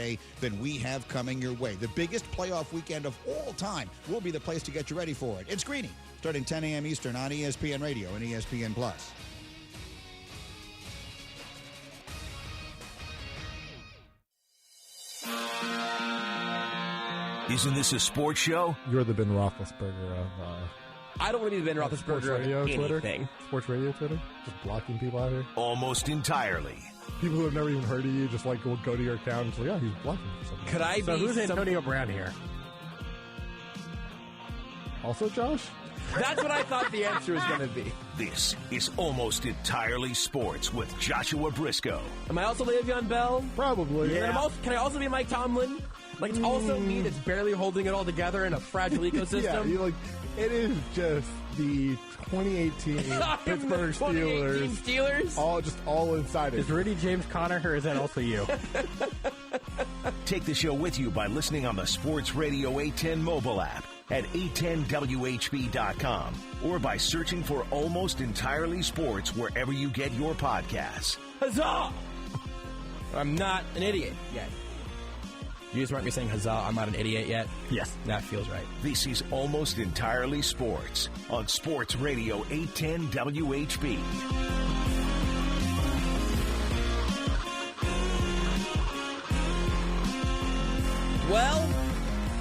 Friday than we have coming your way. The biggest playoff weekend of all time will be the place to get you ready for it. It's Greeny, starting 10 a.m. Eastern on ESPN Radio and ESPN+. Isn't this a sports show? You're the Ben Roethlisberger of... I don't want to be the Ben Roethlisberger of anything. Sports radio Twitter? Just blocking people out here? Almost entirely. People who have never even heard of you just will go to your account and say, yeah, he's blocking something. Could I so be who's Antonio Brown here? Also Josh? That's what I thought the answer was going to be. This is Almost Entirely Sports with Joshua Brisco. Am I also Le'Veon Bell? Probably. Yeah. Can I also be Mike Tomlin? It's also me that's barely holding it all together in a fragile ecosystem. Yeah, it is just the 2018 Pittsburgh Steelers. All inside it. Is Rudy James Conner, or is that also you? Take the show with you by listening on the Sports Radio 810 mobile app at 810WHB.com or by searching for Almost Entirely Sports wherever you get your podcasts. Huzzah! I'm not an idiot yet. You just weren't me saying huzzah, I'm not an idiot yet? Yes. That feels right. This is Almost Entirely Sports on Sports Radio 810 WHB. Well,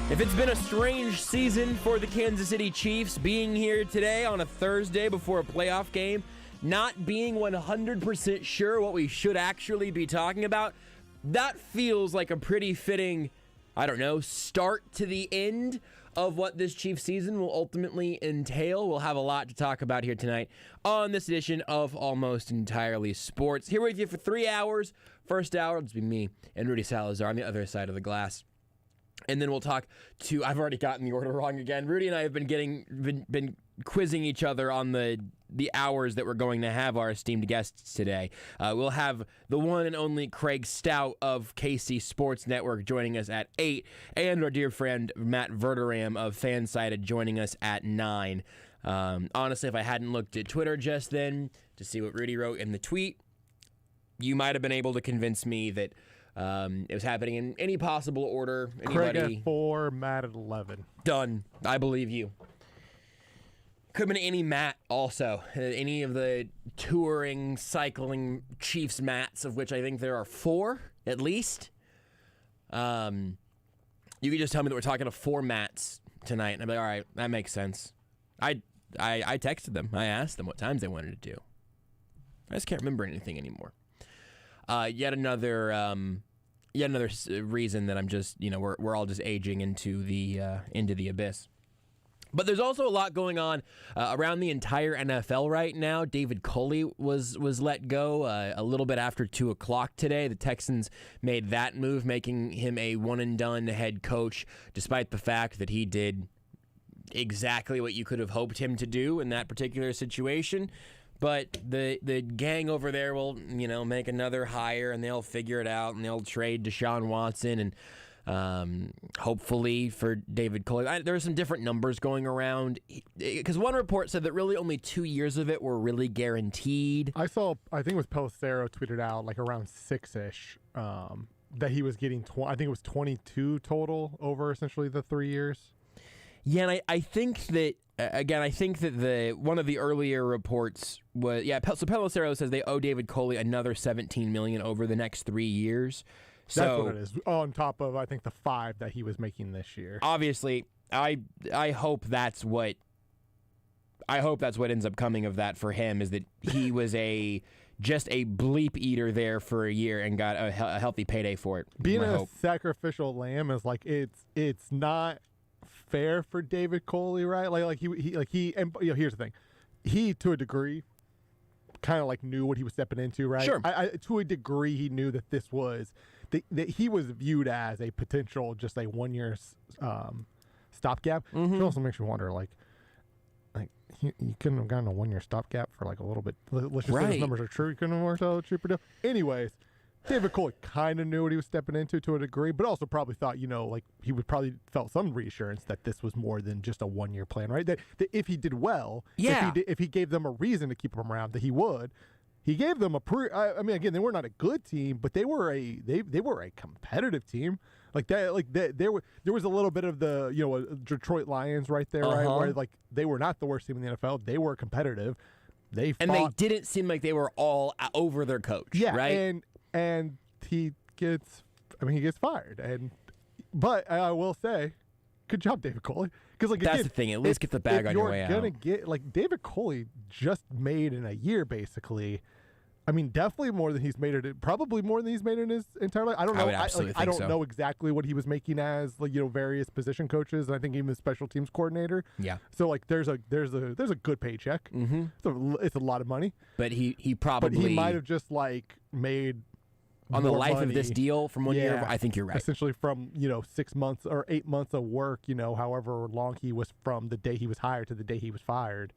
if it's been a strange season for the Kansas City Chiefs, being here today on a Thursday before a playoff game, not being 100% sure what we should actually be talking about, that feels like a pretty fitting, start to the end of what this Chiefs season will ultimately entail. We'll have a lot to talk about here tonight on this edition of Almost Entirely Sports. Here with you for 3 hours. First hour, it'll be me and Rudy Salazar on the other side of the glass. And then we'll talk to, I've already gotten the order wrong again. Rudy and I have been quizzing each other on the hours that we're going to have our esteemed guests today. We'll have the one and only Craig Stout of KC Sports Network joining us at 8, and our dear friend Matt Verderame of FanSided joining us at 9. Honestly, if I hadn't looked at Twitter just then to see what Rudy wrote in the tweet, you might have been able to convince me that it was happening in any possible order. Craig at 4, Matt at 11. Done. I believe you. Could have been any Matt also. Any of the touring, cycling Chiefs Matts, of which I think there are 4 at least. You could just tell me that we're talking to 4 Matts tonight, and I'd be like, all right, that makes sense. I texted them. I asked them what times they wanted to do. I just can't remember anything anymore. Yet another reason that I'm just, we're all just aging into the abyss. But there's also a lot going on around the entire NFL right now. David Culley was let go a little bit after 2 o'clock today. The Texans made that move, making him a one-and-done head coach, despite the fact that he did exactly what you could have hoped him to do in that particular situation. But the gang over there will, make another hire, and they'll figure it out, and they'll trade Deshaun Watson, and hopefully for David Culley. There are some different numbers going around, because one report said that really only 2 years of it were really guaranteed. I think it was Pelissero tweeted out around 6-ish that he was getting, I think it was 22 total over essentially the 3 years. Yeah, and I think that, the one of the earlier reports was, so Pelissero says they owe David Culley another $17 million over the next 3 years. So, that's what it is, on top of, I think, the 5 that he was making this year. Obviously, I hope that's what ends up coming of that for him, is that he was just a bleep eater there for a year and got a healthy payday for it. Being a sacrificial lamb is it's not fair for David Culley, right? And here's the thing, he to a degree kind of knew what he was stepping into, right? Sure. To a degree, he knew that this was that he was viewed as a potential just a 1 year stopgap. Mm-hmm. It also makes you wonder, you couldn't have gotten a 1 year stopgap for a little bit. Let's just say those numbers are true. You couldn't have worked out a cheaper deal. Anyways, David Culley kind of knew what he was stepping into to a degree, but also probably thought, he would probably felt some reassurance that this was more than just a 1 year plan, right? That if he did well, if he gave them a reason to keep him around, that he would. he gave them I mean, again, they were not a good team, but they were a competitive team. Like that, there was a little bit of the Detroit Lions right there, right, where like they were not the worst team in the NFL. They were competitive. They didn't seem like they wwere all over their coach. Yeah, right. And he gets fired. But I will say, good job, David Coley. Because like that's the thing. At least get the bag on your way out. You're gonna get like David Coley just made in a year, basically. I mean, definitely more than he's made it. Probably more than he's made in his entire life. I don't know. I don't know exactly what he was making as various position coaches. And I think even special teams coordinator. Yeah. So like, there's a good paycheck. Mm-hmm. So it's a lot of money. But he might have just like made on the life money. of this deal from 1 year. I think you're right. Essentially from 6 months or 8 months of work. However long he was from the day he was hired to the day he was fired.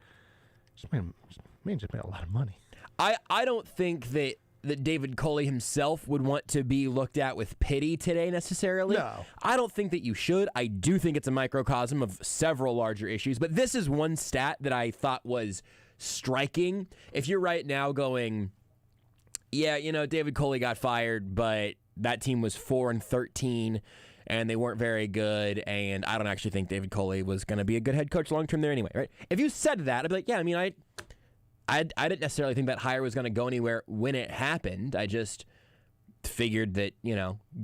Just made a lot of money. I don't think that David Coley himself would want to be looked at with pity today necessarily. No. I don't think that you should. I do think it's a microcosm of several larger issues, but this is one stat that I thought was striking. If you're right now going, yeah, David Coley got fired, but that team was 4-13 and they weren't very good, and I don't actually think David Coley was going to be a good head coach long term there anyway, right? If you said that, I'd be like, yeah, I mean, I didn't necessarily think that hire was going to go anywhere when it happened. I just figured that,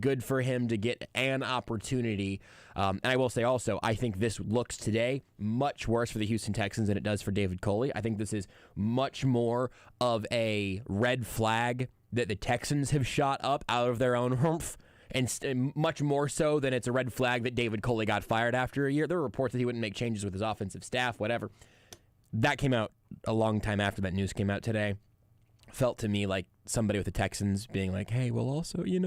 good for him to get an opportunity. And I will say also, I think this looks today much worse for the Houston Texans than it does for David Coley. I think this is much more of a red flag that the Texans have shot up out of their own humph, and much more so than it's a red flag that David Coley got fired after a year. There were reports that he wouldn't make changes with his offensive staff, whatever. That came out a long time after that news came out today. Felt to me like somebody with the Texans being like, hey, well, also, he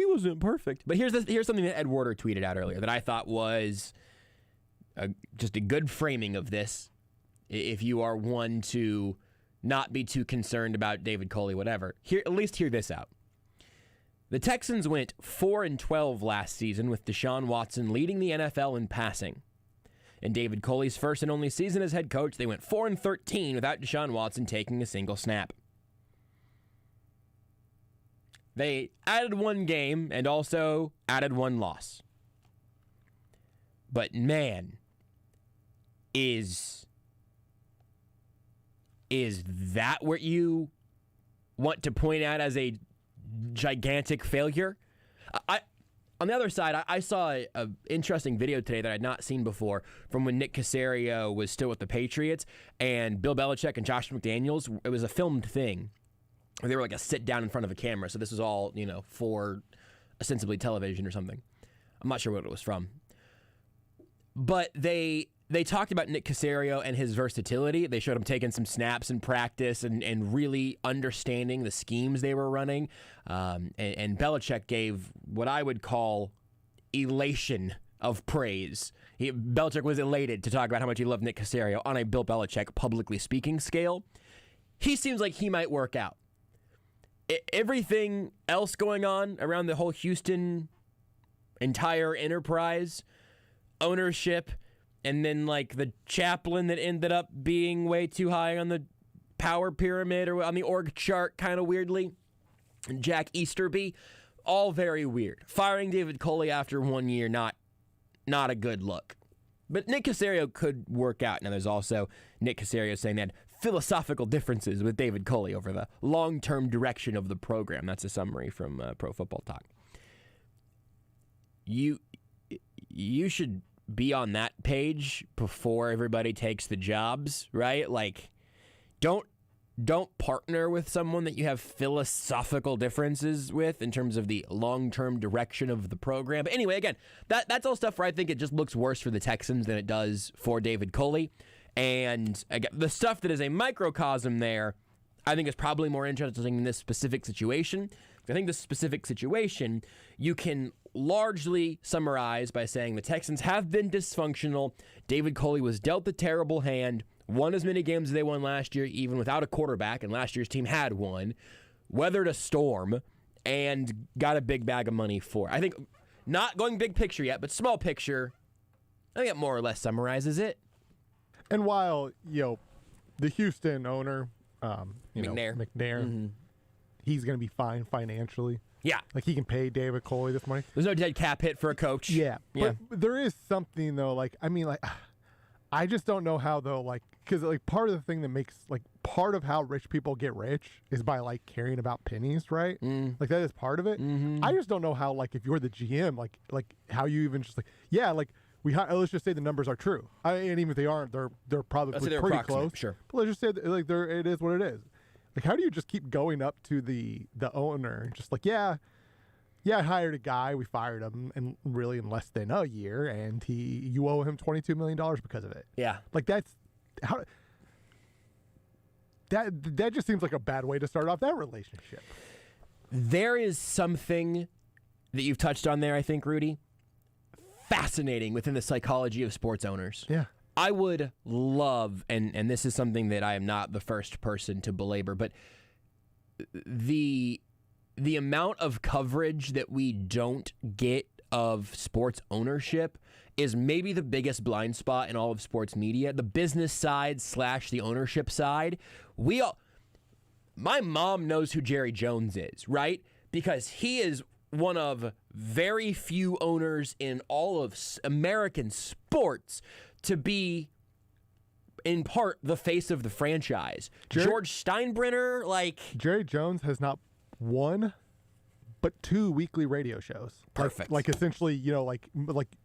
wasn't perfect. But here's something that Ed Werder tweeted out earlier that I thought was just a good framing of this. If you are one to not be too concerned about David Coley, whatever, at least hear this out. The Texans went 4-12 last season with Deshaun Watson leading the NFL in passing. In David Coley's first and only season as head coach, they went 4-13 without Deshaun Watson taking a single snap. They added one game and also added one loss. But man, is that what you want to point out as a gigantic failure? On the other side, I saw an interesting video today that I had not seen before from when Nick Caserio was still with the Patriots, and Bill Belichick and Josh McDaniels. It was a filmed thing. They were like a sit down in front of a camera, so this was all, for ostensibly television or something. I'm not sure what it was from. But they talked about Nick Caserio and his versatility. They showed him taking some snaps in practice and really understanding the schemes they were running. And Belichick gave what I would call elation of praise. Belichick was elated to talk about how much he loved Nick Caserio on a Bill Belichick publicly speaking scale. He seems like he might work out. Everything else going on around the whole Houston entire enterprise, ownership, and then like the chaplain that ended up being way too high on the power pyramid or on the org chart kind of weirdly, and Jack Easterby, all very weird. Firing David Coley after 1 year, not a good look. But Nick Caserio could work out. Now there's also Nick Caserio saying that philosophical differences with David Coley over the long-term direction of the program. That's a summary from Pro Football Talk. You should be on that page before everybody takes the jobs, right? Like, don't partner with someone that you have philosophical differences with in terms of the long-term direction of the program. But anyway, again, that's all stuff where I think it just looks worse for the Texans than it does for David Coley. And again, the stuff that is a microcosm there, I think is probably more interesting in this specific situation. I think this specific situation you can largely summarize by saying the Texans have been dysfunctional. David Coley was dealt a terrible hand, won as many games as they won last year, even without a quarterback, and last year's team had one, weathered a storm, and got a big bag of money for it. I think, not going big picture yet, but small picture, I think it more or less summarizes it. And while, the Houston owner McNair. McNair. He's going to be fine financially. Yeah. Like, he can pay David Coley this money. There's no dead cap hit for a coach. Yeah. But there is something, though, like, I mean, like, I just don't know how, though, like, because, like, part of the thing that makes, like, part of how rich people get rich is by, like, caring about pennies, right? Like, that is part of it. I just don't know how, like, if you're the GM, like how you even just, like, yeah, like, let's just say the numbers are true. And even if they aren't, they're probably pretty close. Sure. But let's just say that, like, it is what it is. Like, how do you just keep going up to the owner and just like, yeah, I hired a guy, we fired him, and really in less than a year, and you owe him $22 million because of it. Yeah. Like, that's how that just seems like a bad way to start off that relationship. There is something that you've touched on there, I think, Rudy, fascinating within the psychology of sports owners. Yeah. I would love, and this is something that I am not the first person to belabor, but the amount of coverage that we don't get of sports ownership is maybe the biggest blind spot in all of sports media. The business side / the ownership side. My mom knows who Jerry Jones is, right? Because he is one of very few owners in all of American sports to be, in part, the face of the franchise. George Steinbrenner, like... Jerry Jones has not one, but 2 weekly radio shows. Perfect. Like essentially, you know, like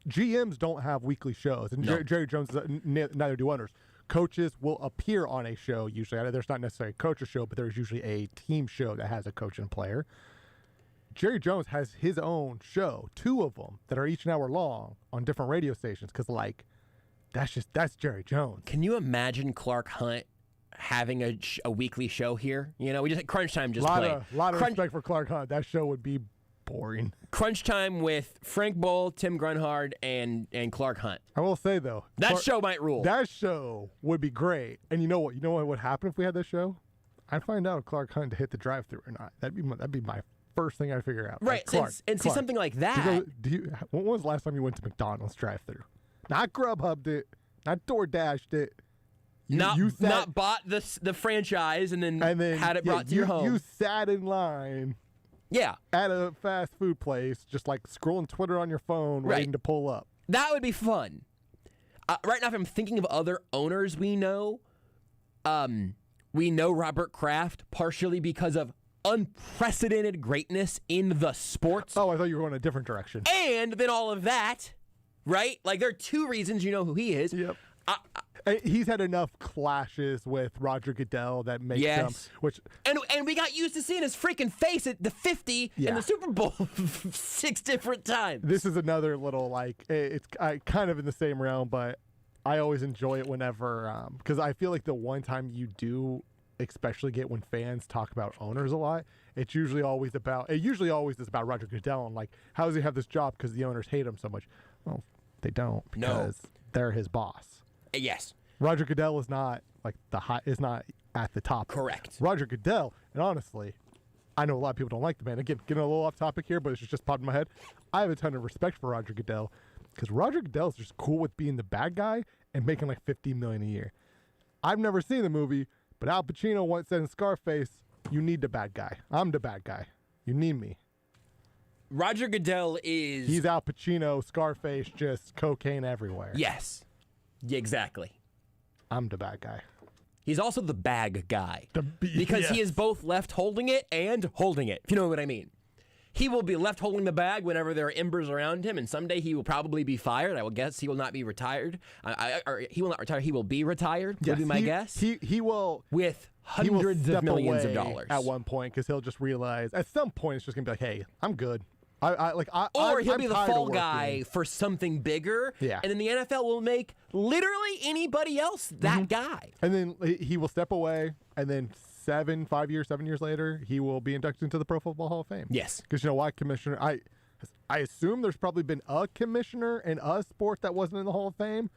GMs don't have weekly shows, and No. Jerry Jones, neither do owners. Coaches will appear on a show usually. There's not necessarily a coach's show, but there's usually a team show that has a coach and player. Jerry Jones has his own show, 2 of them that are each an hour long on different radio stations, because, like, that's Jerry Jones. Can you imagine Clark Hunt having a weekly show here? You know, we just Crunch Time just played. A lot of respect for Clark Hunt. That show would be boring. Crunch Time with Frank Bull, Tim Grunhard, and Clark Hunt. I will say, though, That show might rule. That show would be great. And you know what? You know what would happen if we had this show? I'd find out if Clark Hunt to hit the drive-thru or not. That'd be my first thing I'd figure out. Right. Like, See something like that. When was the last time you went to McDonald's drive-thru? Not Grubhubbed it. Not DoorDashed it. Not bought the franchise and then had it brought to your home. You sat in line. Yeah. At a fast food place, just like scrolling Twitter on your phone, waiting to pull up. That would be fun. Right now, if I'm thinking of other owners we know Robert Kraft partially because of unprecedented greatness in the sports. Oh, I thought you were going a different direction. And then all of that, right? Like, there are 2 reasons you know who he is. Yep. He's had enough clashes with Roger Goodell that makes him, which and we got used to seeing his freaking face at the 50 in the Super Bowl 6 different times. This is another little, like, it's kind of in the same realm, but I always enjoy it whenever because I feel like the one time you do especially get when fans talk about owners a lot, it usually always is about Roger Goodell and, like, how does he have this job because the owners hate him so much? Well, they don't, because they're his boss. Yes. Roger Goodell is not is not at the top. Correct. Roger Goodell, and honestly, I know a lot of people don't like the man. Again, getting a little off topic here, but it's just popped in my head. I have a ton of respect for Roger Goodell because Roger Goodell is just cool with being the bad guy and making like $50 million a year. I've never seen the movie, but Al Pacino once said in Scarface, "You need the bad guy. I'm the bad guy. You need me." Roger Goodell is... He's Al Pacino, Scarface, just cocaine everywhere. Yes. Exactly. I'm the bad guy. He's also the bag guy. Because he is both left holding it and holding it, if you know what I mean. He will be left holding the bag whenever there are embers around him, and someday he will probably be fired. I will guess he will not be retired. Or he will not retire. He will be retired, would be my guess. He will... With hundreds of millions of dollars. At one point, because he'll just realize, at some point, it's just going to be like, hey, I'm good. Or he'll be the fall guy for something bigger. Yeah. And then the NFL will make literally anybody else that guy. And then he will step away, and then 7 years later, he will be inducted into the Pro Football Hall of Fame. Yes. Because you know why, Commissioner? I assume there's probably been a commissioner in a sport that wasn't in the Hall of Fame,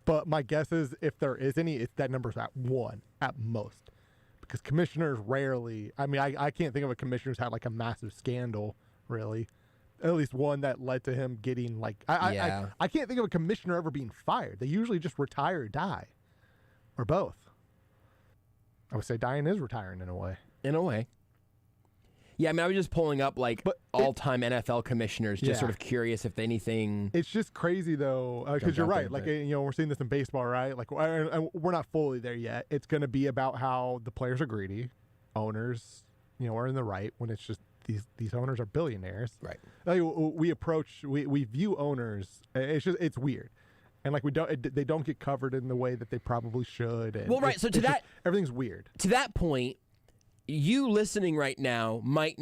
but my guess is if there is any, that number's at 1 at most. Because commissioners rarely, I can't think of a commissioner who's had like a massive scandal, really. At least one that led to him getting like, I can't think of a commissioner ever being fired. They usually just retire or die, or both. I would say Diane is retiring in a way. In a way. Yeah, I mean, I was just pulling up all-time NFL commissioners, just sort of curious if anything. It's just crazy though, because you're right. Like we're seeing this in baseball, right? Like we're not fully there yet. It's going to be about how the players are greedy, owners, are in the right when it's just these owners are billionaires, right? Like we view owners. It's weird. And they don't get covered in the way that they probably should. And well, right. So everything's weird. To that point, you listening right now might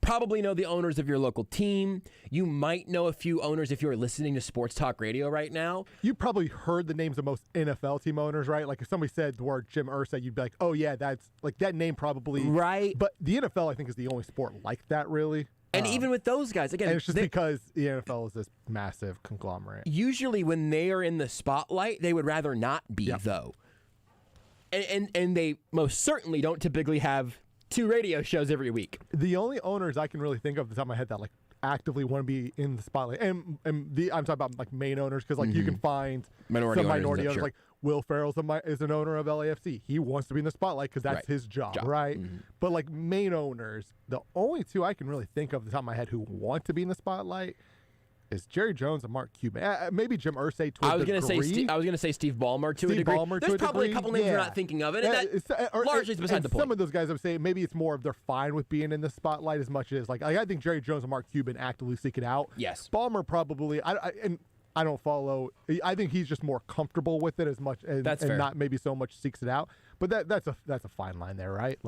probably know the owners of your local team. You might know a few owners if you're listening to sports talk radio right now. You probably heard the names of most NFL team owners, right? Like if somebody said the word Jim Irsay, you'd be like, oh yeah, that's like that name probably. Right. But the NFL, I think, is the only sport like that, really. And even with those guys, again, and it's just because the NFL is this massive conglomerate. Usually when they are in the spotlight, they would rather not be, though. And they most certainly don't typically have 2 radio shows every week. The only owners I can really think of off the top of my head that actively want to be in the spotlight, and I'm talking about main owners, because you can find minority owners. Sure. Like Will Ferrell's is an owner of LAFC. He wants to be in the spotlight because that's his job, right? Mm-hmm. But main owners, the only 2 I can really think of off the top of my head who want to be in the spotlight is Jerry Jones and Mark Cuban. Maybe Jim Irsay to a degree. I was going to say Steve Ballmer to a degree. There's probably a couple names you're not thinking of, and that largely is beside the point. Some of those guys, I would say, maybe it's more of they're fine with being in the spotlight as much as I think Jerry Jones and Mark Cuban actively seek it out. Yes. Ballmer probably, I don't follow. I think he's just more comfortable with it as much, and not maybe so much seeks it out. But that's a fine line there, right?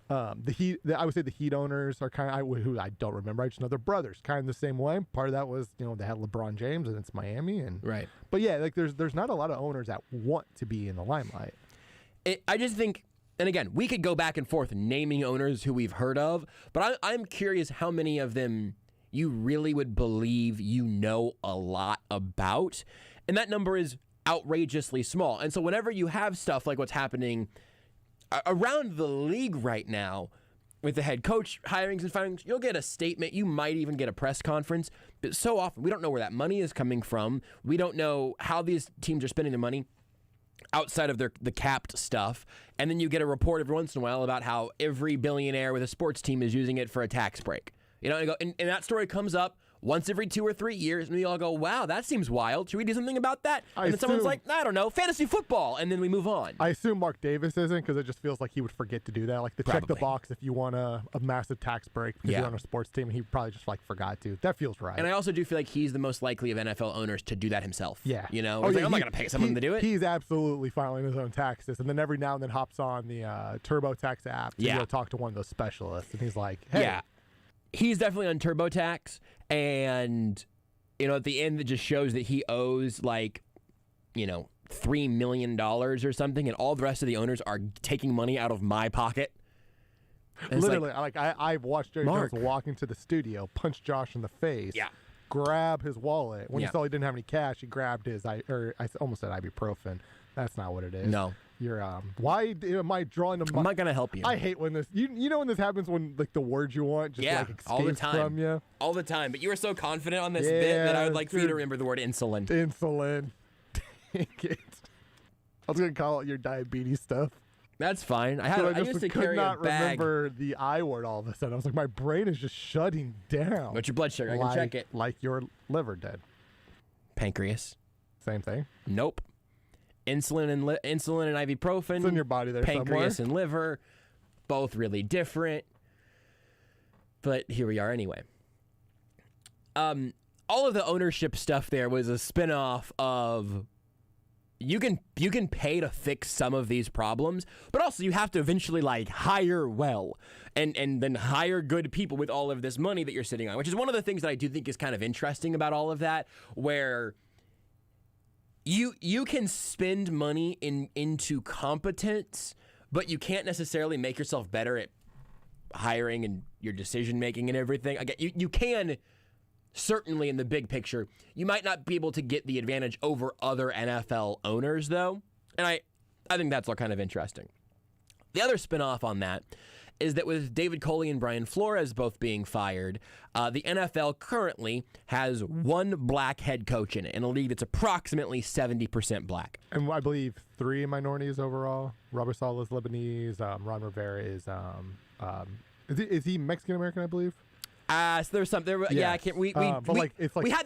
The Heat, I would say the Heat owners are kind of who I don't remember. I just know they're brothers, kind of the same way. Part of that was they had LeBron James and it's Miami, and right. But yeah, there's not a lot of owners that want to be in the limelight. I just think, and again, we could go back and forth naming owners who we've heard of, but I'm curious how many of them you really would believe a lot about, and that number is outrageously small. And so whenever you have stuff like what's happening around the league right now with the head coach hirings and firings, you'll get a statement. You might even get a press conference. But so often, we don't know where that money is coming from. We don't know how these teams are spending their money outside of the capped stuff. And then you get a report every once in a while about how every billionaire with a sports team is using it for a tax break. And that story comes up once every 2 or 3 years, and we all go, wow, that seems wild. Should we do something about that? And then someone's like, I don't know, fantasy football, and then we move on. I assume Mark Davis isn't, because it just feels like he would forget to do that. Check the box if you want a massive tax break because you're on a sports team, and he probably just forgot to. That feels right. And I also do feel like he's the most likely of NFL owners to do that himself. Yeah. I'm not going to pay someone to do it. He's absolutely filing his own taxes, and then every now and then hops on the TurboTax app to go talk to one of those specialists, and he's like, hey. Yeah. He's definitely on TurboTax, and at the end it just shows that he owes $3 million or something, and all the rest of the owners are taking money out of my pocket. Literally, I've watched Jerry Jones walk into the studio, punch Josh in the face, grab his wallet. When he saw he didn't have any cash, he grabbed his, I almost said ibuprofen. That's not what it is. No. You're why am I drawing them? I'm not gonna help you. I hate when this. You know when this happens, when the words you want just escapes all the time from you. All the time. But you were so confident on this bit that I would like for you to remember the word insulin. Insulin. Dang it. I was gonna call it your diabetes stuff. That's fine. I used to carry a bag. Could not remember the I word all of a sudden. I was like, my brain is just shutting down. What's your blood sugar? I can check it. Like your liver dead. Pancreas. Same thing. Nope. Insulin and ibuprofen. It's in your body there pancreas somewhere. And liver, both really different. But here we are anyway. All of the ownership stuff there was a spinoff of you can pay to fix some of these problems, but also you have to eventually hire well and then hire good people with all of this money that you're sitting on, which is one of the things that I do think is kind of interesting about all of that, where You can spend money into competence, but you can't necessarily make yourself better at hiring and your decision making and everything. Again, you can certainly in the big picture. You might not be able to get the advantage over other NFL owners though, and I think that's all kind of interesting. The other spinoff on that is that with David Coley and Brian Flores both being fired, the NFL currently has one black head coach in it, in a league that's approximately 70% black. And I believe 3 minorities overall. Robert Saleh is Lebanese. Ron Rivera is he Mexican American, I believe? So there's some there. Yeah, I can't. We had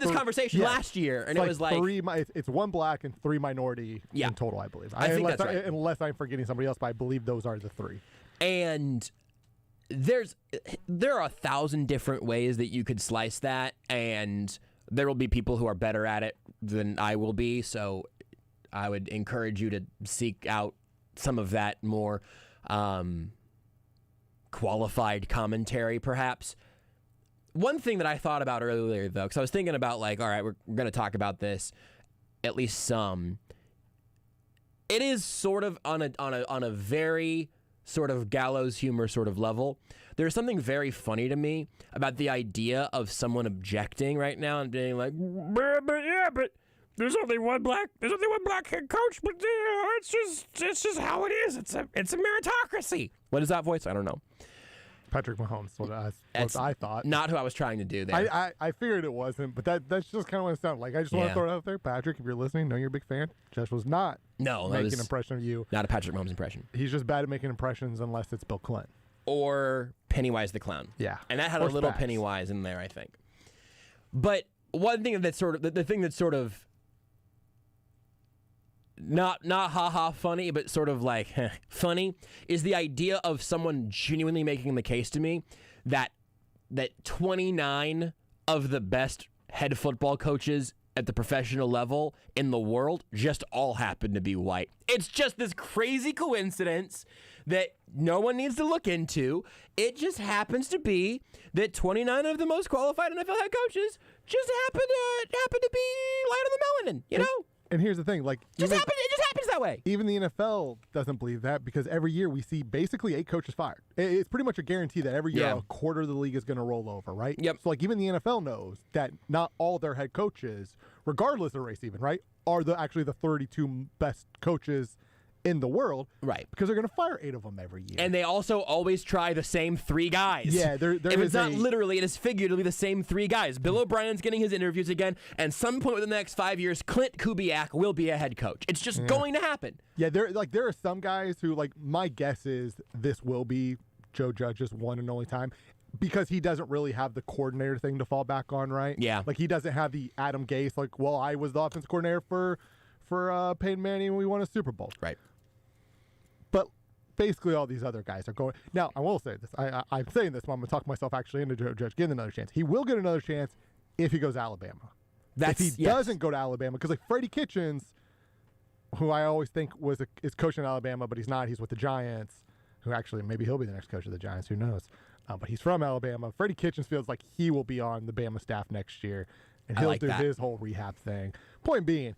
this conversation last year, and it was like 3. It's 1 black and 3 minority in total, I believe. I think that's right. Unless I'm forgetting somebody else, but I believe those are the 3. And there are 1,000 different ways that you could slice that, and there will be people who are better at it than I will be. So I would encourage you to seek out some of that more qualified commentary, perhaps. One thing that I thought about earlier, though, because I was thinking about, like, all right, we're going to talk about this, at least some. It is sort of on a very sort of gallows humor sort of level. There's something very funny to me about the idea of someone objecting right now and being like, but there's only one black head coach, but it's just how it is. It's a meritocracy. What is that voice? I don't know. Patrick Mahomes. What I thought. Not who I was trying to do there. I figured it wasn't, but that's just kind of what it sounded like. I just want to throw it out there. Patrick, if you're listening, know you're a big fan. Josh was not making an impression of you. Not a Patrick Mahomes impression. He's just bad at making impressions unless it's Bill Clinton. Or Pennywise the Clown. Yeah. And that had a little Pennywise in there, I think. But one thing that's sort of, the thing that's sort of not ha-ha funny, but sort of like funny, is the idea of someone genuinely making the case to me that 29 of the best head football coaches at the professional level in the world just all happen to be white. It's just this crazy coincidence that no one needs to look into. It just happens to be that 29 of the most qualified NFL head coaches just happen to be light on the melanin, you know? And here's the thing, like it just happens that way. Even the NFL doesn't believe that, because every year we see basically 8 coaches fired. It's pretty much a guarantee that every year a quarter of the league is going to roll over, right? Yep. So like even the NFL knows that not all their head coaches, regardless of race even, right, are actually the 32 best coaches in the world, right? Because they're going to fire 8 of them every year, and they also always try the same 3 guys. Yeah, if it's not literally, it is figuratively the same 3 guys. Bill O'Brien's getting his interviews again, and some point within the next 5 years, Clint Kubiak will be a head coach. It's just going to happen. Yeah, there are some guys who, like, my guess is this will be Joe Judge's one and only time, because he doesn't really have the coordinator thing to fall back on, right? Yeah, like he doesn't have the Adam Gase, like, well, I was the offensive coordinator for Peyton Manning when we won a Super Bowl, right? But basically all these other guys are going. Now, I will say this. I'm saying this, but I'm going to talk myself actually into Joe Judge getting another chance. He will get another chance if he goes to Alabama. If he doesn't go to Alabama, because like Freddie Kitchens, who I always think is coaching Alabama, but he's not. He's with the Giants, who actually maybe he'll be the next coach of the Giants. Who knows? But he's from Alabama. Freddie Kitchens feels like he will be on the Bama staff next year, and he'll do his whole rehab thing. Point being,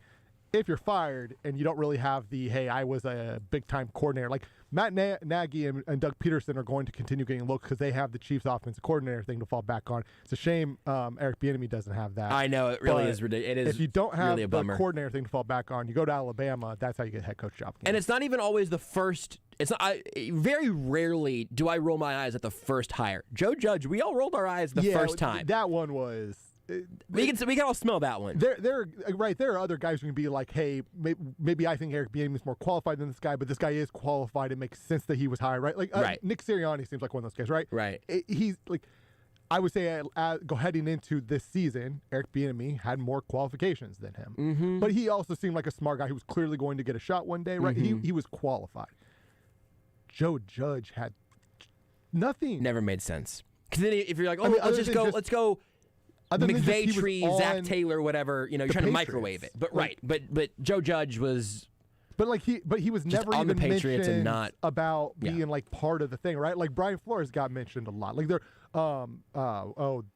if you're fired and you don't really have the, hey, I was a big-time coordinator, like Matt Nagy and Doug Peterson are going to continue getting looks because they have the Chiefs offensive coordinator thing to fall back on. It's a shame Eric Bieniemy doesn't have that. I know, it really is ridiculous. It is if you don't have really the coordinator thing to fall back on, you go to Alabama, that's how you get a head coach job. And it's not even always the first. It's not. Very rarely do I roll my eyes at the first hire. Joe Judge, we all rolled our eyes the first time. That one was... We can all smell that one. There are other guys who can be like, hey, maybe I think Eric Bieniemy is more qualified than this guy, but this guy is qualified. It makes sense that he was hired, right? Like Nick Sirianni seems like one of those guys, right? Right. He's like, I would say, heading into this season, Eric Bieniemy had more qualifications than him, but he also seemed like a smart guy who was clearly going to get a shot one day, right? He was qualified. Joe Judge had nothing. Never made sense. Because then if you're like, let's go. McVay tree, Zach Taylor, whatever, you're trying to microwave it. But but Joe Judge was. But he was never on even the Patriots mentioned and not about being like part of the thing, right? Like Brian Flores got mentioned a lot. Like they're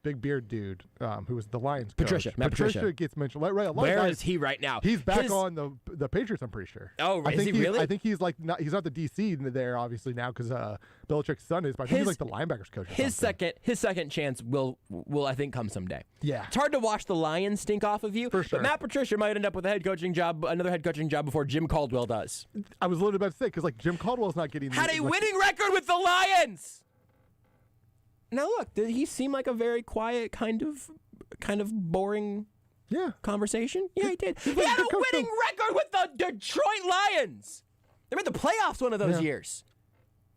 big beard dude who was the Lions coach. Matt Patricia gets mentioned. Right, where is he right now? He's back on the the Patriots. I'm pretty sure. Oh, is he really? I think he's like he's not the DC there obviously now because Belichick's son is. But I think he's like the linebackers coach. His second chance will I think come someday. Yeah, it's hard to watch the Lions stink off of you. For sure. But Matt Patricia might end up with another head coaching job before Jim Caldwell does. I was literally about to say because like Jim Caldwell's not getting had a winning record with the Lions. Now look, did he seem like a very quiet, kind of boring conversation? Yeah, he did. He had a winning record with the Detroit Lions. They made the playoffs one of those years.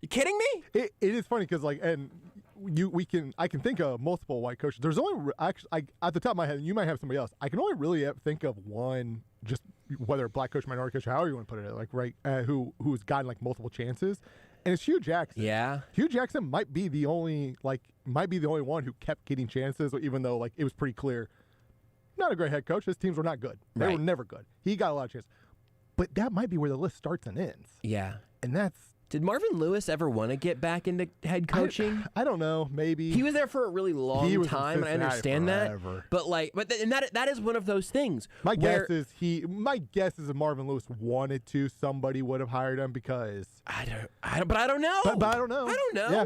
You kidding me? It is funny because like I can think of multiple white coaches. There's only actually at the top of my head, you might have somebody else. I can only really think of one, just whether black coach, minority coach, however you want to put it, like who's gotten like multiple chances. And it's Hugh Jackson. Yeah. Hugh Jackson might be the only one who kept getting chances, even though like it was pretty clear, not a great head coach. His teams were not good. They were never good. He got a lot of chances. But that might be where the list starts and ends. Yeah. And that's... Did Marvin Lewis ever want to get back into head coaching? I don't know. Maybe he was there for a really long time, and I understand forever. that. But that is one of those things. My guess is if Marvin Lewis wanted to, somebody would have hired him because I don't know. But I don't know. I don't know. Yeah.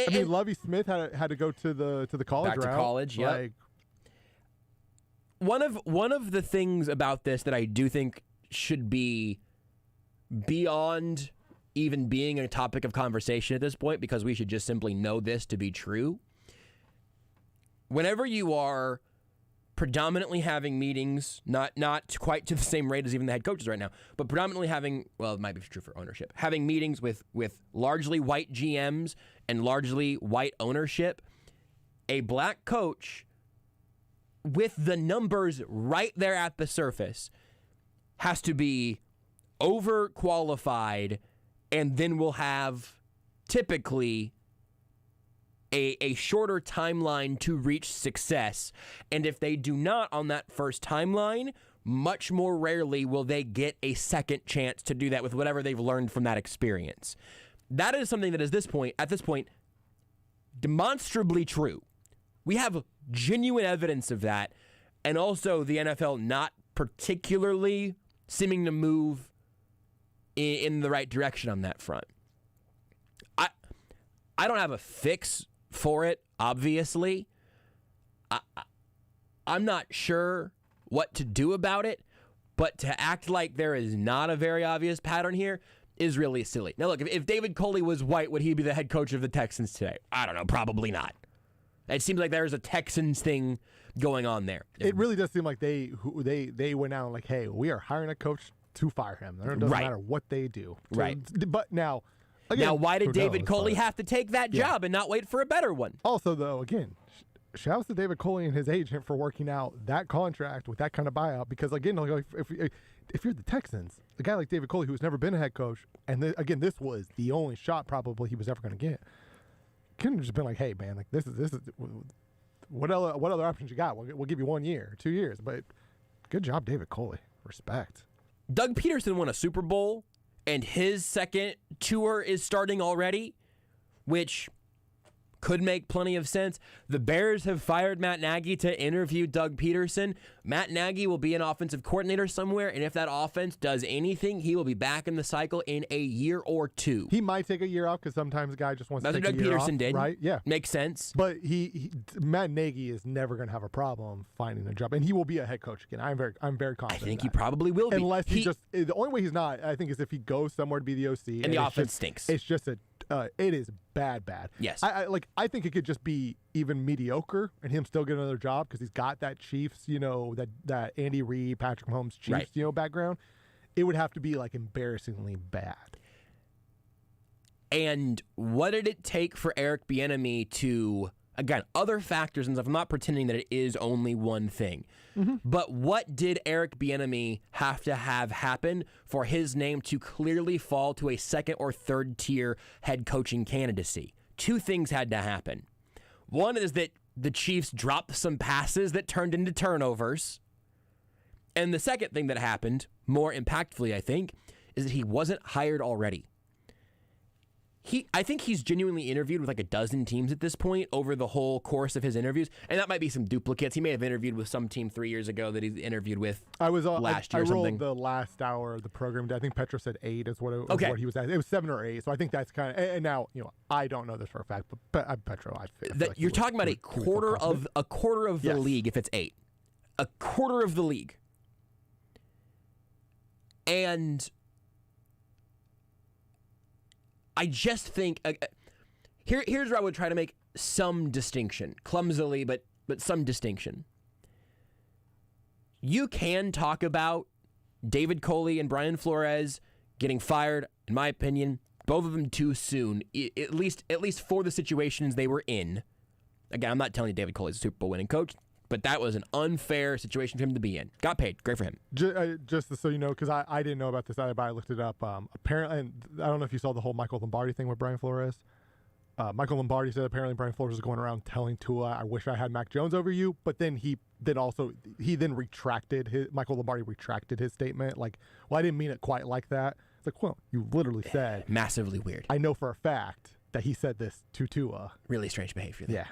I mean, Lovie Smith had to go to the college back route. To college. Yeah. Like, one of the things about this that I do think should be beyond even being a topic of conversation at this point, because we should just simply know this to be true. Whenever you are predominantly having meetings, not quite to the same rate as even the head coaches right now, but predominantly having, well, it might be true for ownership, having meetings with largely white GMs and largely white ownership, a black coach with the numbers right there at the surface has to be overqualified, and then we'll have typically a shorter timeline to reach success. And if they do not on that first timeline, much more rarely will they get a second chance to do that with whatever they've learned from that experience. That is something that is at this point, demonstrably true. We have genuine evidence of that, and also the NFL not particularly seeming to move in the right direction on that front. I don't have a fix for it, obviously. I'm not sure what to do about it, but to act like there is not a very obvious pattern here is really silly. Now, look, if David Culley was white, would he be the head coach of the Texans today? I don't know, probably not. It seems like there's a Texans thing going on there. It really does seem like they went out and like, hey, we are hiring a coach to fire him. It doesn't matter what they do. Right. But now, again, why did David Culley have to take that job and not wait for a better one? Also, though, again, shouts to David Culley and his agent for working out that contract with that kind of buyout. Because, again, like, if you're the Texans, a guy like David Culley, who's never been a head coach, and again, this was the only shot probably he was ever going to get, couldn't have just been like, hey, man, like this is what other options you got? We'll give you 1 year, 2 years. But good job, David Culley. Respect. Doug Peterson won a Super Bowl, and his second tour is starting already, which could make plenty of sense. The Bears have fired Matt Nagy to interview Doug Peterson. Matt Nagy will be an offensive coordinator somewhere, and if that offense does anything, he will be back in the cycle in a year or two. He might take a year off because sometimes a guy just wants to take a year off. That's what Doug Peterson did. Right? Yeah. Makes sense. But Matt Nagy is never going to have a problem finding a job, and he will be a head coach again. I'm very confident. I think he probably will be. Unless the only way he's not, I think, is if he goes somewhere to be the OC. And the offense stinks. It's just it is bad. Yes. I think it could just be even mediocre and him still get another job because he's got that Chiefs, that Andy Reid, Patrick Mahomes Chiefs, background. It would have to be like embarrassingly bad. And what did it take for Eric Bieniemy to, again, other factors and stuff, I'm not pretending that it is only one thing, but what did Eric Bieniemy have to have happen for his name to clearly fall to a second or third tier head coaching candidacy? Two things had to happen. One is that the Chiefs dropped some passes that turned into turnovers. And the second thing that happened, more impactfully, I think, is that he wasn't hired already. I think he's genuinely interviewed with like a dozen teams at this point over the whole course of his interviews, and that might be some duplicates. He may have interviewed with some team 3 years ago that he interviewed with last year or something. I rolled the last hour of the program. I think Petro said 8 is what he was at. It was 7 or 8, so I think that's kind of. And now, I don't know this for a fact, but Petro, I feel like you're talking about a quarter of the league if it's 8, a quarter of the league, and. I just think here's where I would try to make some distinction, clumsily, but some distinction. You can talk about David Coley and Brian Flores getting fired, in my opinion, both of them too soon, at least for the situations they were in. Again, I'm not telling you David Coley's a Super Bowl winning coach, but that was an unfair situation for him to be in. Got paid. Great for him. Just so you know, because I didn't know about this either, but I looked it up. Apparently, and I don't know if you saw the whole Michael Lombardi thing with Brian Flores. Michael Lombardi said apparently Brian Flores was going around telling Tua, "I wish I had Mac Jones over you," but then he retracted Michael Lombardi retracted his statement. Like, well, I didn't mean it quite like that. It's like, well, you literally said massively weird. I know for a fact that he said this to Tua. Really strange behavior. Though. Yeah.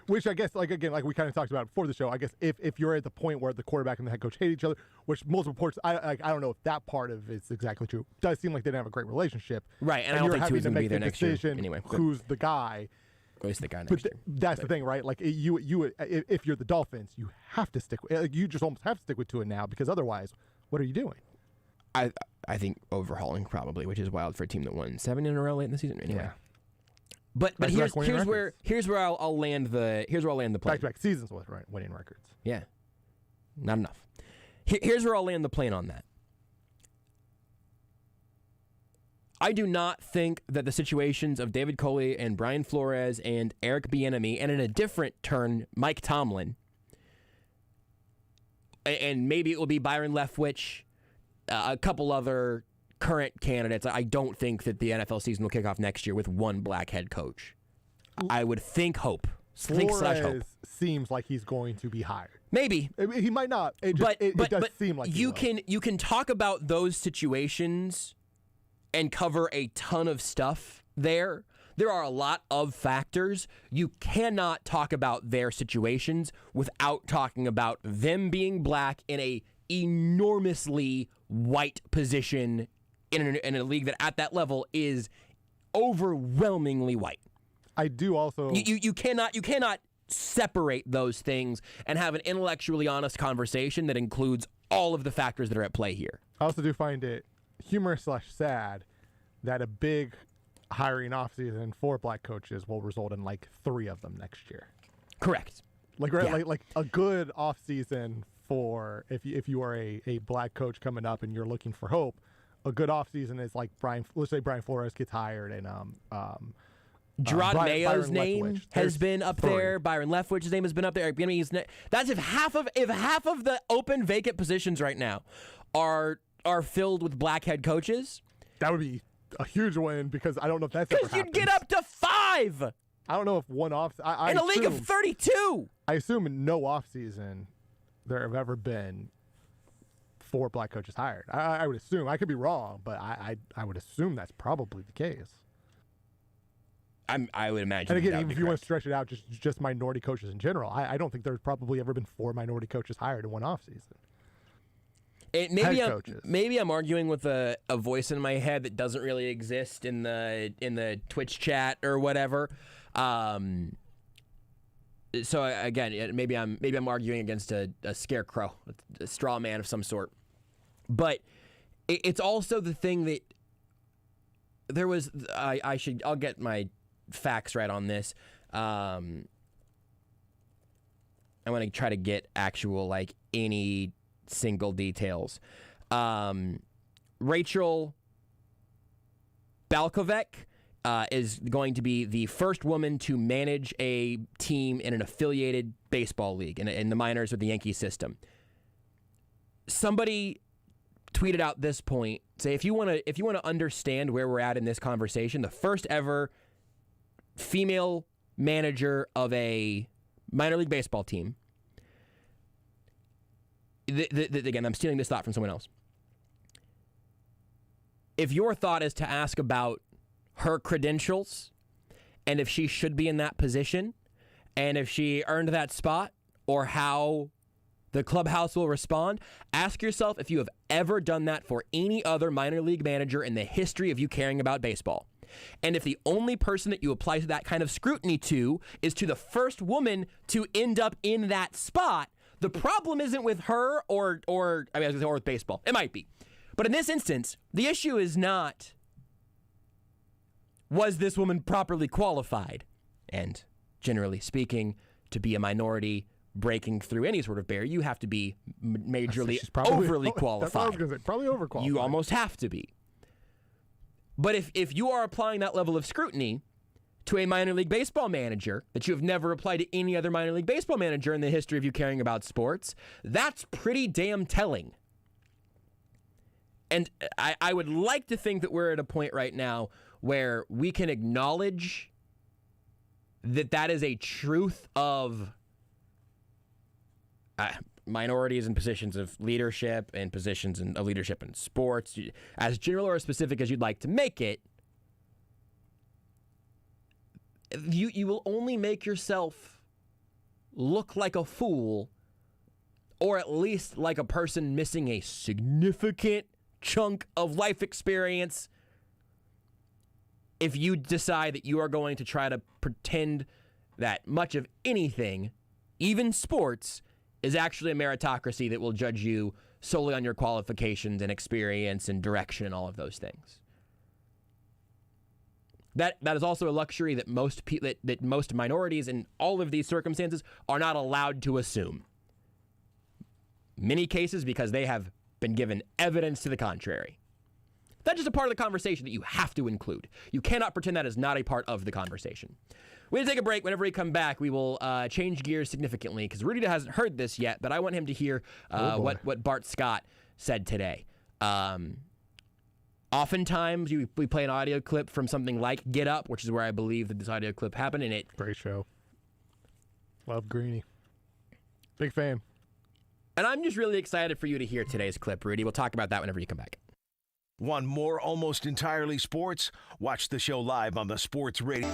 Which I guess, like, again, like we kind of talked about before the show, I guess if you're at the point where the quarterback and the head coach hate each other, which most reports, I don't know if that part of it's exactly true. It does seem like they didn't have a great relationship. Right, and I don't think Tua's going to be there next year. Anyway, who's the guy? Who's the guy next year? That's the thing, right? Like, if you're the Dolphins, you have to stick with, you just almost have to stick with Tua now, because otherwise, what are you doing? I think overhauling probably, which is wild for a team that won 7 in a row late in the season. Anyway. Yeah. But here's where I'll land the plane. Back-to-back seasons with winning records. Yeah, not enough. Here's where I'll land the plane on that. I do not think that the situations of David Coley and Brian Flores and Eric Bieniemy, and in a different turn, Mike Tomlin, and maybe it will be Byron Leftwich, a couple other current candidates. I don't think that the NFL season will kick off next year with one black head coach. I would hope. Flores seems like he's going to be hired. Maybe. He might not. It does seem like you can talk about those situations and cover a ton of stuff there. There are a lot of factors. You cannot talk about their situations without talking about them being black in a enormously white position in a league that at that level is overwhelmingly white. I do also... You cannot separate those things and have an intellectually honest conversation that includes all of the factors that are at play here. I also do find it humorous/sad that a big hiring offseason for black coaches will result in like 3 of them next year. Correct. Like a good offseason for if you are a black coach coming up and you're looking for hope. A good offseason is like let's say Brian Flores gets hired and Gerard Mayo's name has been up there. Byron Leftwich's name has been up there. That's if half of the open vacant positions right now are filled with black head coaches. That would be a huge win because I don't know if that's ever happened. Because you'd get up to 5. I don't know if one off in a league of 32. I assume no offseason there have ever been 4 black coaches hired. I would assume. I could be wrong, but I would assume that's probably the case. I would imagine. And again, if you want to stretch it out, just minority coaches in general, I don't think there's probably ever been 4 minority coaches hired in one offseason. Maybe I'm arguing with a voice in my head that doesn't really exist in the Twitch chat or whatever. So again, maybe I'm arguing against a scarecrow, a straw man of some sort. But it's also the thing that there was. I'll get my facts right on this. I want to try to get actual any single details. Rachel Balkovec is going to be the first woman to manage a team in an affiliated baseball league in the minors with the Yankee system. Somebody tweeted out this point. Say if you want to understand where we're at in this conversation, the first ever female manager of a minor league baseball team. Again, I'm stealing this thought from someone else. If your thought is to ask about her credentials and if she should be in that position and if she earned that spot or how the clubhouse will respond. Ask yourself if you have ever done that for any other minor league manager in the history of you caring about baseball. And if the only person that you apply that kind of scrutiny to is to the first woman to end up in that spot, the problem isn't with her or with baseball. It might be. But in this instance, the issue is not, was this woman properly qualified? And generally speaking, to be a minority breaking through any sort of barrier, you have to be majorly overly qualified. That's what I was going to say. Probably overqualified. You almost have to be. But if you are applying that level of scrutiny to a minor league baseball manager that you have never applied to any other minor league baseball manager in the history of you caring about sports, that's pretty damn telling. And I would like to think that we're at a point right now where we can acknowledge that is a truth of minorities in positions of leadership and positions of leadership in sports, as general or as specific as you'd like to make it. You will only make yourself look like a fool, or at least like a person missing a significant chunk of life experience, if you decide that you are going to try to pretend that much of anything, even sports, is actually a meritocracy that will judge you solely on your qualifications and experience and direction and all of those things. That is also a luxury that most minorities in all of these circumstances are not allowed to assume. Many cases because they have been given evidence to the contrary. That's just a part of the conversation that you have to include. You cannot pretend that is not a part of the conversation. We're going to take a break. Whenever we come back, we will change gears significantly because Rudy hasn't heard this yet, but I want him to hear what Bart Scott said today. Oftentimes, we play an audio clip from something like Get Up, which is where I believe that this audio clip happened. And great show. Love Greeny. Big fan. And I'm just really excited for you to hear today's clip, Rudy. We'll talk about that whenever you come back. Want more Almost Entirely Sports? Watch the show live on the Sports Radio.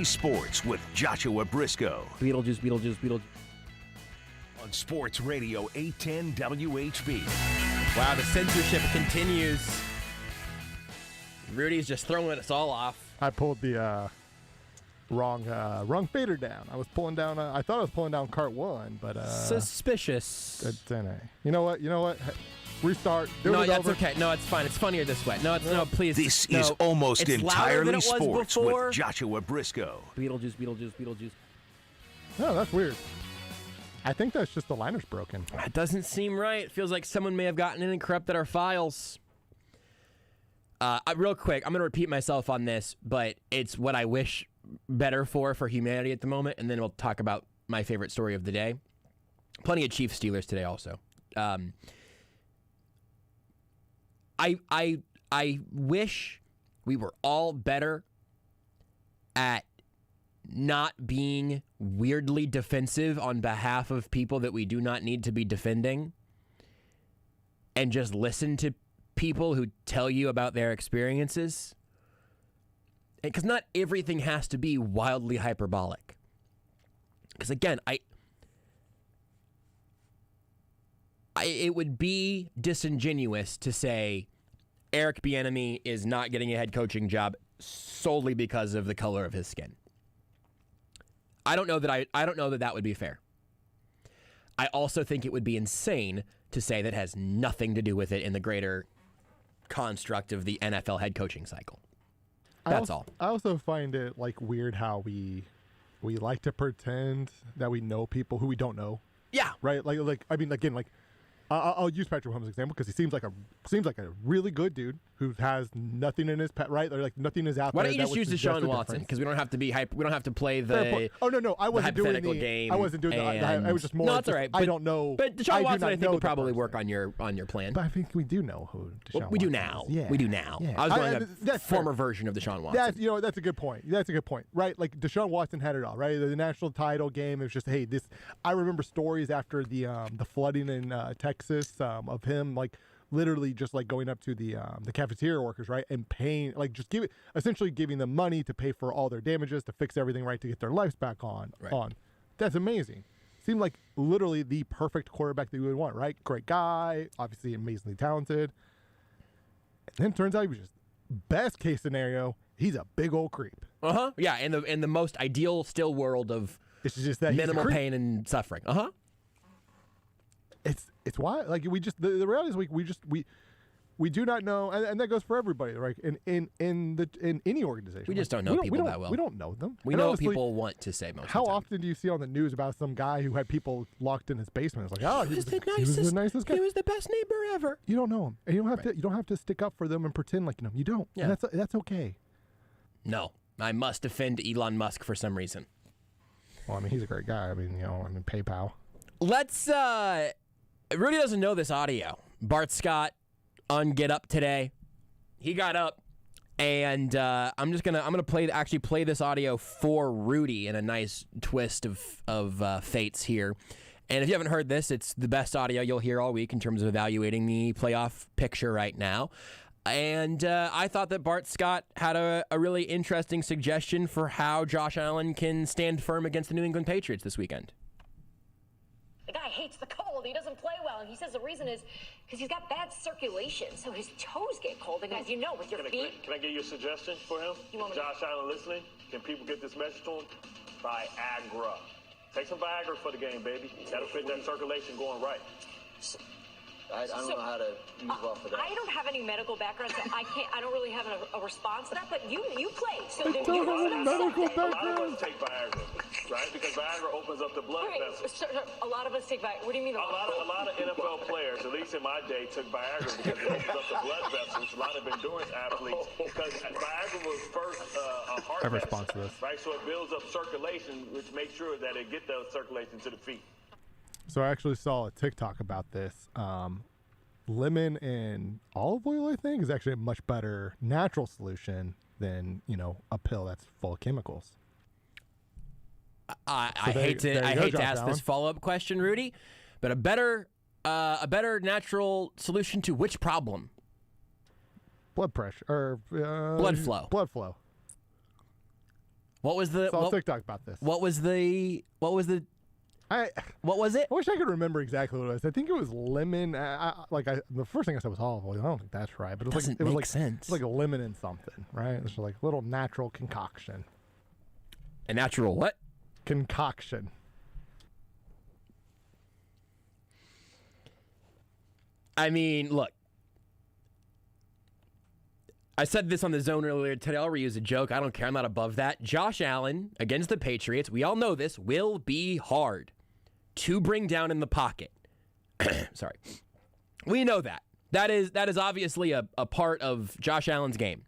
Sports with Joshua Brisco. Beetlejuice. On Sports Radio 810 WHB. Wow, the censorship continues. Rudy's just throwing us all off. I pulled the wrong fader down. I was pulling down. I thought I was pulling down cart 1, but suspicious. You know what? Hey, restart. No, that's okay. No, it's fine. It's funnier this way. No, please. This is almost it's entirely sports before. with Joshua Brisco. Beetlejuice. No, that's weird. I think that's just the liner's broken. That doesn't seem right. It feels like someone may have gotten in and corrupted our files. Real quick, I'm going to repeat myself on this, but it's what I wish better for humanity at the moment, and then we'll talk about my favorite story of the day. Plenty of Chiefs Steelers today also. I wish we were all better at not being weirdly defensive on behalf of people that we do not need to be defending, and just listen to people who tell you about their experiences. Because not everything has to be wildly hyperbolic. Because again, it would be disingenuous to say Eric Bieniemy is not getting a head coaching job solely because of the color of his skin. I don't know that that would be fair. I also think it would be insane to say that has nothing to do with it in the greater construct of the NFL head coaching cycle. That's all. I also find it weird how we like to pretend that we know people who we don't know. Yeah. Right. I'll use Patrick Mahomes as an example because he seems like a really good dude who has nothing in his pet, right? Or nothing is out there. Why don't you just use Deshaun Watson? Because we don't have to be hype. We don't have to play the I wasn't doing the game. I wasn't doing that. I was just more. No, that's all right. I don't know. But Deshaun Watson, I think, will probably work on your plan. But I think we do know who Deshaun Watson we do now. is. Yeah. We do now. Yeah. I was going a former version of Deshaun Watson. That's a good point. That's a good point, right? Deshaun Watson had it all, right? The national title game. It was just, hey, this. I remember stories after the flooding in Texas of him literally just going up to the cafeteria workers, right, and paying essentially giving them money to pay for all their damages to fix everything right to get their lives back on. That's amazing. Seemed like literally the perfect quarterback that you would want, right? Great guy, obviously amazingly talented. And then it turns out he was just best case scenario, he's a big old creep. Yeah, in the most ideal still world of it's just that minimal pain and suffering. It's why we just the reality is we do not know, and that goes for everybody, right? In any organization, we just don't know people that well. We don't know them. We know what people want to say most. How of the time. often do you see on the news about some guy who had people locked in his basement? It's he was the nicest guy. He was the best neighbor ever. You don't know him, and you don't have to stick up for them and pretend like you know. You don't. Yeah. And that's okay. No, I must defend Elon Musk for some reason. Well, he's a great guy. PayPal. Let's. Rudy doesn't know this audio. Bart Scott on Get Up today. He got up, and I'm gonna play this audio for Rudy in a nice twist of fates here. And if you haven't heard this, it's the best audio you'll hear all week in terms of evaluating the playoff picture right now. And I thought that Bart Scott had a really interesting suggestion for how Josh Allen can stand firm against the New England Patriots this weekend. The guy hates the cold. He doesn't play well. And he says the reason is because he's got bad circulation. So his toes get cold. And as you know, with your feet. Can I give you a suggestion for him? Josh Allen listening? Can people get this message to him? Viagra. Take some Viagra for the game, baby. That'll fit that circulation going right. I don't know how to move off of that. I don't have any medical background, so I don't really have a response to that. But you play, so I don't have a medical background. A lot of us take Viagra, right? Because Viagra opens up the blood vessels. A lot of us take Viagra. What do you mean? A lot of NFL players, at least in my day, took Viagra because it opens up the blood vessels. A lot of endurance athletes, because Viagra was first a heart response to this, right? So it builds up circulation, which makes sure that it gets that circulation to the feet. So I actually saw a TikTok about this. Lemon and olive oil, I think, is actually a much better natural solution than a pill that's full of chemicals. I hate to ask this follow-up question, Rudy, but a better natural solution to which problem? Blood pressure or blood flow. Blood flow. What was the? Saw TikTok about this. What was it? I wish I could remember exactly what it was. I think it was lemon. The first thing I said was olive oil. I don't think that's right, but it was Doesn't make sense. It's like a lemon and something, right? It's like a little natural concoction. A natural what? Concoction. I mean, look. I said this on the Zone earlier today. I'll reuse a joke. I don't care. I'm not above that. Josh Allen against the Patriots, we all know this, will be hard to bring down in the pocket. Sorry. We know that. That is obviously a part of Josh Allen's game.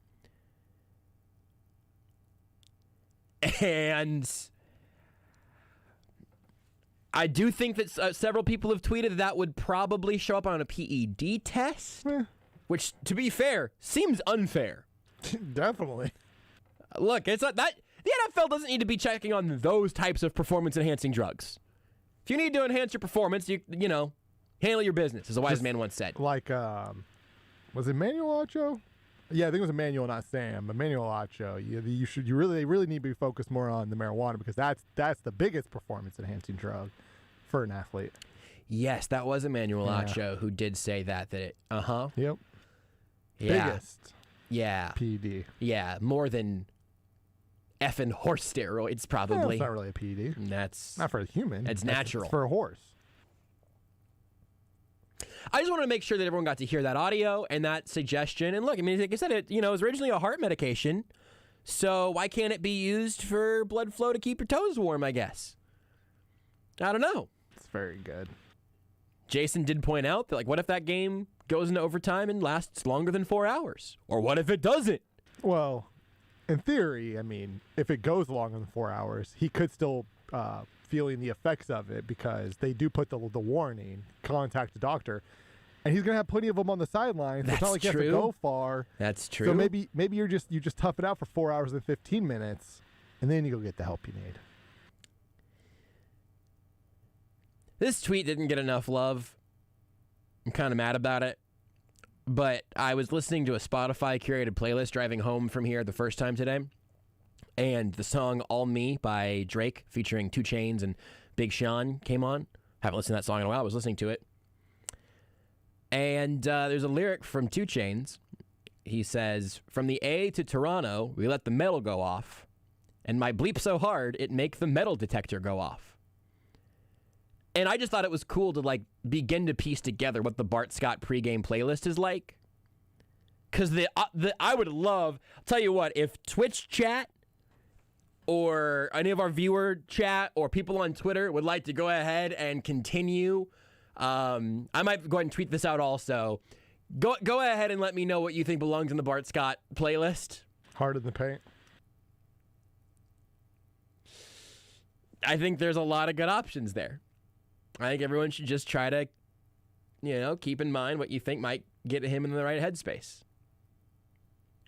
And I do think that several people have tweeted that would probably show up on a PED test. Which, to be fair, seems unfair. Definitely. Look, it's not that the NFL doesn't need to be checking on those types of performance-enhancing drugs. If you need to enhance your performance, you handle your business, as a wise man once said. Like, was it Manuel Ocho? Yeah, I think it was Emmanuel, not Sam. But Manuel Ocho. They really need to be focused more on the marijuana because that's the biggest performance-enhancing drug for an athlete. Yes, that was Emmanuel Ocho who did say that. Yep. Yeah. Biggest. Yeah. PED. Yeah, more than effing horse steroids, probably. It's not really a PED. That's not for a human. It's natural. It's for a horse. I just wanted to make sure that everyone got to hear that audio and that suggestion. And look, I mean, like I said, it was originally a heart medication, so why can't it be used for blood flow to keep your toes warm? I guess. I don't know. It's very good. Jason did point out that, what if that game goes into overtime and lasts longer than 4 hours? Or what if it doesn't? Well, in theory, I mean, if it goes longer than 4 hours, he could still feeling the effects of it because they do put the warning, contact the doctor, and he's going to have plenty of them on the sidelines. So it's not like you have to go far. That's true. So maybe you just tough it out for 4 hours and 15 minutes, and then you go get the help you need. This tweet didn't get enough love. I'm kind of mad about it. But I was listening to a Spotify curated playlist driving home from here the first time today. And the song All Me by Drake featuring 2 Chainz and Big Sean came on. Haven't listened to that song in a while. I was listening to it. And there's a lyric from 2 Chainz. He says, "From the A to Toronto, we let the metal go off. And my bleep so hard, it make the metal detector go off." And I just thought it was cool to begin to piece together what the Bart Scott pregame playlist is like. Because I would love, I'll tell you what, if Twitch chat or any of our viewer chat or people on Twitter would like to go ahead and continue, I might go ahead and tweet this out also. Go ahead and let me know what you think belongs in the Bart Scott playlist. Hard in the paint. I think there's a lot of good options there. I think everyone should just try to, keep in mind what you think might get him in the right headspace.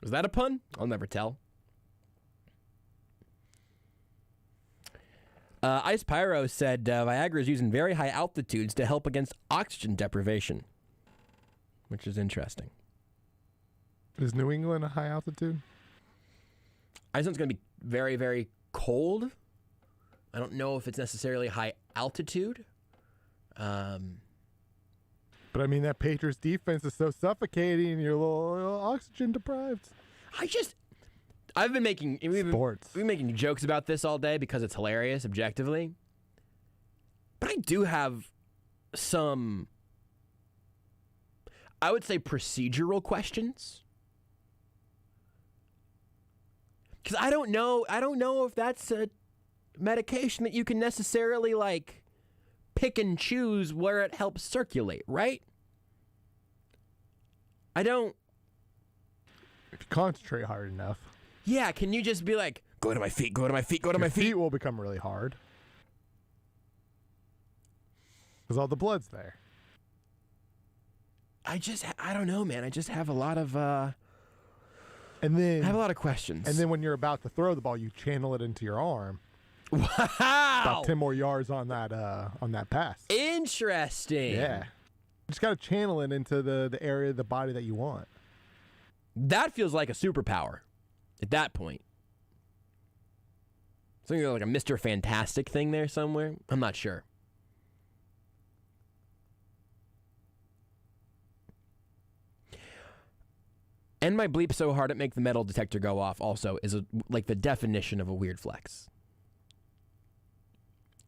Was that a pun? I'll never tell. Ice Pyro said Viagra is used in very high altitudes to help against oxygen deprivation, which is interesting. Is New England a high altitude? I think it's going to be very, very cold. I don't know if it's necessarily high altitude. But I mean, that Patriots defense is so suffocating. You're a little oxygen deprived. We've been making jokes about this all day because it's hilarious, objectively. But I do have some, I would say, procedural questions. Because I don't know if that's a medication that you can necessarily pick and choose where it helps circulate, right? I don't. If you concentrate hard enough. Yeah, can you just be like, go to my feet, go to my feet, go to my feet? Your feet will become really hard. Because all the blood's there. I don't know, man. I just have a lot of, I have a lot of questions. And then when you're about to throw the ball, you channel it into your arm. Wow! About 10 more yards on that pass. Interesting. Yeah. You just got to channel it into the area of the body that you want. That feels like a superpower at that point. Something like a Mr. Fantastic thing there somewhere. I'm not sure. And my bleep so hard it make the metal detector go off also is like the definition of a weird flex.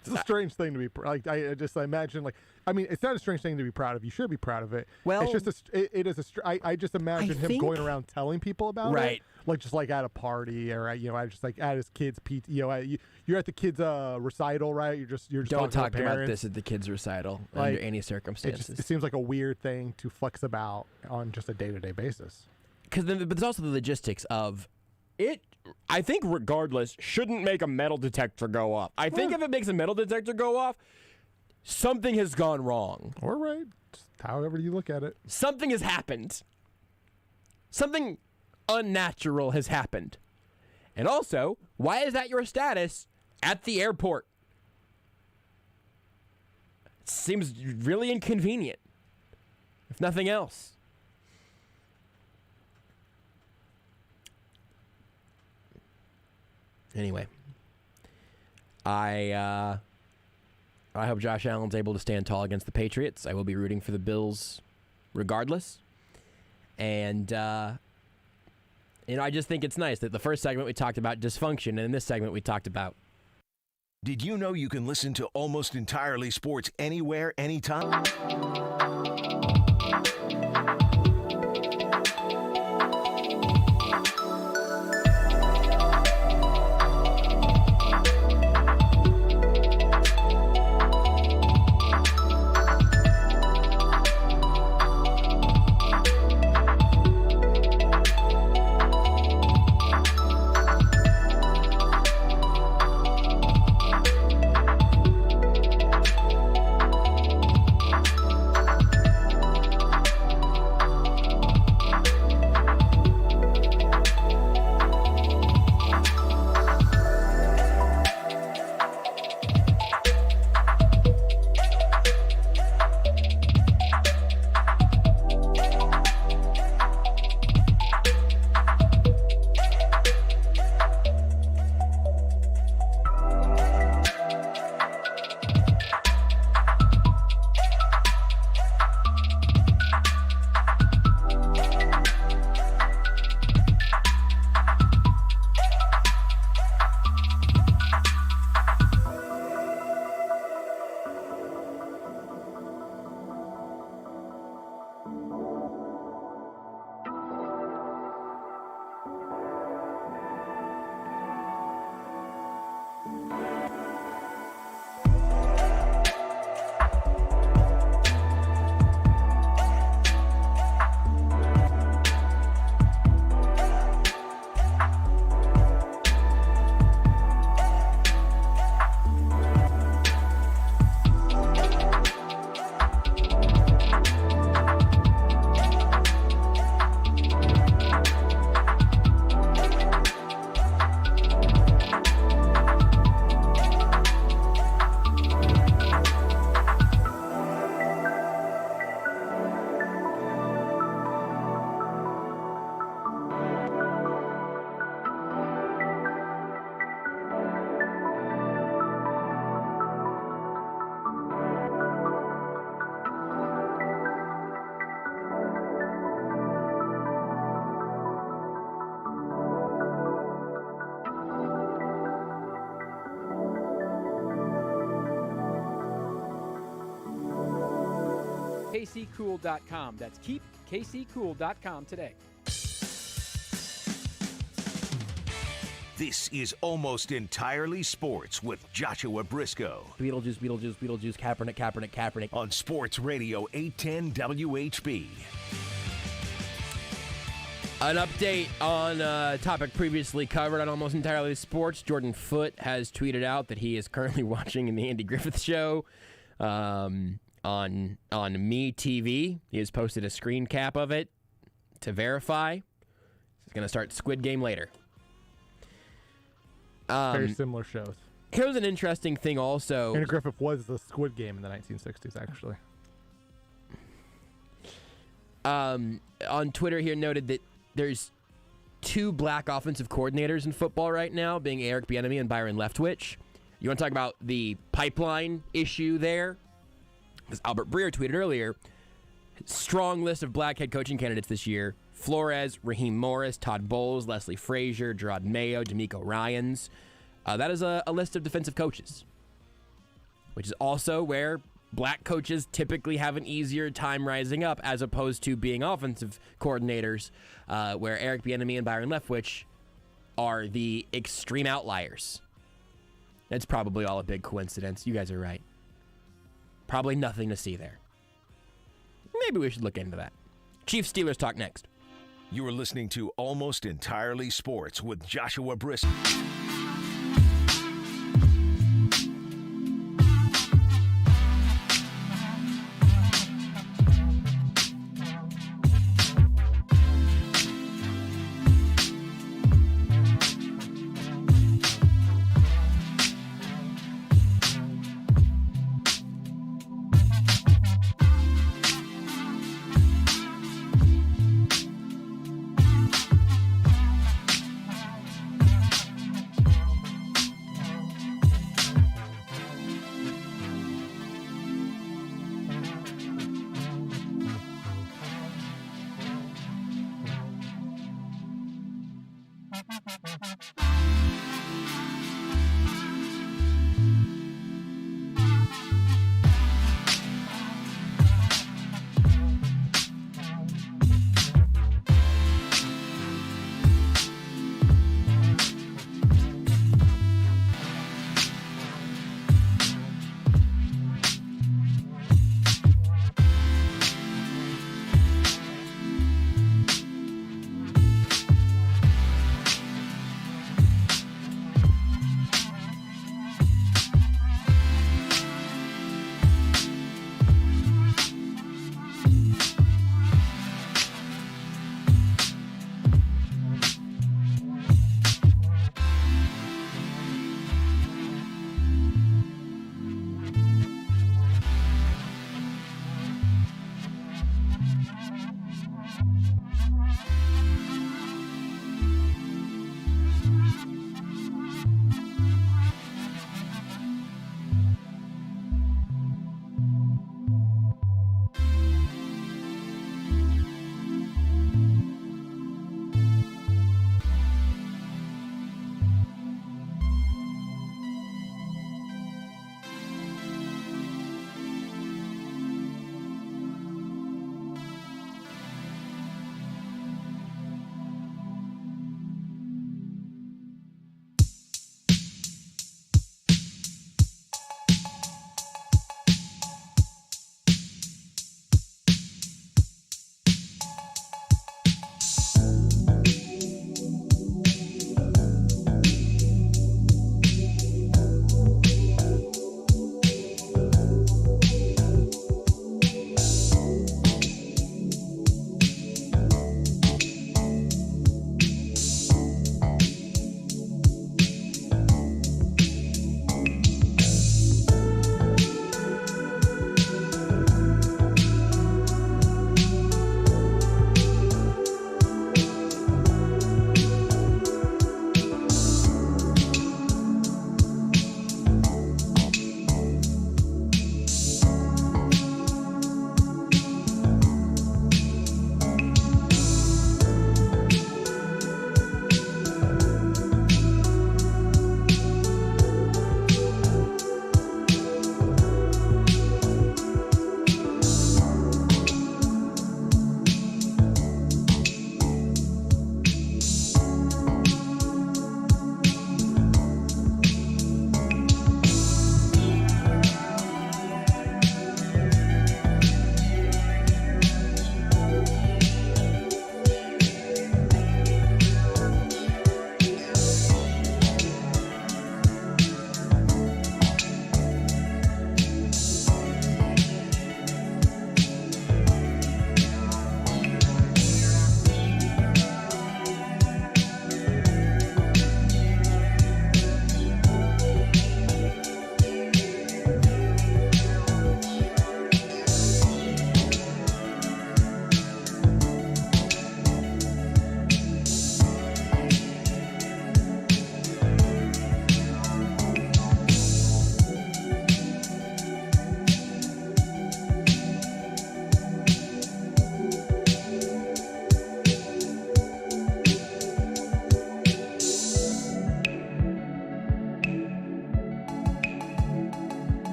It's a strange thing to be like. I imagine it's not a strange thing to be proud of. You should be proud of it. Well, it's just I just imagine him going around telling people about it, like just like at a party or I just like at his kid's you're at the kid's recital, right? You're just don't talk to about this at the kid's recital under any circumstances. It seems like a weird thing to flex about on just a day-to-day basis. But there's also the logistics of it. I think regardless shouldn't make a metal detector go off. I think if it makes a metal detector go off, something has gone wrong. All right. Just however you look at it. Something has happened. Something unnatural has happened. And also, why is that your status at the airport? It seems really inconvenient, if nothing else. Anyway, I hope Josh Allen's able to stand tall against the Patriots. I will be rooting for the Bills regardless. And, I just think it's nice that the first segment we talked about dysfunction, and in this segment we talked about. Did you know you can listen to Almost Entirely Sports anywhere, anytime? KCCool.com. That's keepkccool.com today. This is Almost Entirely Sports with Joshua Brisco. Beetlejuice, Kaepernick. On Sports Radio 810 WHB. An update on a topic previously covered on Almost Entirely Sports. Jordan Foote has tweeted out that he is currently watching the Andy Griffith Show on MeTV. He has posted a screen cap of it to verify. He's going to start Squid Game later. Very similar shows. Here's an interesting thing also. Andy Griffith was the Squid Game in the 1960s, actually. On Twitter here noted that there's two black offensive coordinators in football right now, being Eric Bieniemy and Byron Leftwich. You want to talk about the pipeline issue there? Because Albert Breer tweeted earlier, strong list of black head coaching candidates this year. Flores, Raheem Morris, Todd Bowles, Leslie Frazier, Gerard Mayo, D'Amico Ryans. That is a list of defensive coaches, which is also where black coaches typically have an easier time rising up as opposed to being offensive coordinators, where Eric Bieniemy and Byron Leftwich are the extreme outliers. It's probably all a big coincidence. You guys are right. Probably nothing to see there. Maybe we should look into that. Chiefs Steelers talk next. You are listening to Almost Entirely Sports with Joshua Brisco.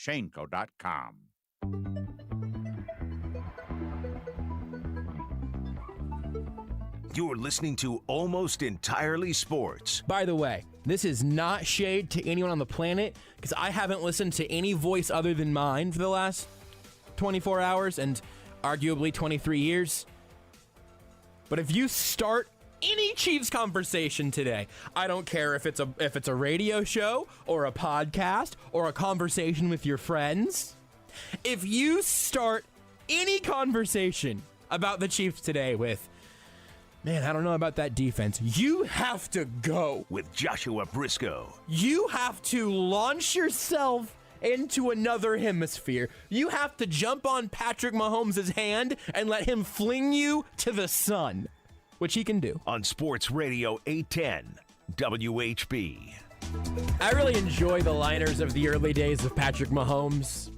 Shaneco.com. You're listening to Almost Entirely Sports. By the way, this is not shade to anyone on the planet, because I haven't listened to any voice other than mine for the last 24 hours and arguably 23 years. But if you start any Chiefs conversation today, I don't care if it's a radio show or a podcast or a conversation with your friends, if you start any conversation about the Chiefs today with, man, I don't know about that defense, you have to go with Joshua Brisco. You have to launch yourself into another hemisphere. You have to jump on Patrick Mahomes' hand and let him fling you to the sun, which he can do. On Sports Radio 810 WHB. I really enjoy the liners of the early days of Patrick Mahomes.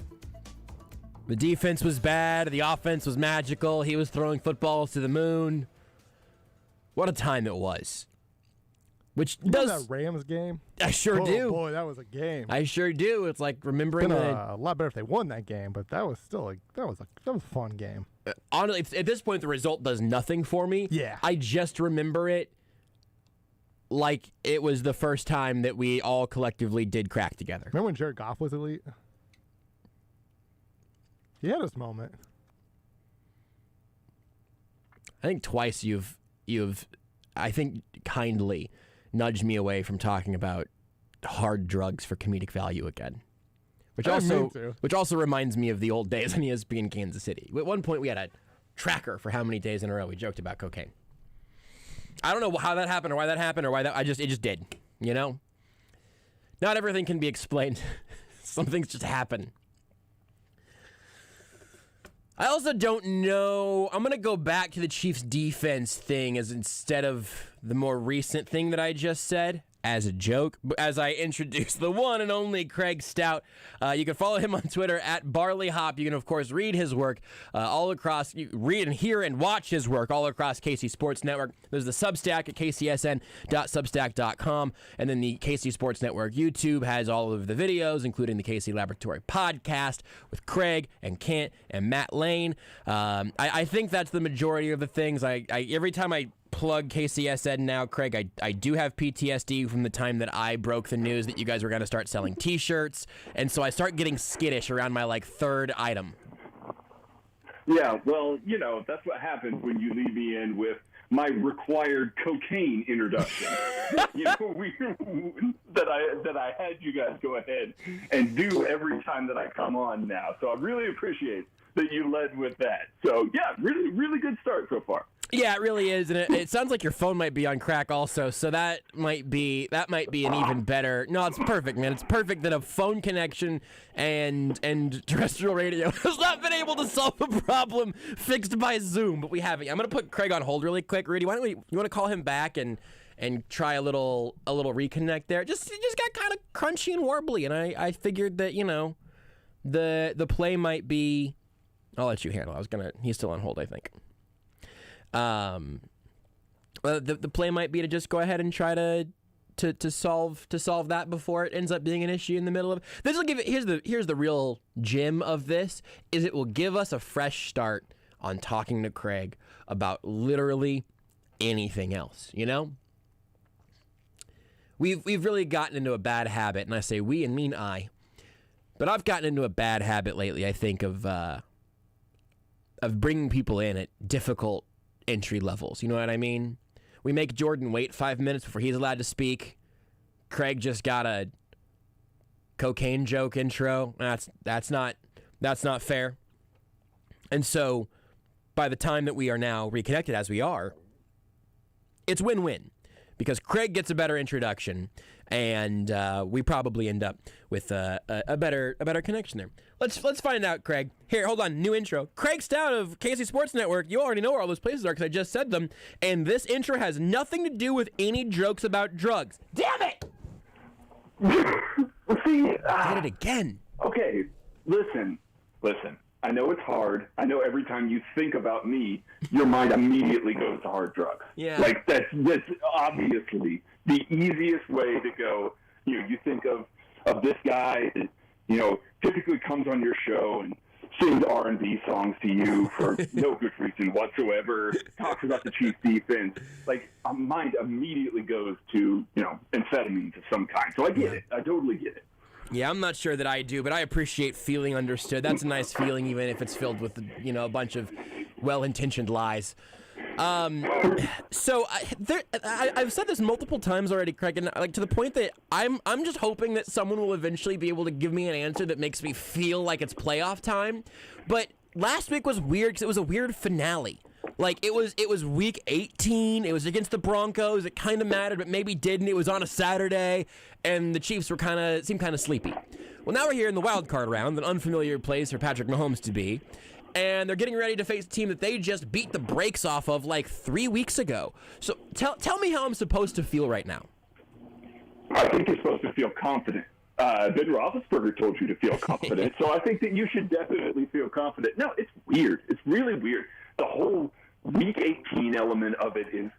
The defense was bad. The offense was magical. He was throwing footballs to the moon. What a time it was. Which does that Rams game? I sure do. Boy, that was a game. I sure do. It's like remembering a lot better if they won that game, but that was still that was a fun game. Honestly, at this point, the result does nothing for me. Yeah, I just remember it like it was the first time that we all collectively did crack together. Remember when Jared Goff was elite? He had his moment. I think twice you've I think kindly nudged me away from talking about hard drugs for comedic value again. Which also reminds me of the old days in ESPN Kansas City. At one point we had a tracker for how many days in a row we joked about cocaine. I don't know how that happened or why that happened or why that it just did, you know? Not everything can be explained. Some things just happen. I also don't know. I'm going to go back to the Chiefs defense thing as instead of the more recent thing that I just said as a joke, as I introduce the one and only Craig Stout. You can follow him on Twitter at BarleyHop. You can, of course, read his work all across, read and hear and watch his work all across KC Sports Network. There's the Substack at kcsn.substack.com, and then the KC Sports Network YouTube has all of the videos, including the KC Laboratory podcast with Craig and Kent and Matt Lane. I think that's the majority of the things. I every time I plug KCSN now, Craig, I do have PTSD from the time that I broke the news that you guys were going to start selling T-shirts, and so I start getting skittish around my third item. Yeah, well, that's what happens when you leave me in with my required cocaine introduction. That I had you guys go ahead and do every time that I come on now. So I really appreciate that you led with that. So yeah, really, really good start so far. Yeah, it really is, and it sounds like your phone might be on crack also, so that might be an even better. No, it's perfect, man. It's perfect that a phone connection and terrestrial radio has not been able to solve a problem fixed by Zoom, but we haven't. I'm gonna put Craig on hold really quick. Rudy, why don't you want to call him back and try a little reconnect there? It just got kind of crunchy and warbly, and I figured that the play might be. I'll let you handle. He's still on hold, I think. The play might be to just go ahead and try to solve that before it ends up being an issue in the middle of this. Will give it. Here's the real gem of this is it will give us a fresh start on talking to Craig about literally anything else. We've really gotten into a bad habit, and I say we and mean I, but I've gotten into a bad habit lately. I think of bringing people in at difficult entry levels. You know what I mean? We make Jordan wait 5 minutes before he's allowed to speak. Craig just got a cocaine joke intro. That's not fair. And so by the time that we are now reconnected as we are, it's win-win because Craig gets a better introduction and we probably end up with a better connection there. Let's find out, Craig. Here, hold on. New intro. Craig Stout of KC Sports Network. You already know where all those places are because I just said them. And this intro has nothing to do with any jokes about drugs. Damn it! See, did it again. Okay, listen. I know it's hard. I know every time you think about me, your mind immediately goes to hard drugs. Yeah. That's obviously the easiest way to go. You think of this guy that typically comes on your show and sings R&B songs to you for no good reason whatsoever, talks about the Chiefs defense, like my mind immediately goes to, amphetamines of some kind. So I get it. I totally get it. Yeah, I'm not sure that I do, but I appreciate feeling understood. That's a nice feeling, even if it's filled with, a bunch of well-intentioned lies. So I've said this multiple times already, Craig, and to the point that I'm just hoping that someone will eventually be able to give me an answer that makes me feel like it's playoff time. But last week was weird because it was a weird finale. Like, it was week 18. It was against the Broncos. It kind of mattered, but maybe didn't. It was on a Saturday, and the Chiefs seemed kind of sleepy. Well, now we're here in the wild card round, an unfamiliar place for Patrick Mahomes to be. And they're getting ready to face a team that they just beat the brakes off of like 3 weeks ago. So tell me how I'm supposed to feel right now. I think you're supposed to feel confident. Ben Roethlisberger told you to feel confident, so I think that you should definitely feel confident. No, it's weird. It's really weird. The whole Week 18 element of it is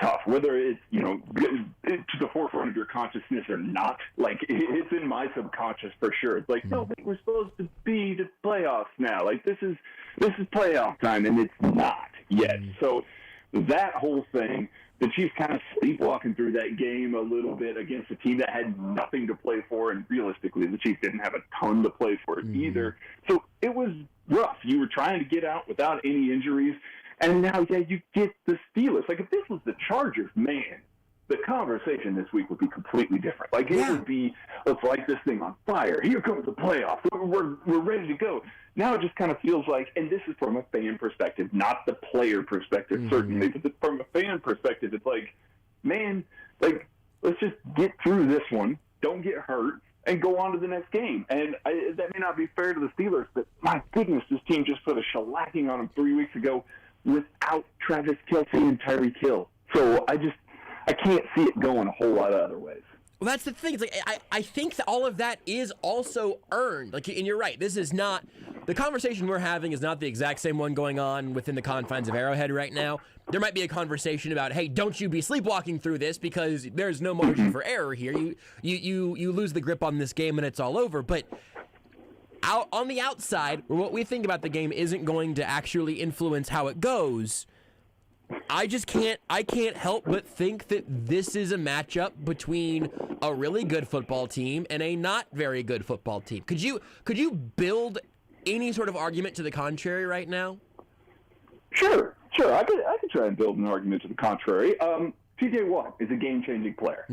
tough, whether it's, to the forefront of your consciousness or not. Like, it's in my subconscious for sure. It's like, no, we're supposed to be the playoffs now. Like, this is playoff time, and it's not yet. So that whole thing, the Chiefs kind of sleepwalking through that game a little bit against a team that had nothing to play for, and realistically, the Chiefs didn't have a ton to play for either. So it was rough. You were trying to get out without any injuries, and now, you get the Steelers. Like, if this was the Chargers, man, the conversation this week would be completely different. Like, it would be, let's light this thing on fire. Here comes the playoffs. We're ready to go. Now it just kind of feels like, and this is from a fan perspective, not the player perspective, certainly, but from a fan perspective, it's like, man, like, let's just get through this one, don't get hurt, and go on to the next game. And that may not be fair to the Steelers, but my goodness, this team just put a shellacking on them 3 weeks ago without Travis Kelce and Tyreek Hill. So I can't see it going a whole lot of other ways. Well, that's the thing. It's like I think that all of that is also earned. Like, and you're right. This is not the conversation we're having is not the exact same one going on within the confines of Arrowhead right now. There might be a conversation about, hey, don't you be sleepwalking through this because there's no margin for error here. You lose the grip on this game and it's all over. But out on the outside, where what we think about the game isn't going to actually influence how it goes, I can't help but think that this is a matchup between a really good football team and a not very good football team. Could you build any sort of argument to the contrary right now? Sure. I could try and build an argument to the contrary. T.J. Watt is a game-changing player.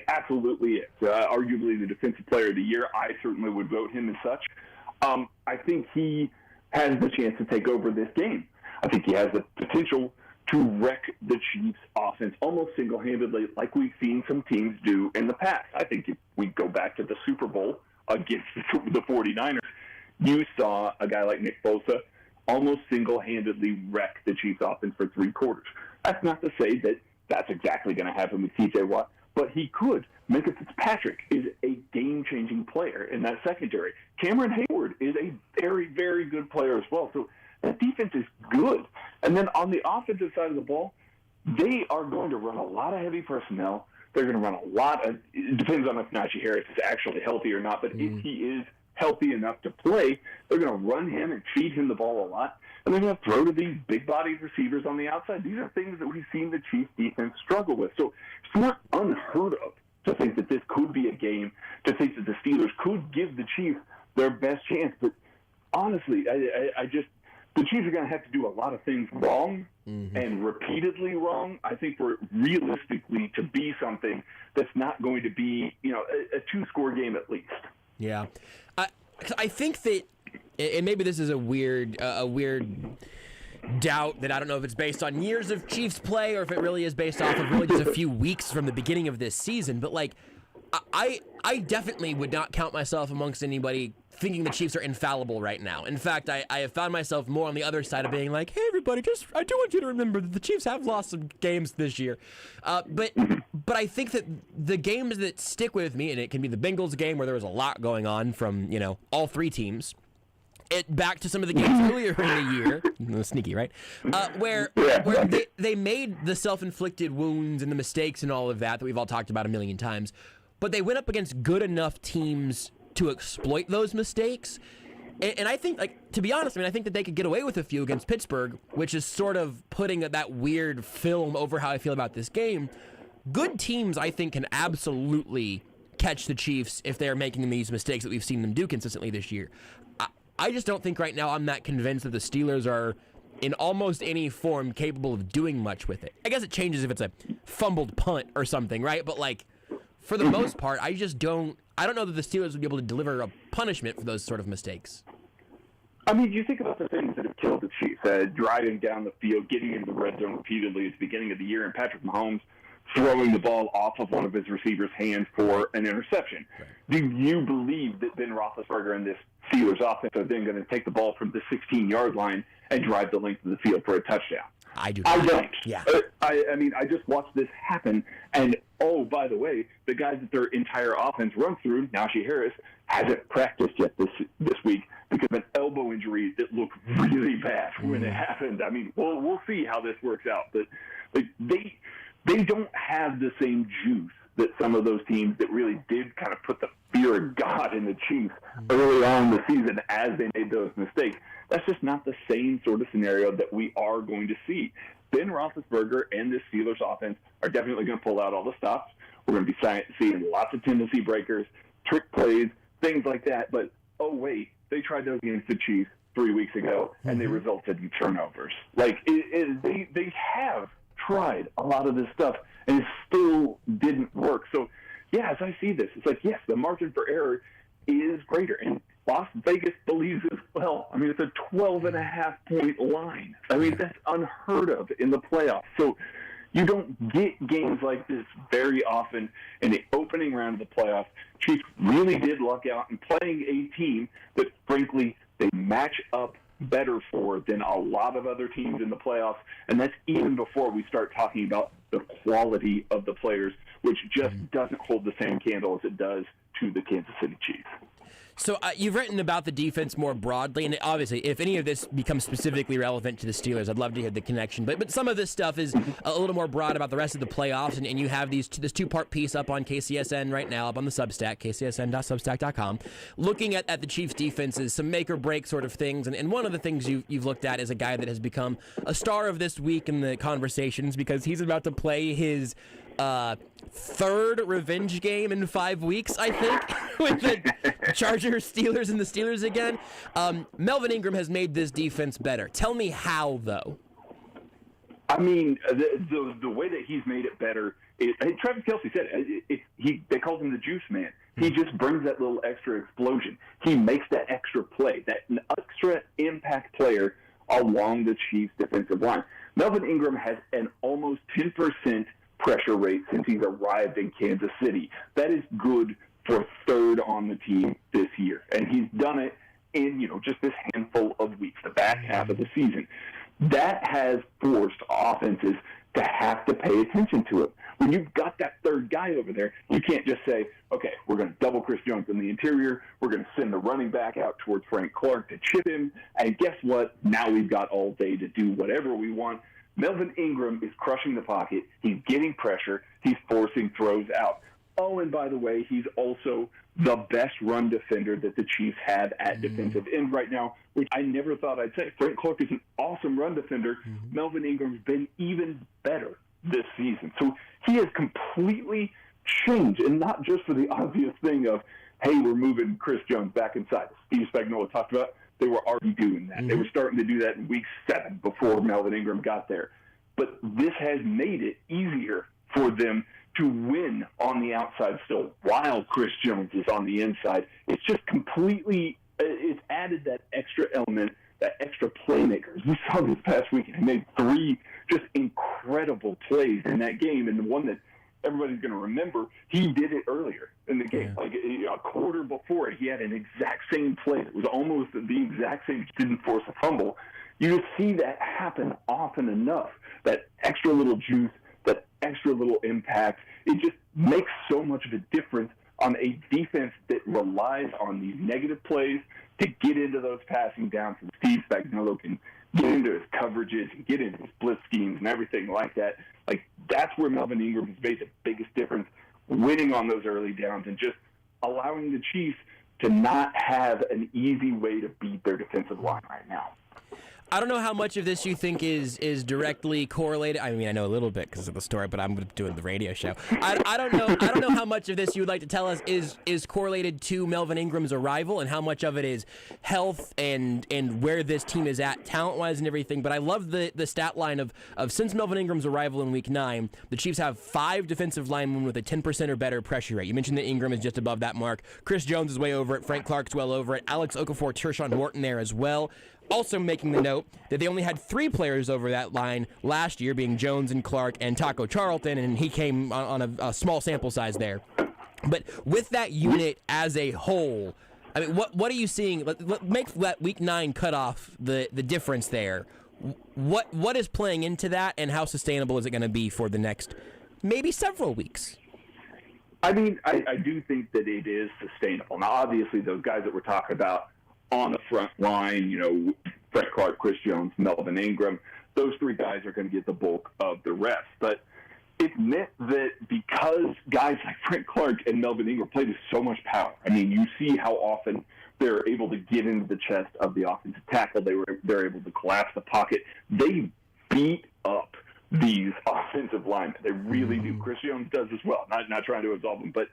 Absolutely is. Arguably the defensive player of the year. I certainly would vote him as such. I think he has the chance to take over this game. I think he has the potential to wreck the Chiefs' offense almost single-handedly, like we've seen some teams do in the past. I think if we go back to the Super Bowl against the 49ers, you saw a guy like Nick Bosa almost single-handedly wreck the Chiefs' offense for 3 quarters. That's not to say that that's exactly going to happen with T.J. Watt, but he could. Minka Fitzpatrick is a game-changing player in that secondary. Cameron Hayward is a very, very good player as well. So that defense is good. And then on the offensive side of the ball, they are going to run a lot of heavy personnel. They're going to run a lot of – it depends on if Najee Harris is actually healthy or not, but if he is healthy enough to play, they're going to run him and feed him the ball a lot. And they're going to throw to these big-bodied receivers on the outside. These are things that we've seen the Chiefs defense struggle with. So it's not unheard of to think that this could be a game, to think that the Steelers could give the Chiefs their best chance. But honestly, I just – the Chiefs are going to have to do a lot of things wrong and repeatedly wrong, I think, for realistically to be something that's not going to be, a 2-score game at least. Yeah. I think that, and maybe this is a weird doubt that I don't know if it's based on years of Chiefs play or if it really is based off of really just a few weeks from the beginning of this season. But, like, I definitely would not count myself amongst anybody thinking the Chiefs are infallible right now. In fact, I have found myself more on the other side of being like, hey, everybody, I do want you to remember that the Chiefs have lost some games this year. But I think that the games that stick with me, and it can be the Bengals game where there was a lot going on from, all 3 teams, back to some of the games earlier in the year, sneaky, right? Where they made the self-inflicted wounds and the mistakes and all of that we've all talked about a million times, but they went up against good enough teams to exploit those mistakes. And I think, to be honest, I think that they could get away with a few against Pittsburgh, which is sort of putting that weird film over how I feel about this game. Good teams, I think, can absolutely catch the Chiefs if they're making these mistakes that we've seen them do consistently this year. I just don't think right now I'm that convinced that the Steelers are in almost any form capable of doing much with it. I guess it changes if it's a fumbled punt or something, right? But for the most part, I don't know that the Steelers would be able to deliver a punishment for those sort of mistakes. You think about the things that have killed the Chiefs, driving down the field, getting into the red zone repeatedly at the beginning of the year, and Patrick Mahomes throwing the ball off of one of his receivers' hands for an interception. Right. Do you believe that Ben Roethlisberger and this Steelers offense are then going to take the ball from the 16-yard line and drive the length of the field for a touchdown? I do. I don't. Yeah. I just watched this happen, and by the way, the guys that their entire offense runs through, Najee Harris, hasn't practiced yet this week because of an elbow injury that looked really bad when it happened. We'll see how this works out, but they don't have the same juice that some of those teams that really did kind of put the fear of God in the Chiefs early on in the season as they made those mistakes. That's just not the same sort of scenario that we are going to see. Ben Roethlisberger and this Steelers offense are definitely going to pull out all the stops. We're going to be seeing lots of tendency breakers, trick plays, things like that. But, they tried those against the Chiefs 3 weeks ago, and they resulted in turnovers. They have tried a lot of this stuff, and it still didn't work. So, as I see this, it's yes, the margin for error is greater, and Las Vegas believes as well. It's a 12.5-point line. That's unheard of in the playoffs. So you don't get games like this very often in the opening round of the playoffs. Chiefs really did luck out in playing a team that, frankly, they match up better for than a lot of other teams in the playoffs, and that's even before we start talking about the quality of the players, which just doesn't hold the same candle as it does to the Kansas City Chiefs. So you've written about the defense more broadly, and obviously, if any of this becomes specifically relevant to the Steelers, I'd love to hear the connection. But some of this stuff is a little more broad about the rest of the playoffs, and you have this two-part piece up on KCSN right now, up on the Substack, kcsn.substack.com, looking at the Chiefs' defenses, some make-or-break sort of things. And one of the things you've looked at is a guy that has become a star of this week in the conversations because he's about to play his third revenge game in 5 weeks, I think, with the Chargers, Steelers, and the Steelers again. Melvin Ingram has made this defense better. Tell me how, though. The way that he's made it better is, Travis Kelce said they called him the juice man. He just brings that little extra explosion. He makes that extra play, that extra impact player along the Chiefs' defensive line. Melvin Ingram has an almost 10% pressure rate since he's arrived in Kansas City. That is good for third on the team this year. And he's done it in, just this handful of weeks, the back half of the season. That has forced offenses to have to pay attention to it. When you've got that third guy over there, you can't just say, okay, we're going to double Chris Jones in the interior. We're going to send the running back out towards Frank Clark to chip him. And guess what? Now we've got all day to do whatever we want. Melvin Ingram is crushing the pocket. He's getting pressure. He's forcing throws out. Oh, and by the way, he's also the best run defender that the Chiefs have at defensive end right now, which I never thought I'd say. Frank Clark is an awesome run defender. Melvin Ingram's been even better this season. So he has completely changed, and not just for the obvious thing of, hey, we're moving Chris Jones back inside. Steve Spagnuolo talked about they were already doing that. They were starting to do that in week 7 before Melvin Ingram got there. But this has made it easier for them to win on the outside still while Chris Jones is on the inside. It's just completely – it's added that extra element, that extra playmakers. We saw this past weekend. He made 3 just incredible plays in that game, and the one that everybody's going to remember, he did it earlier in the game. Like a quarter before it, he had an exact same play. It was almost the exact same, didn't force a fumble. You just see that happen often enough, that extra little juice, that extra little impact. It just makes so much of a difference on a defense that relies on these negative plays to get into those passing downs. And Steve Spagnuolo can get into his coverages and get into his blitz schemes and everything like that. Like, that's where Melvin Ingram has made the biggest difference, winning on those early downs and just allowing the Chiefs to not have an easy way to beat their defensive line right now. I don't know how much of this you think is directly correlated. I mean, I know a little bit because of the story, but I'm doing the radio show. I don't know how much of this you would like to tell us is correlated to Melvin Ingram's arrival, and how much of it is health and where this team is at talent-wise and everything. But I love the stat line of since Melvin Ingram's arrival in Week 9, the Chiefs have 5 defensive linemen with a 10% or better pressure rate. You mentioned that Ingram is just above that mark. Chris Jones is way over it. Frank Clark's well over it. Alex Okafor, Tershawn Wharton there as well. Also making the note that they only had 3 players over that line last year, being Jones and Clark and Taco Charlton, and he came on a small sample size there. But with that unit as a whole, I mean, what are you seeing? Make that Week 9 cutoff the difference there. What is playing into that, and how sustainable is it going to be for the next maybe several weeks? I mean, I do think that it is sustainable. Now, obviously, those guys that we're talking about on the front line, you know, Frank Clark, Chris Jones, Melvin Ingram, those 3 guys are going to get the bulk of the rest. But it meant that because guys like Frank Clark and Melvin Ingram played with so much power, I mean, you see how often they're able to get into the chest of the offensive tackle. They're able to collapse the pocket. They beat up these offensive linemen. They really do. Chris Jones does as well. Not trying to absolve them, but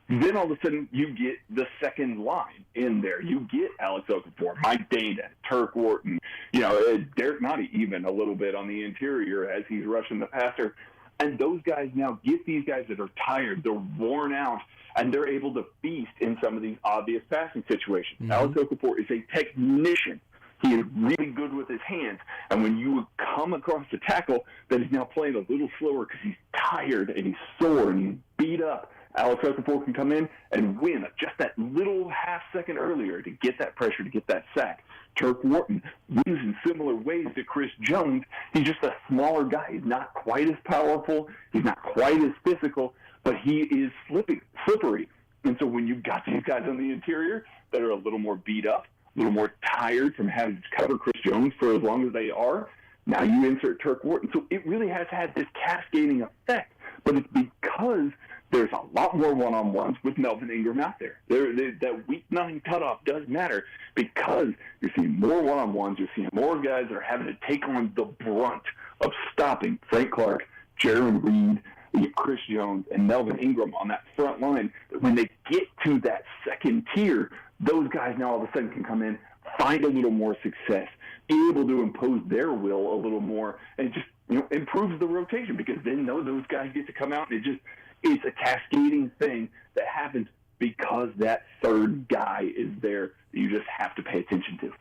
then all of a sudden you get the second line in there. You get Alex Okafor, Mike Dana, Turk Wharton, you know, Derek Nottie even a little bit on the interior as he's rushing the passer. And those guys now get these guys that are tired, they're worn out, and they're able to feast in some of these obvious passing situations. Mm-hmm. Alex Okafor is a technician. He is really good with his hands. And when you come across a tackle that is now playing a little slower because he's tired and he's sore and he's beat up, Alex Okafor can come in and win just that little half second earlier to get that pressure, to get that sack. Turk Wharton wins in similar ways to Chris Jones. He's just a smaller guy. He's not quite as powerful. He's not quite as physical, but he is slippery. And so when you've got these guys on the interior that are a little more beat up, a little more tired from having to cover Chris Jones for as long as they are, now you insert Turk Wharton. So it really has had this cascading effect, but it's because there's a lot more one-on-ones with Melvin Ingram out there. That Week 9 cutoff does matter because you're seeing more one-on-ones. You're seeing more guys that are having to take on the brunt of stopping Frank Clark, Jaron Reed, Chris Jones, and Melvin Ingram on that front line. When they get to that second tier, those guys now all of a sudden can come in, find a little more success, be able to impose their will a little more, and just improves the rotation because then those guys get to come out and it's a cascading thing that happens because that third guy is there that you just have to pay attention to.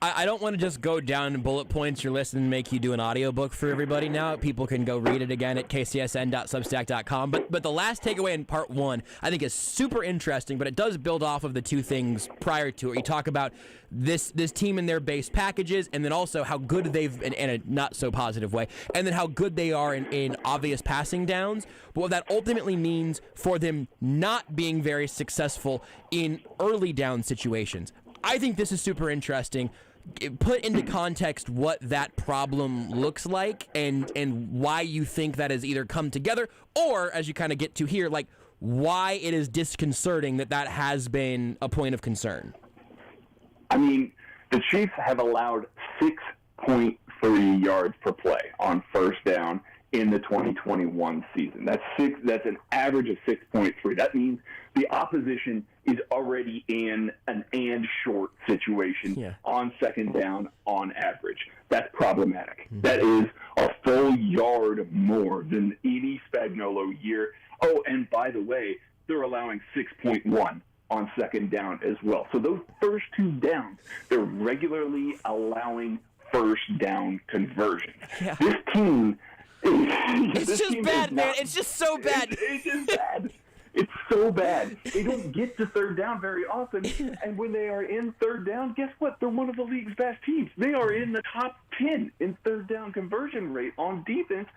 I don't want to just go down bullet points your list and make you do an audiobook for everybody now. People can go read it again at kcsn.substack.com. But the last takeaway in part 1 I think is super interesting, but it does build off of the 2 things prior to it. You talk about this team and their base packages, and then also how good they've been in a not so positive way, and then how good they are in obvious passing downs. But what that ultimately means for them not being very successful in early down situations. I think this is super interesting. Put into context what that problem looks like and why you think that has either come together or, as you kind of get to here, like why it is disconcerting that has been a point of concern. I mean, the Chiefs have allowed 6.3 yards per play on first down in the 2021 season. That's an average of 6.3. That means the opposition is already in an and short situation on second down on average. That's problematic. Mm-hmm. That is a full yard more than any Spagnuolo year. Oh, and by the way, they're allowing 6.1 on second down as well. So those first 2 downs, they're regularly allowing first down conversions. Yeah. This team... It's just bad, man. It's just so bad. It's just bad. It's so bad. They don't get to third down very often, and when they are in third down, guess what? They're one of the league's best teams. They are in the top 10 in third down conversion rate on defense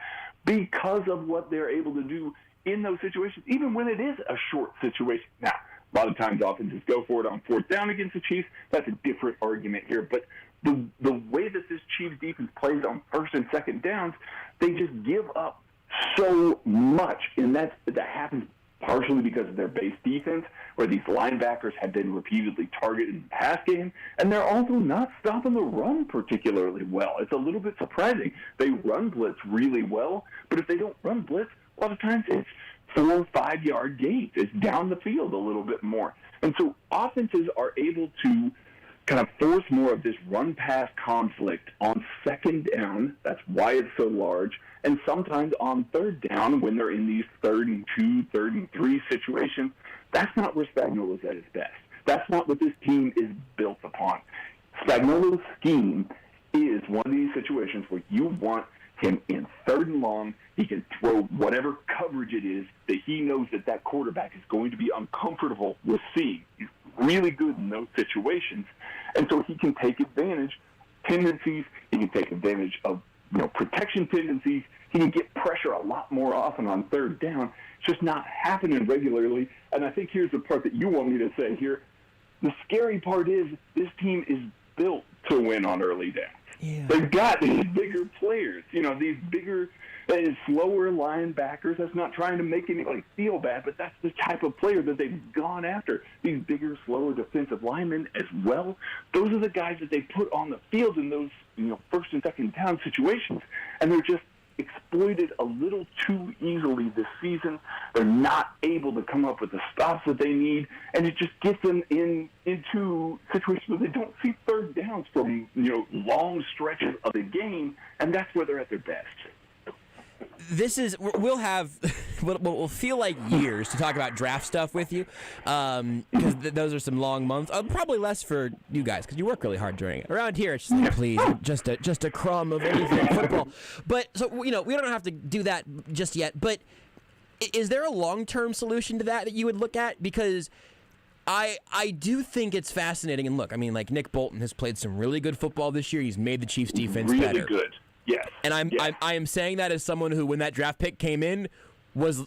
because of what they're able to do in those situations, even when it is a short situation. Now, a lot of times offenses go for it on fourth down against the Chiefs. That's a different argument here, but the way that this Chiefs defense plays on first and second downs, they just give up so much, and that happens partially because of their base defense, where these linebackers have been repeatedly targeted in the pass game, and they're also not stopping the run particularly well. It's a little bit surprising. They run blitz really well, but if they don't run blitz, a lot of times it's 4 or 5 yard gains. It's down the field a little bit more. And so offenses are able to kind of force more of this run-pass conflict on second down. That's why it's so large. And sometimes on third down, when they're in these 3rd and 2, 3rd and 3 situations, that's not where Spagnuolo's at his best. That's not what this team is built upon. Spagnuolo's scheme is one of these situations where you want him in 3rd and long. He can throw whatever coverage it is that he knows that quarterback is going to be uncomfortable with seeing. He's really good in those situations. And so he can take advantage tendencies. He can take advantage of protection tendencies. He can get pressure a lot more often on 3rd down. It's just not happening regularly. And I think here's the part that you want me to say here. The scary part is this team is built to win on early downs. Yeah. They've got these bigger players, these bigger, slower linebackers. That's not trying to make anybody feel bad, but that's the type of player that they've gone after. These bigger, slower defensive linemen as well. Those are the guys that they put on the field in those, 1st and 2nd down situations, and they're just exploited a little too easily this season. They're not able to come up with the stops that they need, and it just gets them into situations where they don't see 3rd downs from long stretches of the game, and that's where they're at their best. We'll feel like years to talk about draft stuff with you, because those are some long months. Probably less for you guys because you work really hard during it. Around here, it's just like, please, just a crumb of anything football. But so we don't have to do that just yet. But is there a long-term solution to that you would look at? Because I do think it's fascinating. And look, Nick Bolton has played some really good football this year. He's made the Chiefs defense better. Really good. Yes. And I am saying that as someone who, when that draft pick came in, was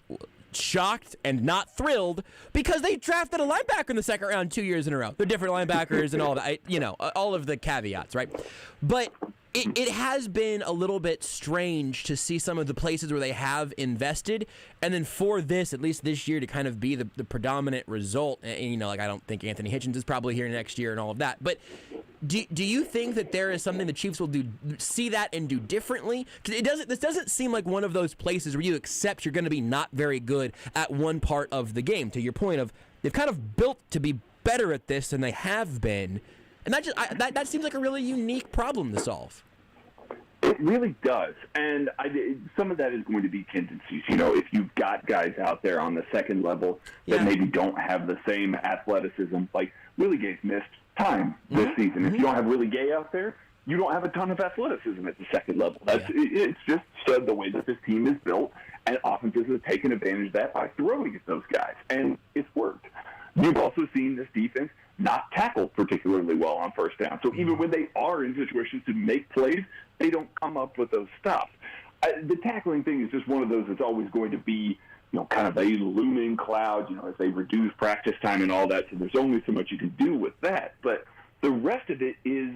shocked and not thrilled because they drafted a linebacker in the 2nd round 2 years in a row. They're different linebackers and all that, all of the caveats, right? But it has been a little bit strange to see some of the places where they have invested, and then for this, at least this year, to kind of be the predominant result. And, I don't think Anthony Hitchens is probably here next year and all of that. But do you think that there is something the Chiefs will see that and do differently? Because this doesn't seem like one of those places where you accept you're going to be not very good at one part of the game. To your point of they've kind of built to be better at this than they have been. And that seems like a really unique problem to solve. It really does. And some of that is going to be tendencies. If you've got guys out there on the 2nd level that maybe don't have the same athleticism, like Willie Gay's missed time this season. If you don't have Willie Gay out there, you don't have a ton of athleticism at the 2nd level. It's just the way that this team is built, and offenses have taken advantage of that by throwing at those guys, and it's worked. You've also seen this defense not tackle particularly well on 1st down. So even when they are in situations to make plays, they don't come up with those stops. The tackling thing is just one of those that's always going to be, kind of a looming cloud, as they reduce practice time and all that. So there's only so much you can do with that. But the rest of it is,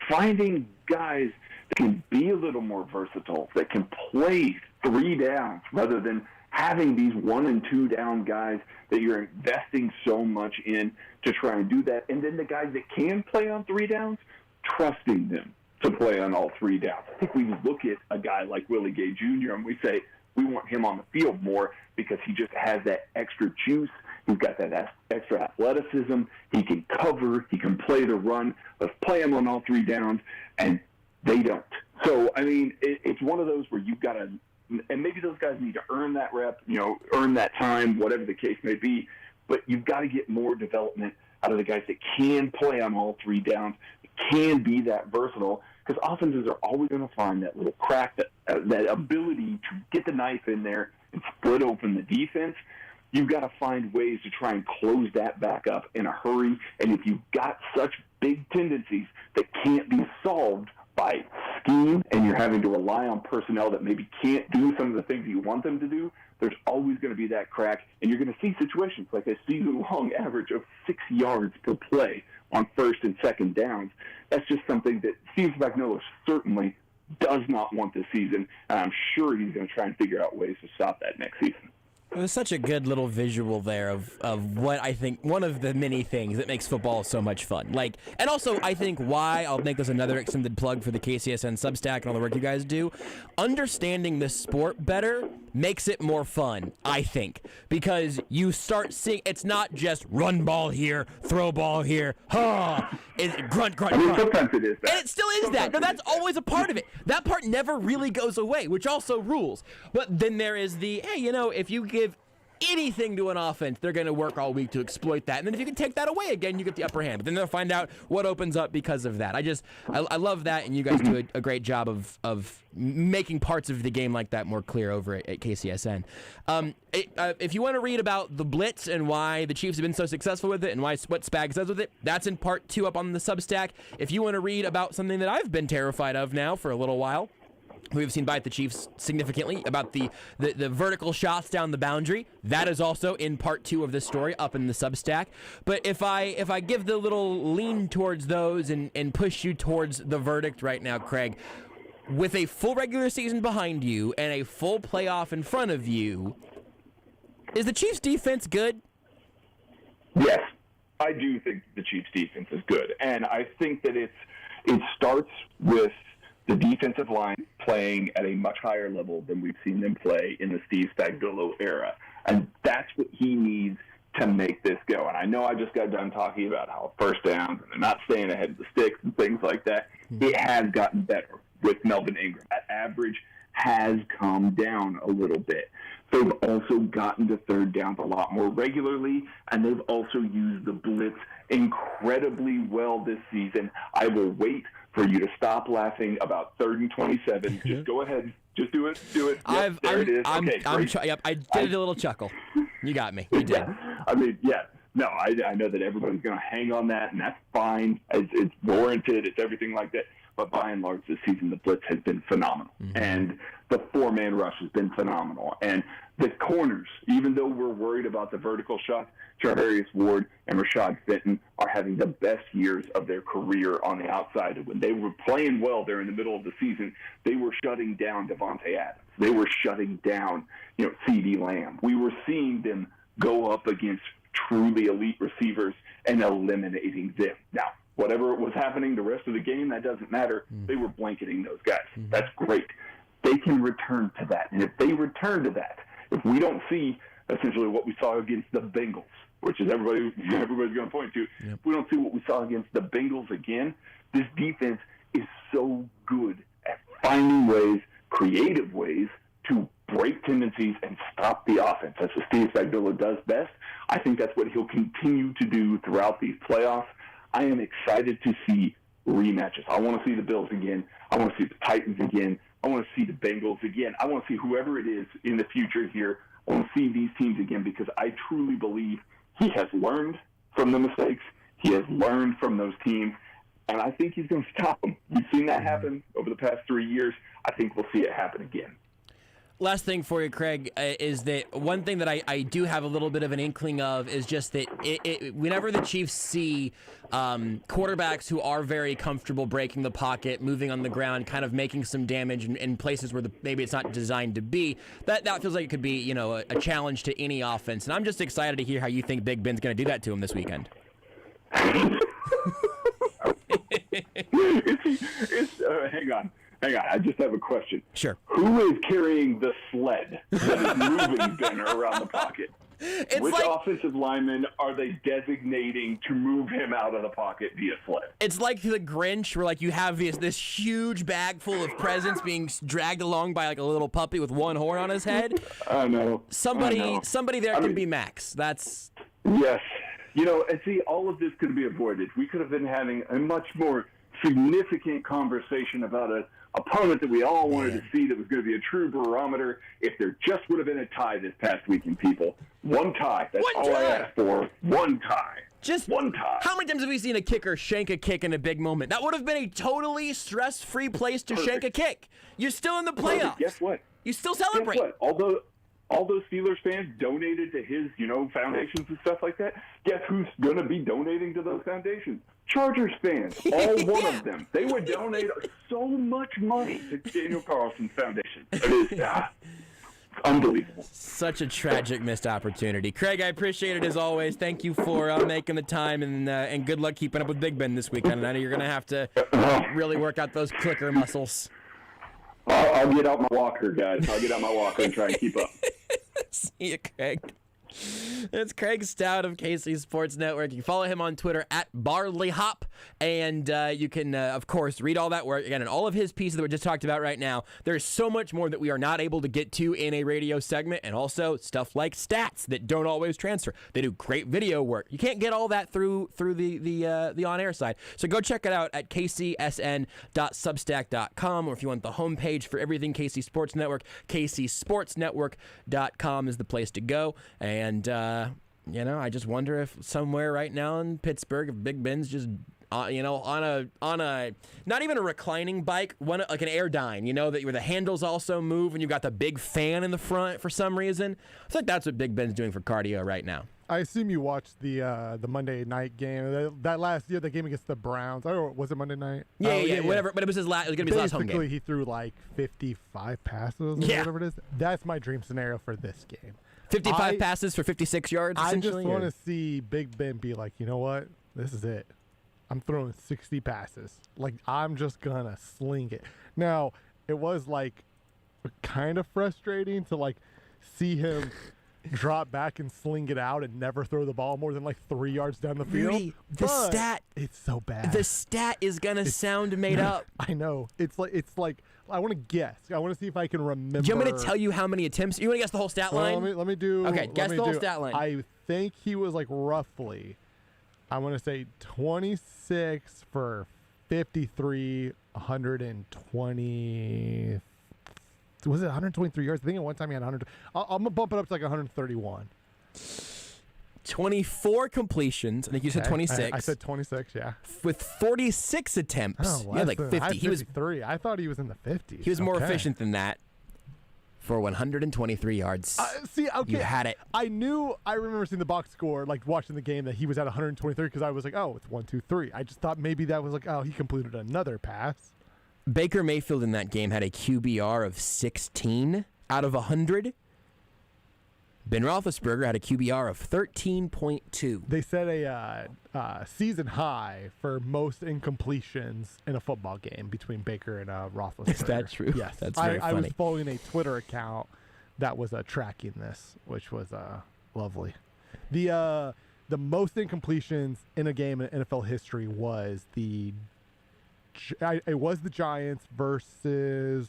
finding guys that can be a little more versatile, that can play 3 downs rather than having these 1 and 2 down guys that you're investing so much in to try and do that. And then the guys that can play on 3 downs, trusting them to play on all 3 downs. I think we look at a guy like Willie Gay Jr. and we say we want him on the field more because he just has that extra juice. He's got that extra athleticism. He can cover. He can play the run. Let's play him on all 3 downs, and they don't. So, it's one of those where you've got to, and maybe those guys need to earn that rep, earn that time, whatever the case may be, but you've got to get more development out of the guys that can play on all 3 downs, can be that versatile, because offenses are always going to find that little crack, that ability to get the knife in there and split open the defense. You've got to find ways to try and close that back up in a hurry, and if you've got such big tendencies that can't be solved by scheme, and you're having to rely on personnel that maybe can't do some of the things you want them to do, there's always going to be that crack, and you're going to see situations like a season-long average of 6 yards per play on 1st and 2nd downs. That's just something that Steve Spagnuolo certainly does not want this season, and I'm sure he's going to try and figure out ways to stop that next season. It was such a good little visual there of what I think one of the many things that makes football so much fun. Like, and also I think why I'll make this another extended plug for the KCSN Substack and all the work you guys do. Understanding this sport better makes it more fun, I think, because you start seeing it's not just run ball here, throw ball here, it's grunt, grunt, grunt. Sometimes it is that. And it still is that. No, that's always a part of it. That part never really goes away, which also rules. But then there is the, hey, if you give anything to an offense, they're going to work all week to exploit that. And then if you can take that away again, you get the upper hand. But then they'll find out what opens up because of that. I love that, and you guys do a great job of making parts of the game like that more clear over at KCSN. If you want to read about the blitz and why the Chiefs have been so successful with it and what Spags does with it, that's in part 2 up on the Substack. If you want to read about something that I've been terrified of now for a little while, we've seen bite the Chiefs significantly about the vertical shots down the boundary. That is also in part 2 of this story up in the Substack. But if I give the little lean towards those and push you towards the verdict right now, Craig, with a full regular season behind you and a full playoff in front of you, is the Chiefs defense good? Yes, I do think the Chiefs defense is good. And I think that it starts with the defensive line playing at a much higher level than we've seen them play in the Steve Spagnuolo era. And that's what he needs to make this go. And I know I just got done talking about how first downs and they're not staying ahead of the sticks and things like that. It has gotten better with Melvin Ingram. That average has come down a little bit. They've also gotten to third downs a lot more regularly, and they've also used the blitz incredibly well this season. I will wait for you to stop laughing about 3rd and 27. Just go ahead. Just do it. Do it. Yep, there it is. Okay, great. I did a little chuckle. You got me. You did. Yeah. I mean, yeah. No, I know that everybody's going to hang on that, and that's fine. It's warranted. It's everything like that. But by and large, this season, the blitz has been phenomenal. Mm-hmm. And the 4-man rush has been phenomenal. And the corners, even though we're worried about the vertical shots, Charvarius Ward and Rashad Fenton are having the best years of their career on the outside. And when they were playing well there in the middle of the season, they were shutting down Devontae Adams. They were shutting down, CeeDee Lamb. We were seeing them go up against truly elite receivers and eliminating them. Now, whatever was happening the rest of the game, that doesn't matter. They were blanketing those guys. Mm-hmm. That's great. They can return to that. And if they return to that, if we don't see essentially what we saw against the Bengals, which is everybody's going to point to, if we don't see what we saw against the Bengals again, this defense is so good at finding ways, creative ways, to break tendencies and stop the offense. That's what Steve Spagnuolo does best. I think that's what he'll continue to do throughout these playoffs. I am excited to see rematches. I want to see the Bills again. I want to see the Titans again. I want to see the Bengals again. I want to see whoever it is in the future here. I want to see these teams again because I truly believe he has learned from the mistakes. He has learned from those teams, and I think he's going to stop them. We've seen that happen over the past 3 years. I think we'll see it happen again. Last thing for you, Craig, is that one thing that I do have a little bit of an inkling of is just that whenever the Chiefs see quarterbacks who are very comfortable breaking the pocket, moving on the ground, kind of making some damage in places where maybe it's not designed to be, that feels like it could be a challenge to any offense. And I'm just excited to hear how you think Big Ben's going to do that to him this weekend. Hang on. I just have a question. Sure. Who is carrying the sled that is moving Ben around the pocket? Which offensive linemen are they designating to move him out of the pocket via sled? It's like the Grinch, where you have this huge bag full of presents being dragged along by a little puppy with one horn on his head. I know. Somebody there can be Max. That's yes. And see, all of this could be avoided. We could have been having a much more significant conversation about an opponent that we all wanted to see that was going to be a true barometer if there just would have been a tie this past weekend, people. One tie. That's all I asked for. One tie. Just one tie. How many times have we seen a kicker shank a kick in a big moment? That would have been a totally stress-free place to shank a kick. You're still in the playoffs. Guess what? You still celebrate. Guess what? All those Steelers fans donated to his, foundations and stuff like that. Guess who's going to be donating to those foundations? Chargers fans, all one of them. They would donate so much money to Daniel Carlson's foundation. It is, unbelievable. Such a tragic missed opportunity. Craig, I appreciate it as always. Thank you for making the time, and good luck keeping up with Big Ben this weekend. I know you're going to have to really work out those clicker muscles. I'll get out my walker, guys. I'll get out my walker and try and keep up. See you, Craig. It's Craig Stout of KC Sports Network. You can follow him on Twitter at BarleyHop, and you can, of course, read all that work again and all of his pieces that we just talked about right now. There's so much more that we are not able to get to in a radio segment, and also stuff like stats that don't always transfer. They do great video work. You can't get all that through the on-air side. So go check it out at kcsn.substack.com, or if you want the homepage for everything KC Sports Network, kcsportsnetwork.com is the place to go. And I just wonder if somewhere right now in Pittsburgh, if Big Ben's just, on a not even a reclining bike, like an Airdyne, where the handles also move and you've got the big fan in the front for some reason. I think that's what Big Ben's doing for cardio right now. I assume you watched the Monday night game. That last year, the game against the Browns. Or was it Monday night? Yeah, whatever. But it was his last. It was gonna be his last home game. Basically, he threw like 55 passes or whatever it is. That's my dream scenario for this game. 55 passes for 56 yards, essentially? I just want to see Big Ben be like, you know what? This is it. I'm throwing 60 passes. Like, I'm just going to sling it. Now, it was, like, kind of frustrating to, like, see him drop back and sling it out and never throw the ball more than, like, 3 yards down the field. Rudy, the stat. It's so bad. The stat is going to sound made up. I know. It's like I want to guess. I want to see if I can remember. Do you want me to tell you how many attempts? You want to guess the whole stat line? Let me do. Okay, guess the whole stat line. I think he was like roughly, I want to say 26 for 53, 120. Was it 123 yards? I think at one time he had 100. I'm going to bump it up to like 131. 24 completions. I think you said 26. I said 26, yeah. With 46 attempts. Oh, he had like 50. He was 53. I thought he was in the 50s. He was more efficient than that for 123 yards. See, okay. You had it. I remember seeing the box score, like watching the game, that he was at 123 because I was like, oh, it's 1, 2, 3. I just thought maybe that was like, oh, he completed another pass. Baker Mayfield in that game had a QBR of 16 out of 100. Ben Roethlisberger had a QBR of 13.2. They set a season high for most incompletions in a football game between Baker and Roethlisberger. Is that true? Yes. That's very funny. I was following a Twitter account that was tracking this, which was lovely. The most incompletions in a game in NFL history was the Giants versus,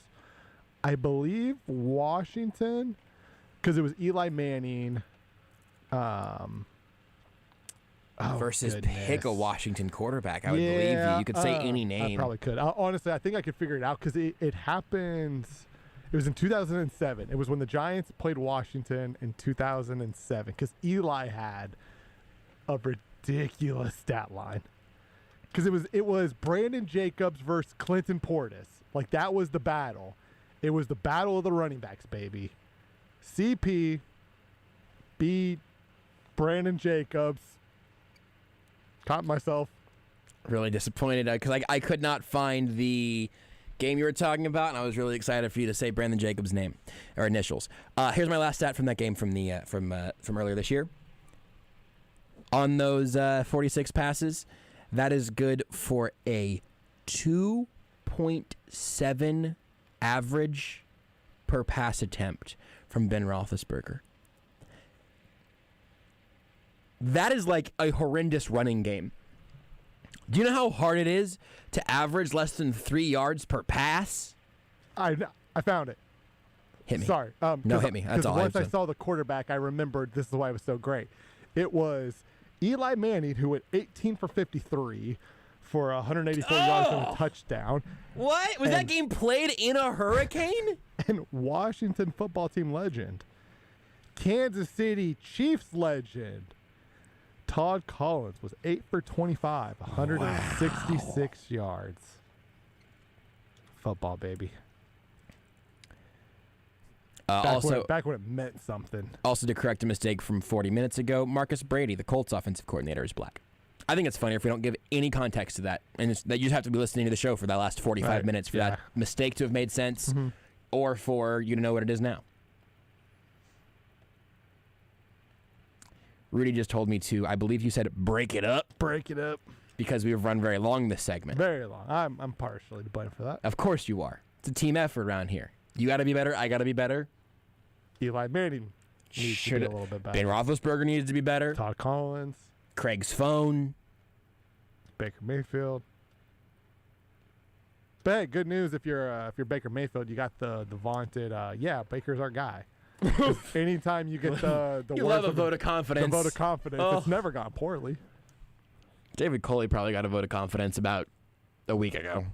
I believe, Washington. Because it was Eli Manning versus pick a Washington quarterback. I would believe you. You could say any name. I probably could. Honestly, I think I could figure it out because it happened. It was in 2007. It was when the Giants played Washington in 2007 because Eli had a ridiculous stat line. Because it was Brandon Jacobs versus Clinton Portis. Like, that was the battle. It was the battle of the running backs, baby. CP beat Brandon Jacobs. Caught myself. Really disappointed because I could not find the game you were talking about, and I was really excited for you to say Brandon Jacobs' name or initials. Here's my last stat from that game from earlier this year. On those 46 passes, that is good for a 2.7 average per pass attempt from Ben Roethlisberger. That is like a horrendous running game. Do you know how hard it is to average less than 3 yards per pass? I found it. Hit me. Sorry. No, hit me. That's all. Once I saw the quarterback, I remembered this is why it was so great. It was Eli Manning, who went 18 for 53 for 184 yards and a touchdown. What? Was that game played in a hurricane? And Washington football team legend, Kansas City Chiefs legend, Todd Collins was 8 for 25, 166 yards. Football, baby. Back when it meant something. Also, to correct a mistake from 40 minutes ago, Marcus Brady, the Colts offensive coordinator, is black. I think it's funnier if we don't give any context to that, and that you just have to be listening to the show for that last 45 minutes for that mistake to have made sense, or for you to know what it is now. Rudy just told me to, I believe you said break it up. Break it up. Because we've run very long this segment. Very long. I'm partially to blame for that. Of course you are. It's a team effort around here. You got to be better. I got to be better. Eli Manning needs to be a little bit better. Ben Roethlisberger needs to be better. Todd Collins. Craig's phone. Baker Mayfield. But hey, good news if you're Baker Mayfield, you got the vaunted, Baker's our guy. Anytime you get the you words love a vote of confidence. The vote of confidence. It's never gone poorly. David Coley probably got a vote of confidence about a week ago.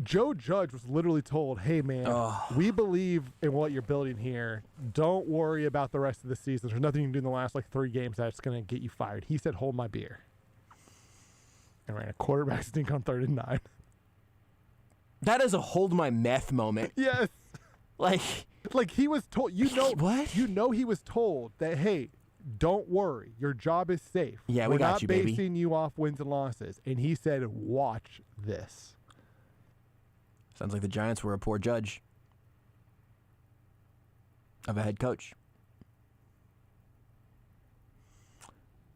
Joe Judge was literally told, hey, man, we believe in what you're building here. Don't worry about the rest of the season. There's nothing you can do in the last 3 games that's going to get you fired. He said, hold my beer. And ran a quarterback sneak on 3rd and 9. That is a hold my meth moment. Yes. Like he was told, what? You know he was told that, hey, don't worry, your job is safe. Yeah, We're we got not you, baby. basing you off wins and losses. And he said, watch this. Sounds like the Giants were a poor judge of a head coach.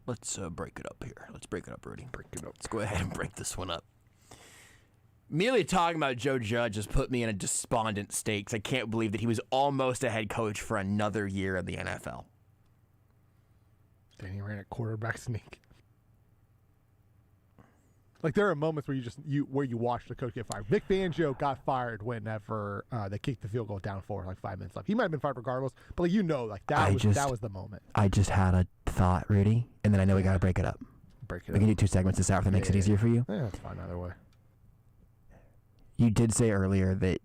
Let's break it up here. Let's break it up, Rudy. Break it up. Let's go ahead and break this one up. Merely talking about Joe Judge has put me in a despondent state because I can't believe that he was almost a head coach for another year in the NFL. Then he ran a quarterback sneak. There are moments where you watch the coach get fired. Vic Fangio got fired whenever they kicked the field goal down for 5 minutes left. He might have been fired regardless, but that was the moment. I just had a thought, Rudy, and then I know we got to break it up. Break it up. We can do 2 segments this hour if that makes it easier for you. Yeah, that's fine either way. You did say earlier that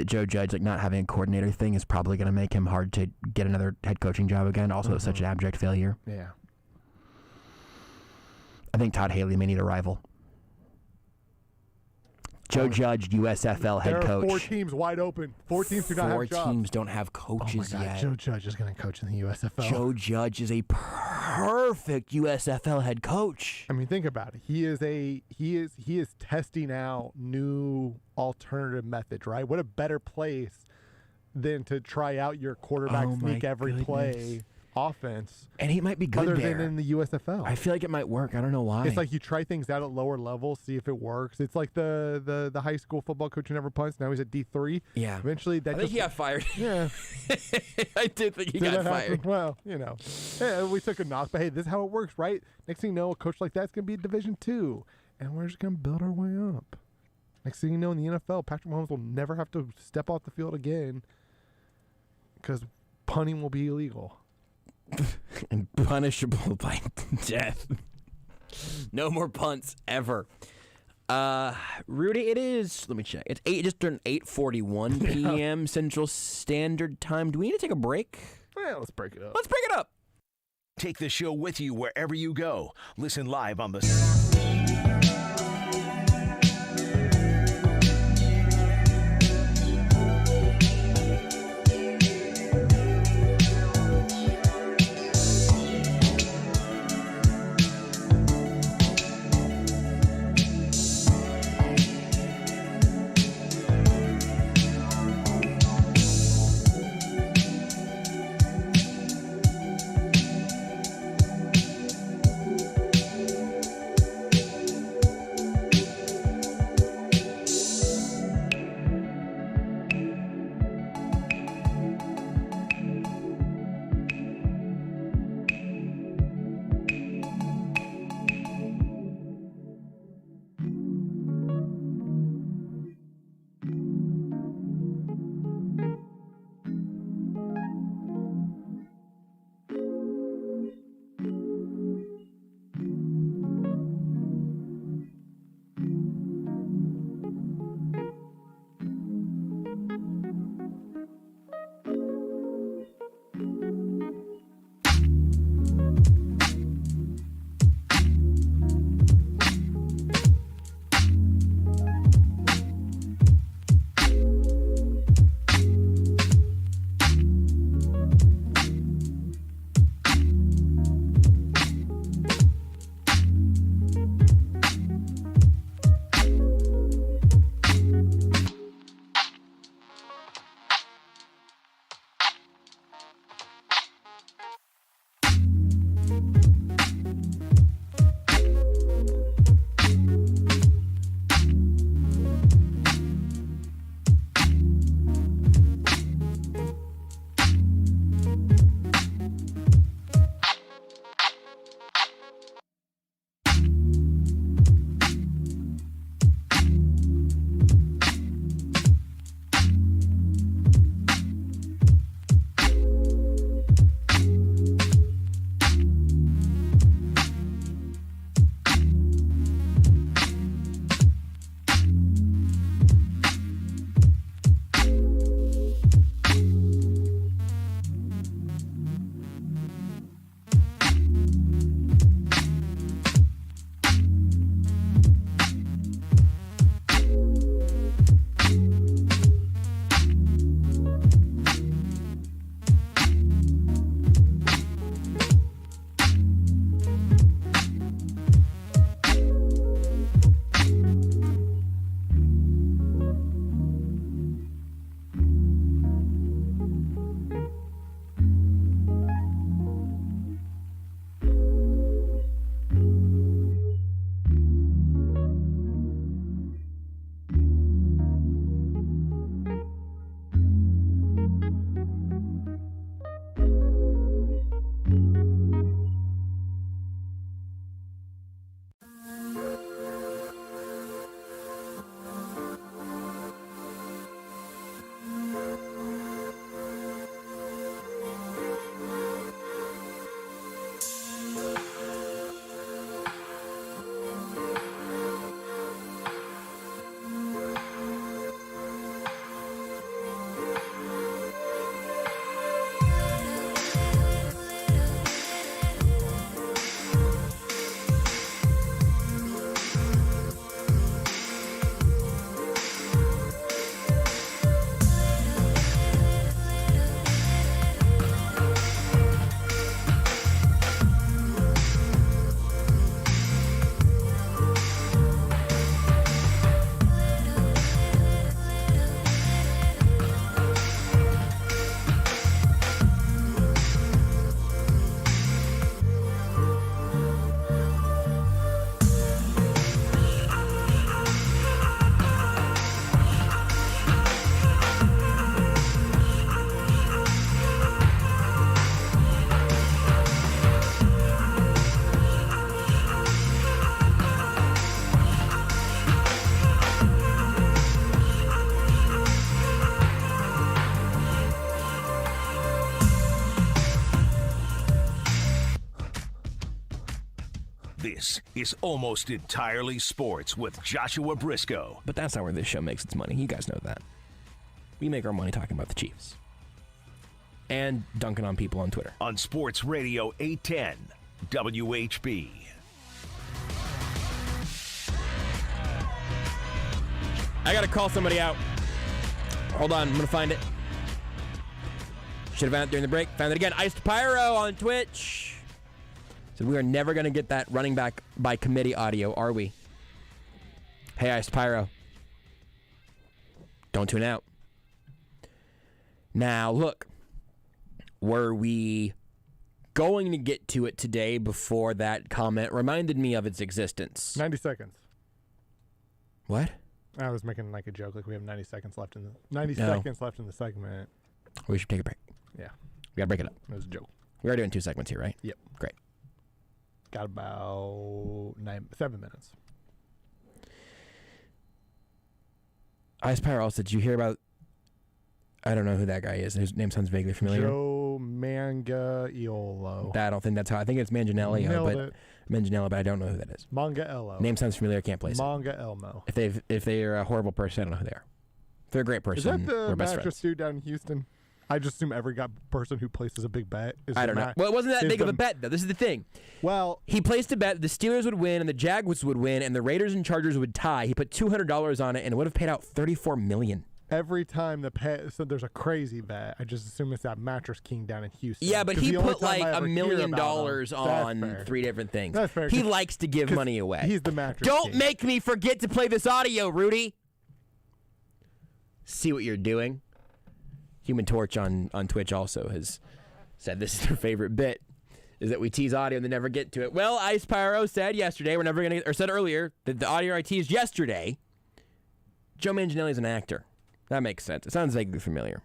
Joe Judge, not having a coordinator thing, is probably going to make him hard to get another head coaching job again. Also, such an abject failure. Yeah. I think Todd Haley may need a rival. Joe Judge, USFL head coach. There are 4 teams wide open. 4 teams do not have jobs. 4 teams don't have coaches yet. Joe Judge is going to coach in the USFL. Joe Judge is a perfect USFL head coach. I mean, think about it. He is testing out new alternative methods, right? What a better place than to try out your quarterback sneak every play offense. And he might be good other there. than in the USFL. I feel like it might work. I don't know why. It's like you try things out at lower levels, see if it works. It's like the high school football coach who never punts. Now he's at D3. Yeah. Eventually, I think he got fired. Yeah. I did think he got fired. Well, we took a knock, but hey, this is how it works, right? Next thing you know, a coach like that's going to be Division II, and we're just going to build our way up. Next thing you know, in the NFL, Patrick Mahomes will never have to step off the field again because punting will be illegal. And punishable by death. No more punts ever. Rudy, it is, let me check. It's just turned 8:41 p.m. Central Standard Time. Do we need to take a break? Yeah, let's break it up. Let's break it up. Take the show with you wherever you go. Listen live on the... This is Almost Entirely Sports with Joshua Brisco. But that's not where this show makes its money. You guys know that. We make our money talking about the Chiefs. And dunking on people on Twitter. On Sports Radio 810 WHB. I gotta call somebody out. Hold on, I'm gonna find it. Should have found it during the break. Found it again. Iced Pyro on Twitch. Said we are never gonna get that running back by committee audio, are we? Hey, Iced Pyro. Don't tune out. Now, look. Were we going to get to it today before that comment reminded me of its existence? 90 seconds. What? I was making like a joke, like we have 90 seconds left in the segment. We should take a break. Yeah. We gotta break it up. It was a joke. We are doing 2 segments here, right? Yep. Great. Got about 7 minutes. Ice Pyro, did you hear about... I don't know who that guy is. His name sounds vaguely familiar. Joe Manganiello. I don't think that's how... I think it's Manganiello, but I don't know who that is. Manganiello. Name sounds familiar. Can't place it. Manganiello. If they're a horrible person, I don't know who they are. If they're a great person, is that the we're best mattress friends. dude down in Houston? I just assume every person who places a big bet is I don't know. Well, it wasn't that big of a bet, though. This is the thing. Well, he placed a bet the Steelers would win and the Jaguars would win and the Raiders and Chargers would tie. He put $200 on it and it would have paid out $34 million. Every time so there's a crazy bet, I just assume it's that Mattress King down in Houston. Yeah, but he put like $1 million on 3 different things. That's fair. He likes to give money away. He's the Mattress Don't King. make me forget to play this audio, Rudy. See what you're doing. Human Torch on Twitch also has said this is their favorite bit, is that we tease audio and then never get to it. Well, Ice Pyro said yesterday, said earlier, that the audio I teased yesterday, Joe Manganiello's an actor. That makes sense. It sounds vaguely familiar.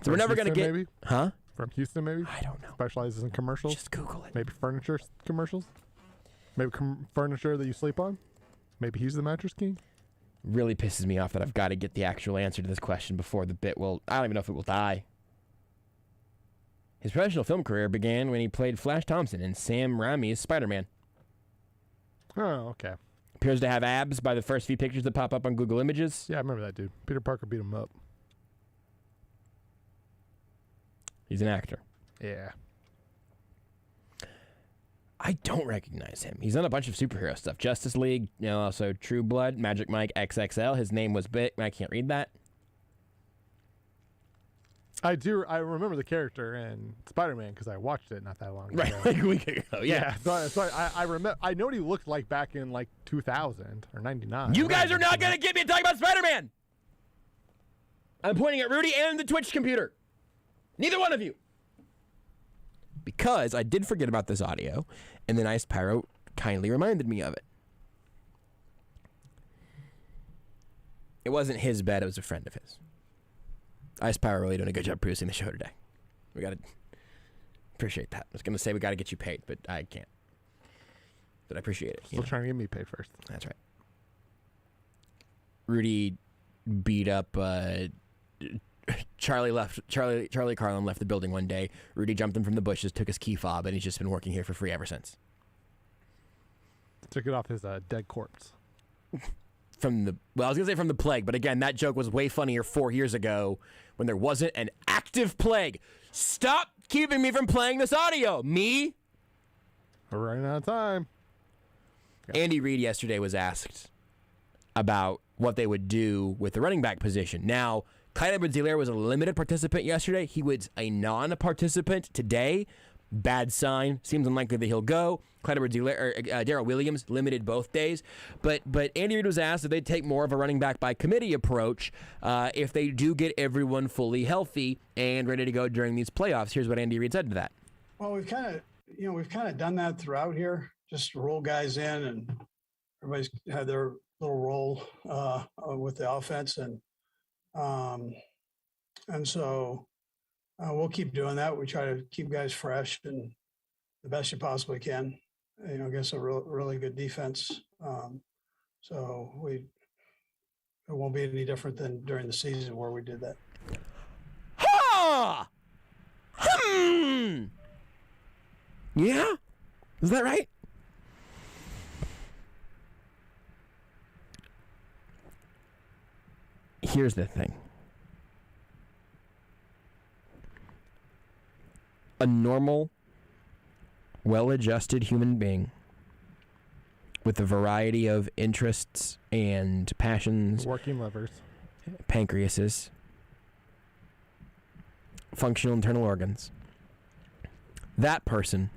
So we're never going to get... Maybe? Huh? From Houston, maybe? I don't know. Specializes in commercials? Just Google it. Maybe furniture commercials? Maybe furniture that you sleep on? Maybe he's the Mattress King? Really pisses me off that I've got to get the actual answer to this question before the bit will... I don't even know if it will die. His professional film career began when he played Flash Thompson in Sam Raimi's Spider-Man. Oh, okay. Appears to have abs by the first few pictures that pop up on Google Images. Yeah, I remember that dude. Peter Parker beat him up. He's an actor. Yeah. I don't recognize him. He's done a bunch of superhero stuff. Justice League, also True Blood, Magic Mike XXL. His name was big. I can't read that. I remember the character in Spider-Man because I watched it not that long ago. Right, like a week ago. Yeah. So I remember. I know what he looked like back in like 2000 or 99. You guys are not going to get me to talk about Spider-Man. I'm pointing at Rudy and the Twitch computer. Neither one of you. Because I did forget about this audio, and then Ice Pyro kindly reminded me of it. It wasn't his bet, it was a friend of his. Ice Pyro really doing a good job producing the show today. We got to appreciate that. I was going to say we got to get you paid, but I can't. But I appreciate it. Still trying to get me paid first. That's right. Rudy beat up Charlie Carlin left the building one day. Rudy jumped him from the bushes, took his key fob, and he's just been working here for free ever since. Took it off his dead corpse. I was going to say from the plague, but again, that joke was way funnier 4 years ago when there wasn't an active plague. Stop keeping me from playing this audio. Me? We're running out of time. Andy Reid yesterday was asked about what they would do with the running back position. Now, Clyde Edwards-Helaire was a limited participant yesterday. He was a non-participant today. Bad sign. Seems unlikely that he'll go. Clyde Edwards-Helaire, Darrell Williams, limited both days. But Andy Reid was asked if they'd take more of a running back by committee approach if they do get everyone fully healthy and ready to go during these playoffs. Here's what Andy Reid said to that. Well, we've kind of done that throughout here. Just roll guys in, and everybody's had their little role with the offense, and so we'll keep doing that. We try to keep guys fresh and the best you possibly can, against a really good defense. So it won't be any different than during the season where we did that. Ha! Yeah? Is that right? Here's the thing. A normal, well-adjusted human being with a variety of interests and passions, working livers, pancreases, functional internal organs, that person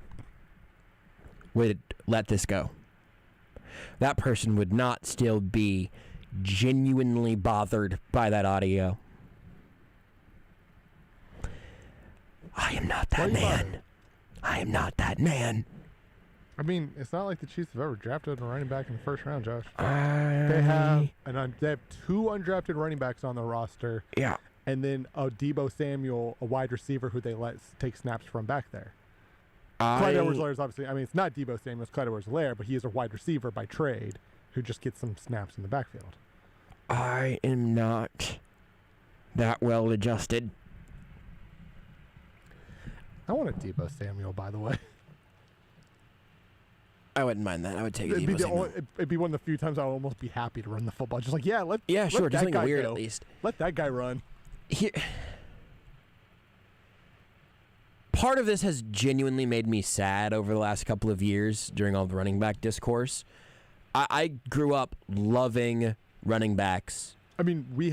would let this go. That person would not still be genuinely bothered by that audio. I am not that man. I am not that man. I mean, it's not like the Chiefs have ever drafted a running back in the first round, Josh. They have two undrafted running backs on the roster. Yeah. And then a Deebo Samuel, a wide receiver who they let take snaps from back there. Clyde Edwards-Helaire is obviously, I mean, it's not Deebo Samuel, it's Clyde Edwards-Helaire, but he is a wide receiver by trade who just gets some snaps in the backfield. I am not that well adjusted. I want a Deebo Samuel, by the way. I wouldn't mind that. I would take a Deebo Samuel. It'd be one of the few times I would almost be happy to run the football. Just like, let sure, that just something guy weird go. at least. Let that guy run. Part of this has genuinely made me sad over the last couple of years during all the running back discourse. I grew up loving running backs. I mean, we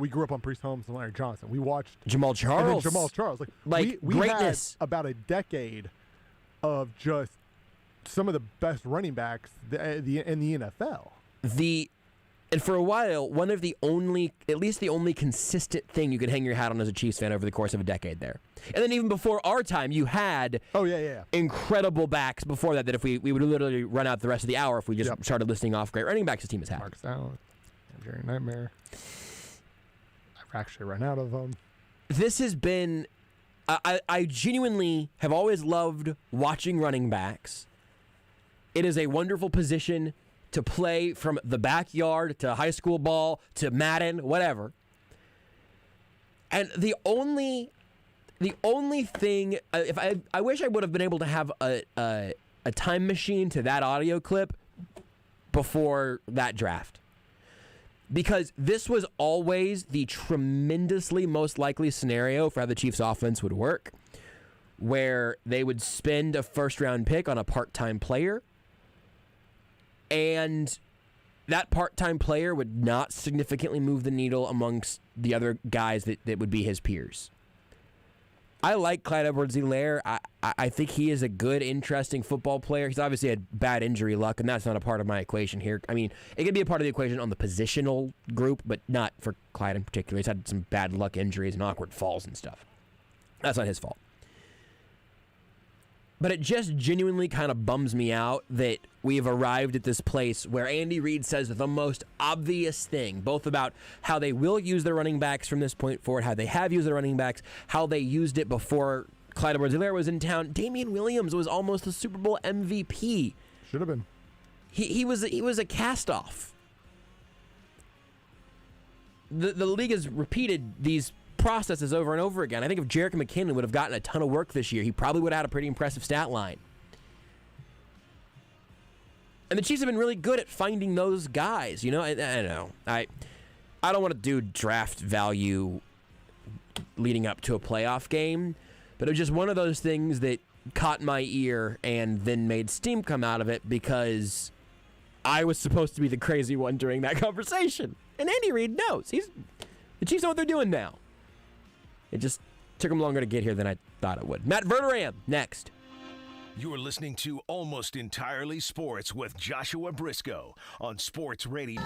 grew up on Priest Holmes and Larry Johnson. We watched Jamal Charles. We greatness. had about a decade of just some of the best running backs in the NFL. And for a while, at least the only consistent thing you could hang your hat on as a Chiefs fan over the course of a decade there. And then even before our time, you had incredible backs before that if we would literally run out the rest of the hour if we just started listing off great running backs this team has had. Mark Stout, Jerry Nightmare. I've actually run out of them. This has been... I genuinely have always loved watching running backs. It is a wonderful position to play from the backyard to high school ball to Madden, whatever. And the only thing, I wish I would have been able to have a time machine to that audio clip before that draft. Because this was always the tremendously most likely scenario for how the Chiefs offense would work, where they would spend a first-round pick on a part-time player, and that part-time player would not significantly move the needle amongst the other guys that would be his peers. I like Clyde Edwards-Helaire. I think he is a good, interesting football player. He's obviously had bad injury luck, and that's not a part of my equation here. I mean, it could be a part of the equation on the positional group, but not for Clyde in particular. He's had some bad luck injuries and awkward falls and stuff. That's not his fault. But it just genuinely kind of bums me out that we have arrived at this place where Andy Reid says the most obvious thing, both about how they will use their running backs from this point forward, how they have used their running backs, how they used it before Clyde Edwards-Helaire was in town. Damian Williams was almost a Super Bowl MVP. Should have been. He was a cast-off. The league has repeated these processes over and over again. I think if Jerick McKinnon would have gotten a ton of work this year, he probably would have had a pretty impressive stat line. And the Chiefs have been really good at finding those guys. You know, I don't know. I don't want to do draft value leading up to a playoff game, but it was just one of those things that caught my ear and then made steam come out of it because I was supposed to be the crazy one during that conversation. And Andy Reid knows. The Chiefs know what they're doing now. It just took them longer to get here than I thought it would. Matt Verderame, next. You're listening to Almost Entirely Sports with Joshua Brisco on Sports Radio.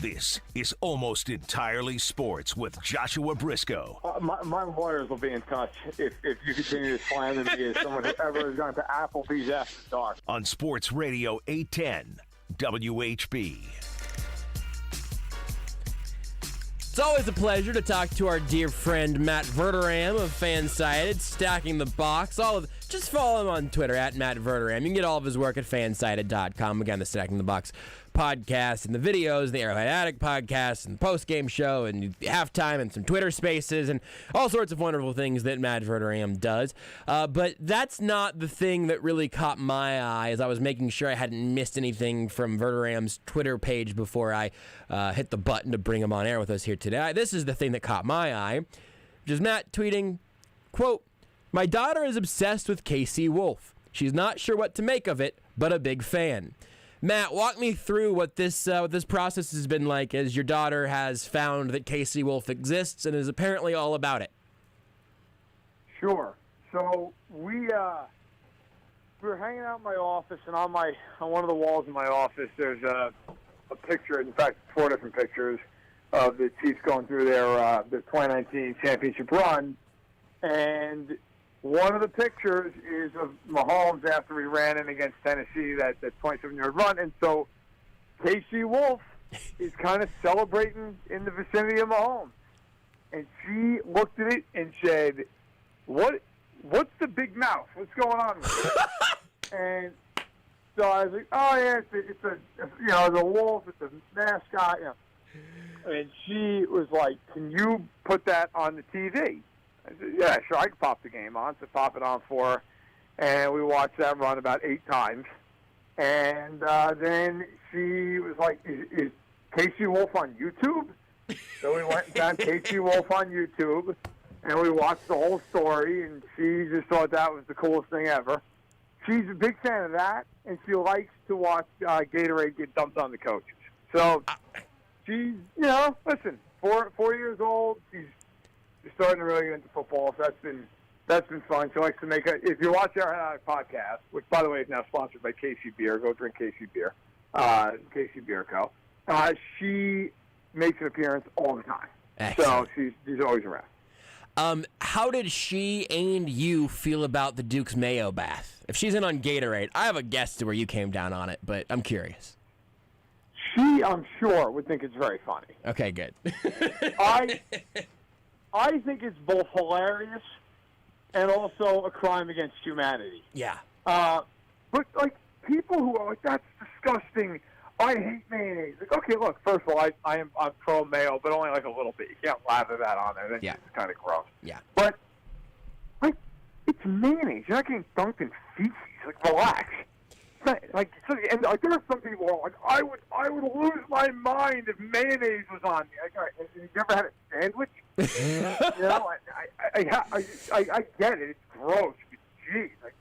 This is Almost Entirely Sports with Joshua Brisco. My lawyers will be in touch if you continue to slam me as someone who ever is going to Applebee's after dark. On Sports Radio 810 WHB. It's always a pleasure to talk to our dear friend Matt Verderame of FanSided, stacking the box. Just follow him on Twitter at Matt Verderame. You can get all of his work at fansided.com. Again, the Stacking the Box podcast and the videos, the Arrowhead Addict podcast and the post-game show and halftime and some Twitter spaces and all sorts of wonderful things that Matt Verderame does. But that's not the thing that really caught my eye as I was making sure I hadn't missed anything from Verderame's Twitter page before I hit the button to bring him on air with us here today. This is the thing that caught my eye, which is Matt tweeting, quote, "My daughter is obsessed with KC Wolf. She's not sure what to make of it, but a big fan." Matt, walk me through what this process has been like as your daughter has found that KC Wolf exists and is apparently all about it. Sure. So we were hanging out in my office, and on one of the walls in my office, there's a picture. In fact, 4 different pictures of the Chiefs going through their 2019 championship run, and one of the pictures is of Mahomes after he ran in against Tennessee, that 27-yard run. And so KC Wolf is kind of celebrating in the vicinity of Mahomes. And she looked at it and said, what's the big mouth? What's going on with it? And so I was like, oh, yeah, it's the wolf. It's a mascot. You know. And she was like, can you put that on the TV? I said, yeah, sure, I can pop the game on. So pop it on for her. And we watched that run about 8 times. And then she was like, is KC Wolf on YouTube? So we went and found KC Wolf on YouTube. And we watched the whole story. And she just thought that was the coolest thing ever. She's a big fan of that. And she likes to watch Gatorade get dumped on the coaches. So she's, listen, 4 years old. She's starting to really get into football, so that's been fun. She likes to make if you watch our podcast, which, by the way, is now sponsored by KC Beer. Go drink KC Beer, KC Beer Co. She makes an appearance all the time. Excellent. So she's always around. How did she and you feel about the Duke's Mayo bath? If she's in on Gatorade, I have a guess to where you came down on it, but I'm curious. She, I'm sure, would think it's very funny. Okay, good. I think it's both hilarious and also a crime against humanity. Yeah. But, like, people who are like, that's disgusting. I hate mayonnaise. Like, okay, look, first of all, I'm pro mayo, but only like a little bit. You can't lather that on there. That's just kind of gross. Yeah. But, like, it's mayonnaise. You're not getting dunked in feces. Like, relax. Like, so, and like, there are some people who are like, I would lose my mind if mayonnaise was on me. Like, all right, have you ever had a sandwich? You know, I get it. It's gross. But geez, like,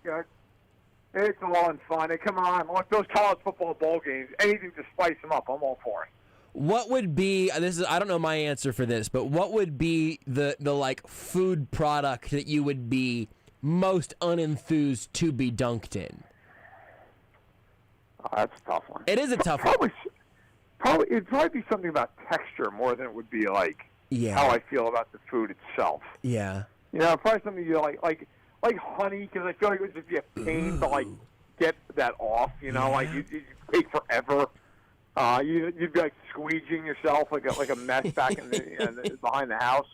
it's all in fun. And come on, like those college football bowl games, anything to spice them up, I'm all for it. What would be I don't know my answer for this, but what would be the like food product that you would be most unenthused to be dunked in? Oh, that's a tough one. It is a tough one. It'd probably be something about texture more than it would be like how I feel about the food itself. Yeah. You know, probably something you like honey, because I feel like it would just be a pain to like get that off. You know, like you'd take forever. You'd be like squeegeing yourself like a mess back in the behind the house.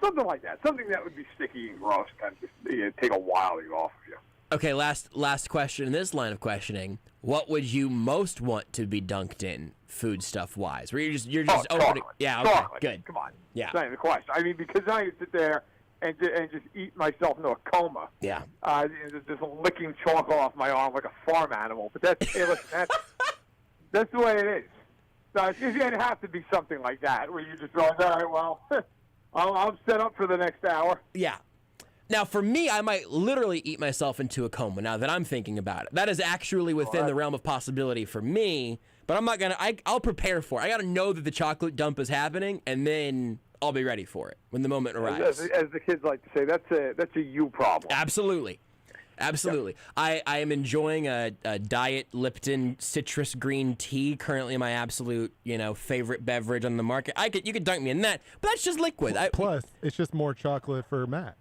Something like that. Something that would be sticky and gross, and just take a while to get off of you. Okay, last question in this line of questioning. What would you most want to be dunked in, food stuff wise? Where you're just opening. Chocolate. Yeah, okay, Chocolate. good. Come on. Yeah. That's not even the question. I mean, because now you sit there and just eat myself into a coma. Yeah. Just licking chocolate off my arm like a farm animal. But that's the way it is. So it's going to have to be something like that, where you just go, all right, well, I'm set up for the next hour. Yeah. Now, for me, I might literally eat myself into a coma now that I'm thinking about it. That is actually within the realm of possibility for me, but I'm not going to, I'll prepare for it. I got to know that the chocolate dump is happening, and then I'll be ready for it when the moment arrives. As the kids like to say, that's a you problem. Absolutely. Absolutely. Yep. I am enjoying a Diet Lipton citrus green tea, currently my absolute, favorite beverage on the market. You could dunk me in that, but that's just liquid. Plus, it's just more chocolate for Matt.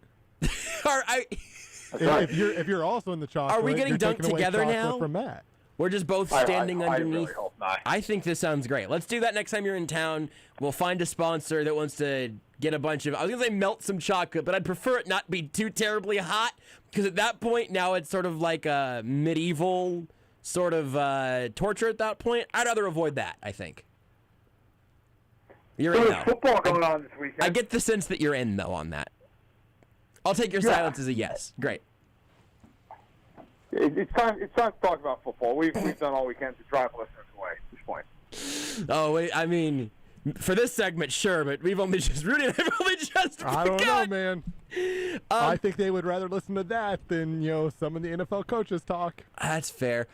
If you're also in the chocolate, are we getting dunked together now? From Matt. We're just both standing underneath. I really hope not. I think this sounds great. Let's do that next time you're in town. We'll find a sponsor that wants to get a bunch of, I was going to say melt some chocolate, but I'd prefer it not be too terribly hot, because at that point now it's sort of like a medieval sort of torture at that point. I'd rather avoid that, I think. You're in, there's football going on this weekend. I get the sense that you're in, though, on that. I'll take your silence as a yes. Great. It's time to talk about football. We've done all we can to drive listeners away at this point. Oh, wait, I mean, for this segment, sure, but Rudy and I have only just begun. I don't know, man. I think they would rather listen to that than, some of the NFL coaches talk. That's fair.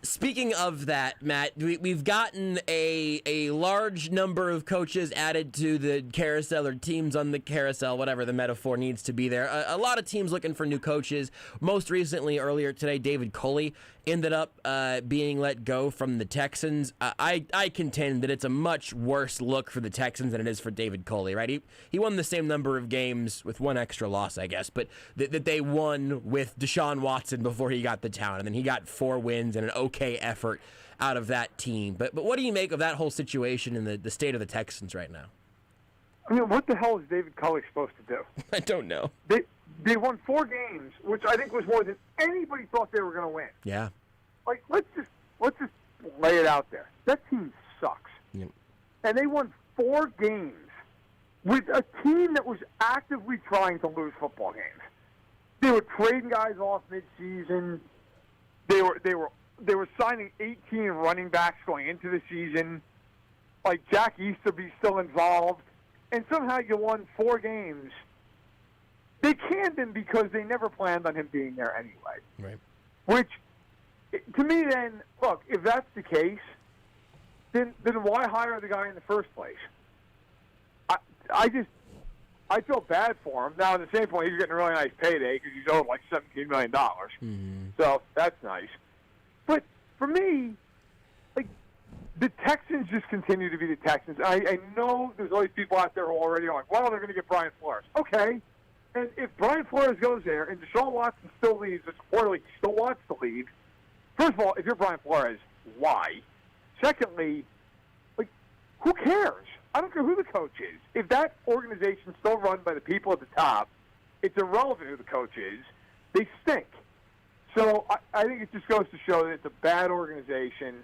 Speaking of that, Matt, we've gotten a large number of coaches added to the carousel, or teams on the carousel, whatever the metaphor needs to be there. A lot of teams looking for new coaches. Most recently, earlier today, David Culley ended up being let go from the Texans. I contend that it's a much worse look for the Texans than it is for David Culley, right? He won the same number of games with one extra loss, I guess, but that they won with Deshaun Watson before he got the town, and then he got 4 wins and an okay effort out of that team. But what do you make of that whole situation and the state of the Texans right now? I mean, what the hell is David Culley supposed to do? I don't know. They won 4 games, which I think was more than anybody thought they were going to win. Yeah. Like, let's just lay it out there. That team sucks. Yep. And they won 4 games with a team that was actively trying to lose football games. They were trading guys off midseason. They were signing 18 running backs going into the season. Like, Jack Easterby's still involved. And somehow you won 4 games. They canned him because they never planned on him being there anyway. Right. Which, to me then, look, if that's the case, then why hire the guy in the first place? I feel bad for him. Now, at the same point, he's getting a really nice payday because he's owed like $17 million. Mm-hmm. So that's nice. But for me, like, the Texans just continue to be the Texans. I know there's always people out there who already are like, well, they're going to get Brian Flores. Okay. And if Brian Flores goes there and Deshaun Watson still leaves, it's poorly, he still wants to leave. First of all, if you're Brian Flores, why? Secondly, like, who cares? I don't care who the coach is. If that organization's still run by the people at the top, it's irrelevant who the coach is. They stink. So I think it just goes to show that it's a bad organization.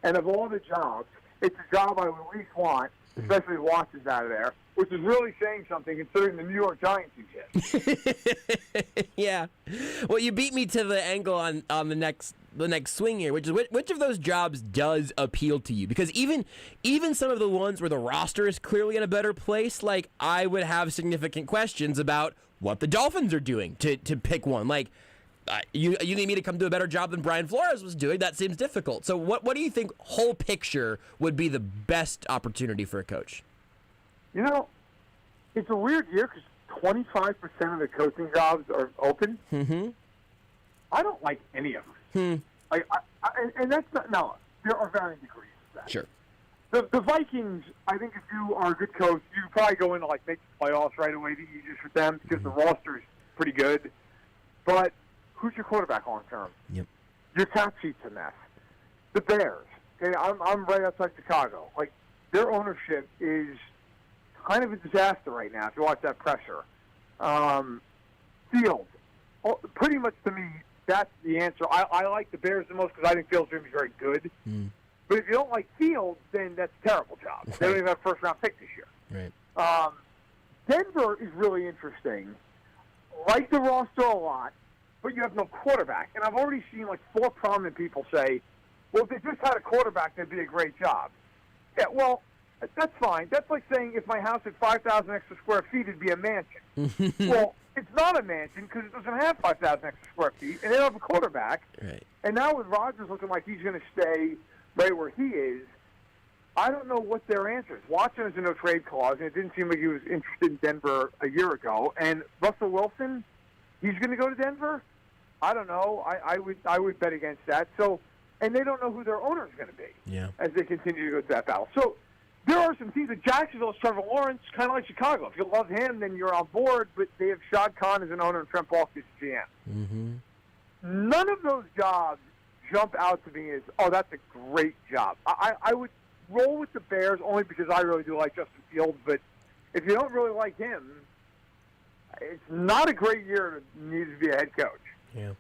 And of all the jobs, it's a job I would at least want, especially if Watson's out of there, which is really saying something considering the New York Giants exist. Yeah. Well, you beat me to the angle on the next swing here, which is which of those jobs does appeal to you? Because even some of the ones where the roster is clearly in a better place, like I would have significant questions about what the Dolphins are doing to pick one. Like you need me to come do a better job than Brian Flores was doing. That seems difficult. So what do you think whole picture would be the best opportunity for a coach? You know, it's a weird year because 25% of the coaching jobs are open. Mm-hmm. I don't like any of them. And that's not, no, there are varying degrees of that. Sure. The Vikings, I think if you are a good coach, you could probably go into make the playoffs right away, the easiest for them because the roster is pretty good. But who's your quarterback long term? Yep. Your cap sheet's a mess. The Bears, okay, I'm right outside Chicago. Like, their ownership is kind of a disaster right now if you watch that pressure. Fields, pretty much to me, that's the answer. I like the Bears the most because I think Fields is going to be very good. But if you don't like Fields, then that's a terrible job. They don't even have a first-round pick this year. Right. Denver is really interesting. Like the roster a lot, but you have no quarterback. And I've already seen 4 prominent people say, well, if they just had a quarterback, that'd be a great job. Yeah, well, that's fine. That's like saying if my house had 5,000 extra square feet, it'd be a mansion. Well, it's not a mansion because it doesn't have 5,000 extra square feet, and they don't have a quarterback. Right. And now with Rodgers looking like he's going to stay right where he is, I don't know what their answer is. Watson has a no-trade clause, and it didn't seem like he was interested in Denver a year ago. And Russell Wilson, he's going to go to Denver? I don't know. I would bet against that. So, and they don't know who their owner is going to be as they continue to go to that battle. So there are some teams. Jacksonville's Trevor Lawrence, kind of like Chicago. If you love him, then you're on board. But they have Shad Khan as an owner and Trent Baalke as GM. Mm-hmm. None of those jobs jump out to me as, oh, that's a great job. I would roll with the Bears only because I really do like Justin Fields. But if you don't really like him, it's not a great year to need to be a head coach. Yeah.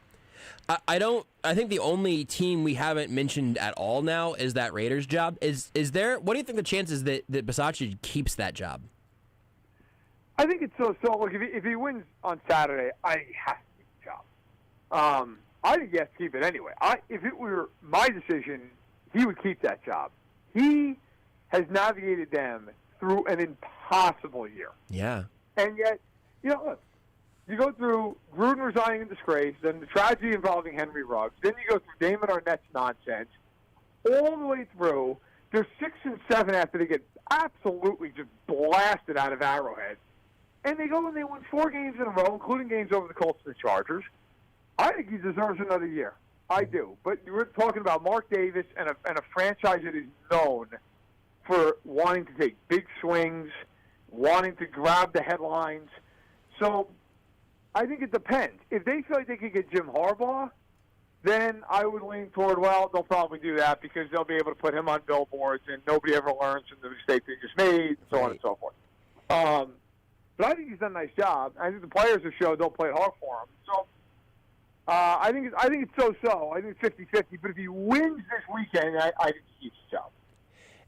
I think the only team we haven't mentioned at all now is that Raiders job. Is there, what do you think the chances that Bisaccia keeps that job? I think it's so. Look, if he wins on Saturday, he has to keep the job. I think he has to keep it anyway. If it were my decision, he would keep that job. He has navigated them through an impossible year. Yeah. And yet, look, you go through Gruden resigning in disgrace, then the tragedy involving Henry Ruggs, then you go through Damon Arnett's nonsense, all the way through. They're 6-7 after they get absolutely just blasted out of Arrowhead. And they go and they win 4 games in a row, including games over the Colts and the Chargers. I think he deserves another year. I do. But we're talking about Mark Davis and a franchise that is known for wanting to take big swings, wanting to grab the headlines. So I think it depends. If they feel like they could get Jim Harbaugh, then I would lean toward, well, they'll probably do that because they'll be able to put him on billboards and nobody ever learns from the mistake they just made and so on and so forth. But I think he's done a nice job. I think the players have showed they'll play hard for him. So I think it's so-so. I think it's 50-50. But if he wins this weekend, I think he keeps his job.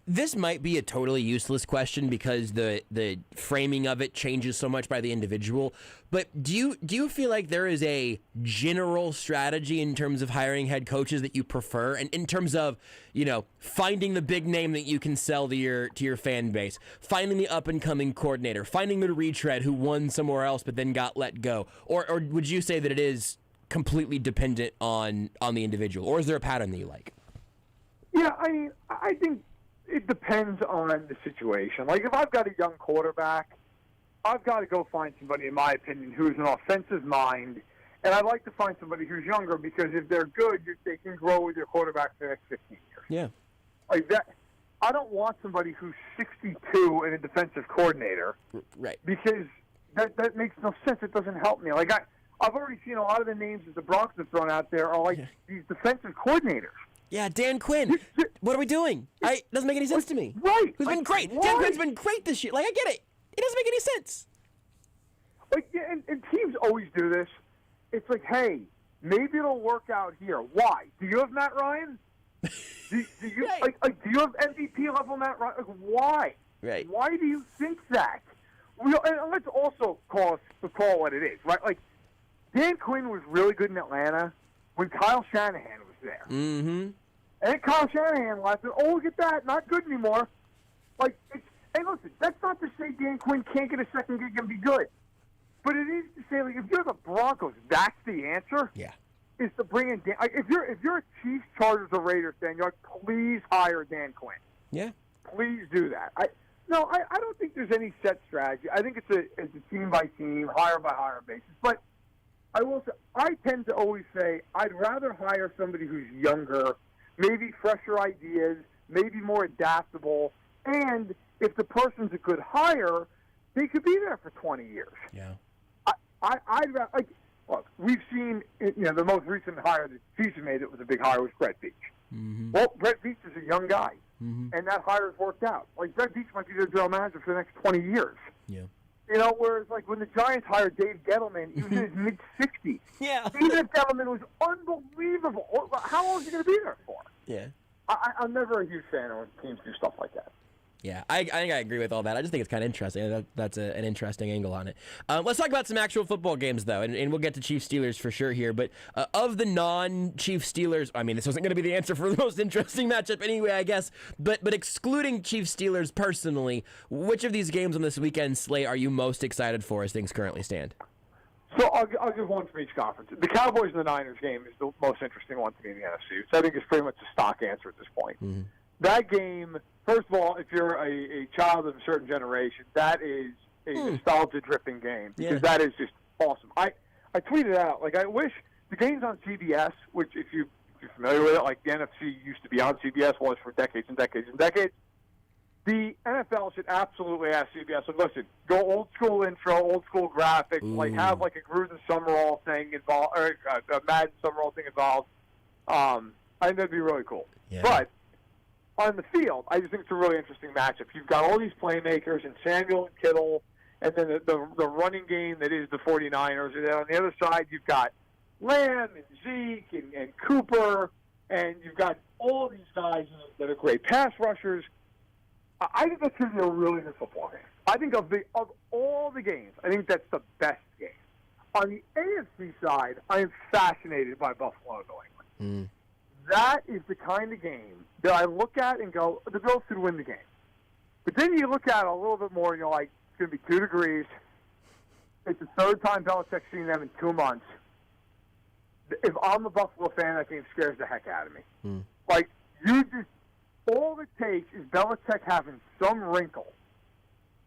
This might be a totally useless question because the framing of it changes so much by the individual. But do you feel like there is a general strategy in terms of hiring head coaches that you prefer, and in terms of finding the big name that you can sell to your fan base, finding the up and coming coordinator, finding the retread who won somewhere else but then got let go, or would you say that it is completely dependent on the individual, or is there a pattern that you like? Yeah, I think it depends on the situation. Like, if I've got a young quarterback, I've got to go find somebody, in my opinion, who's an offensive mind, and I'd like to find somebody who's younger because if they're good, they can grow with your quarterback for the next 15 years. Yeah. Like that. I don't want somebody who's 62 and a defensive coordinator. Right. Because that makes no sense. It doesn't help me. Like, I've already seen a lot of the names that the Broncos have thrown out there are like these defensive coordinators. Yeah, Dan Quinn. What are we doing? It doesn't make any sense to me. Right. Who's been great? Dan Quinn's been great this year. Like, I get it. It doesn't make any sense. Like, and teams always do this. It's like, hey, maybe it'll work out here. Why? Do you have Matt Ryan? Do you do you have MVP level Matt Ryan? Like, why? Right. Why do you think that? And let's also call it what it is, right? Like, Dan Quinn was really good in Atlanta when Kyle Shanahan was there. Mm-hmm. And Kyle Shanahan left, and look at that, not good anymore. Like, hey, listen, that's not to say Dan Quinn can't get a second gig and be good. But it is to say, like, if you're the Broncos, that's the answer. Yeah. Is to bring in Dan. Like, if you're a Chiefs, Chargers, or Raiders fan, you're like, please hire Dan Quinn. Yeah. Please do that. I don't think there's any set strategy. I think it's a team by team, hire by hire basis. But I will say, I tend to always say I'd rather hire somebody who's younger, maybe fresher ideas, maybe more adaptable, and if the person's a good hire, they could be there for 20 years. Yeah. I'd rather, like, look, we've seen, the most recent hire that Chiefs made that was a big hire was Brett Veach. Mm-hmm. Well, Brett Veach is a young guy, mm-hmm. and that hire's worked out. Like, Brett Veach might be their general manager for the next 20 years. Yeah. Whereas, like, when the Giants hired Dave Gettleman, he was in his mid-60s. Yeah. Dave Gettleman was unbelievable. How long is he going to be there for? Yeah. I'm never a huge fan of when teams do stuff like that. Yeah, I think I agree with all that. I just think it's kind of interesting. That's an interesting angle on it. Let's talk about some actual football games, though, and we'll get to Chiefs-Steelers for sure here. But of the non-Chiefs Steelers, I mean, this wasn't going to be the answer for the most interesting matchup anyway, I guess. But excluding Chiefs-Steelers personally, which of these games on this weekend slate are you most excited for as things currently stand? So I'll give one from each conference. The Cowboys and the Niners game is the most interesting one to me in the NFC, which I think is pretty much a stock answer at this point. Mm-hmm. That game, first of all, if you're a child of a certain generation, that is a nostalgia-dripping game because that is just awesome. I tweeted out, like, I wish the game's on CBS, which if you're familiar with it, like the NFC used to be on CBS, was for decades and decades and decades. The NFL should absolutely ask CBS, like, listen, go old school intro, old school graphics, like have like a Gruden Summerall thing involved, or a Madden Summerall thing involved. I think that'd be really cool. Yeah. But on the field, I just think it's a really interesting matchup. You've got all these playmakers and Samuel and Kittle, and then the running game that is the 49ers. And then on the other side, you've got Lamb and Zeke and Cooper, and you've got all these guys that are great pass rushers. I think that's going to be a really good football game. I think of all the games, I think that's the best game. On the AFC side, I am fascinated by Buffalo New England. That is the kind of game that I look at and go, the Bills could win the game. But then you look at it a little bit more and you're like, it's going to be 2 degrees. It's the third time Belichick's seen them in 2 months. If I'm a Buffalo fan, that game scares the heck out of me. Like, all it takes is Belichick having some wrinkle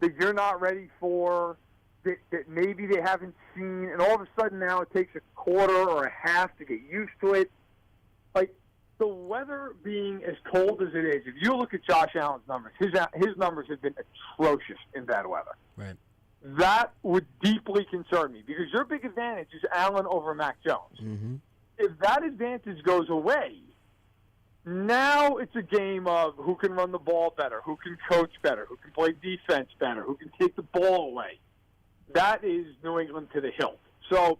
that you're not ready for, that maybe they haven't seen, and all of a sudden now it takes a quarter or a half to get used to it. Like, the weather being as cold as it is, if you look at Josh Allen's numbers, his numbers have been atrocious in bad weather. Right. That would deeply concern me because your big advantage is Allen over Mac Jones. Mm-hmm. If that advantage goes away, now it's a game of who can run the ball better, who can coach better, who can play defense better, who can take the ball away. That is New England to the hilt. So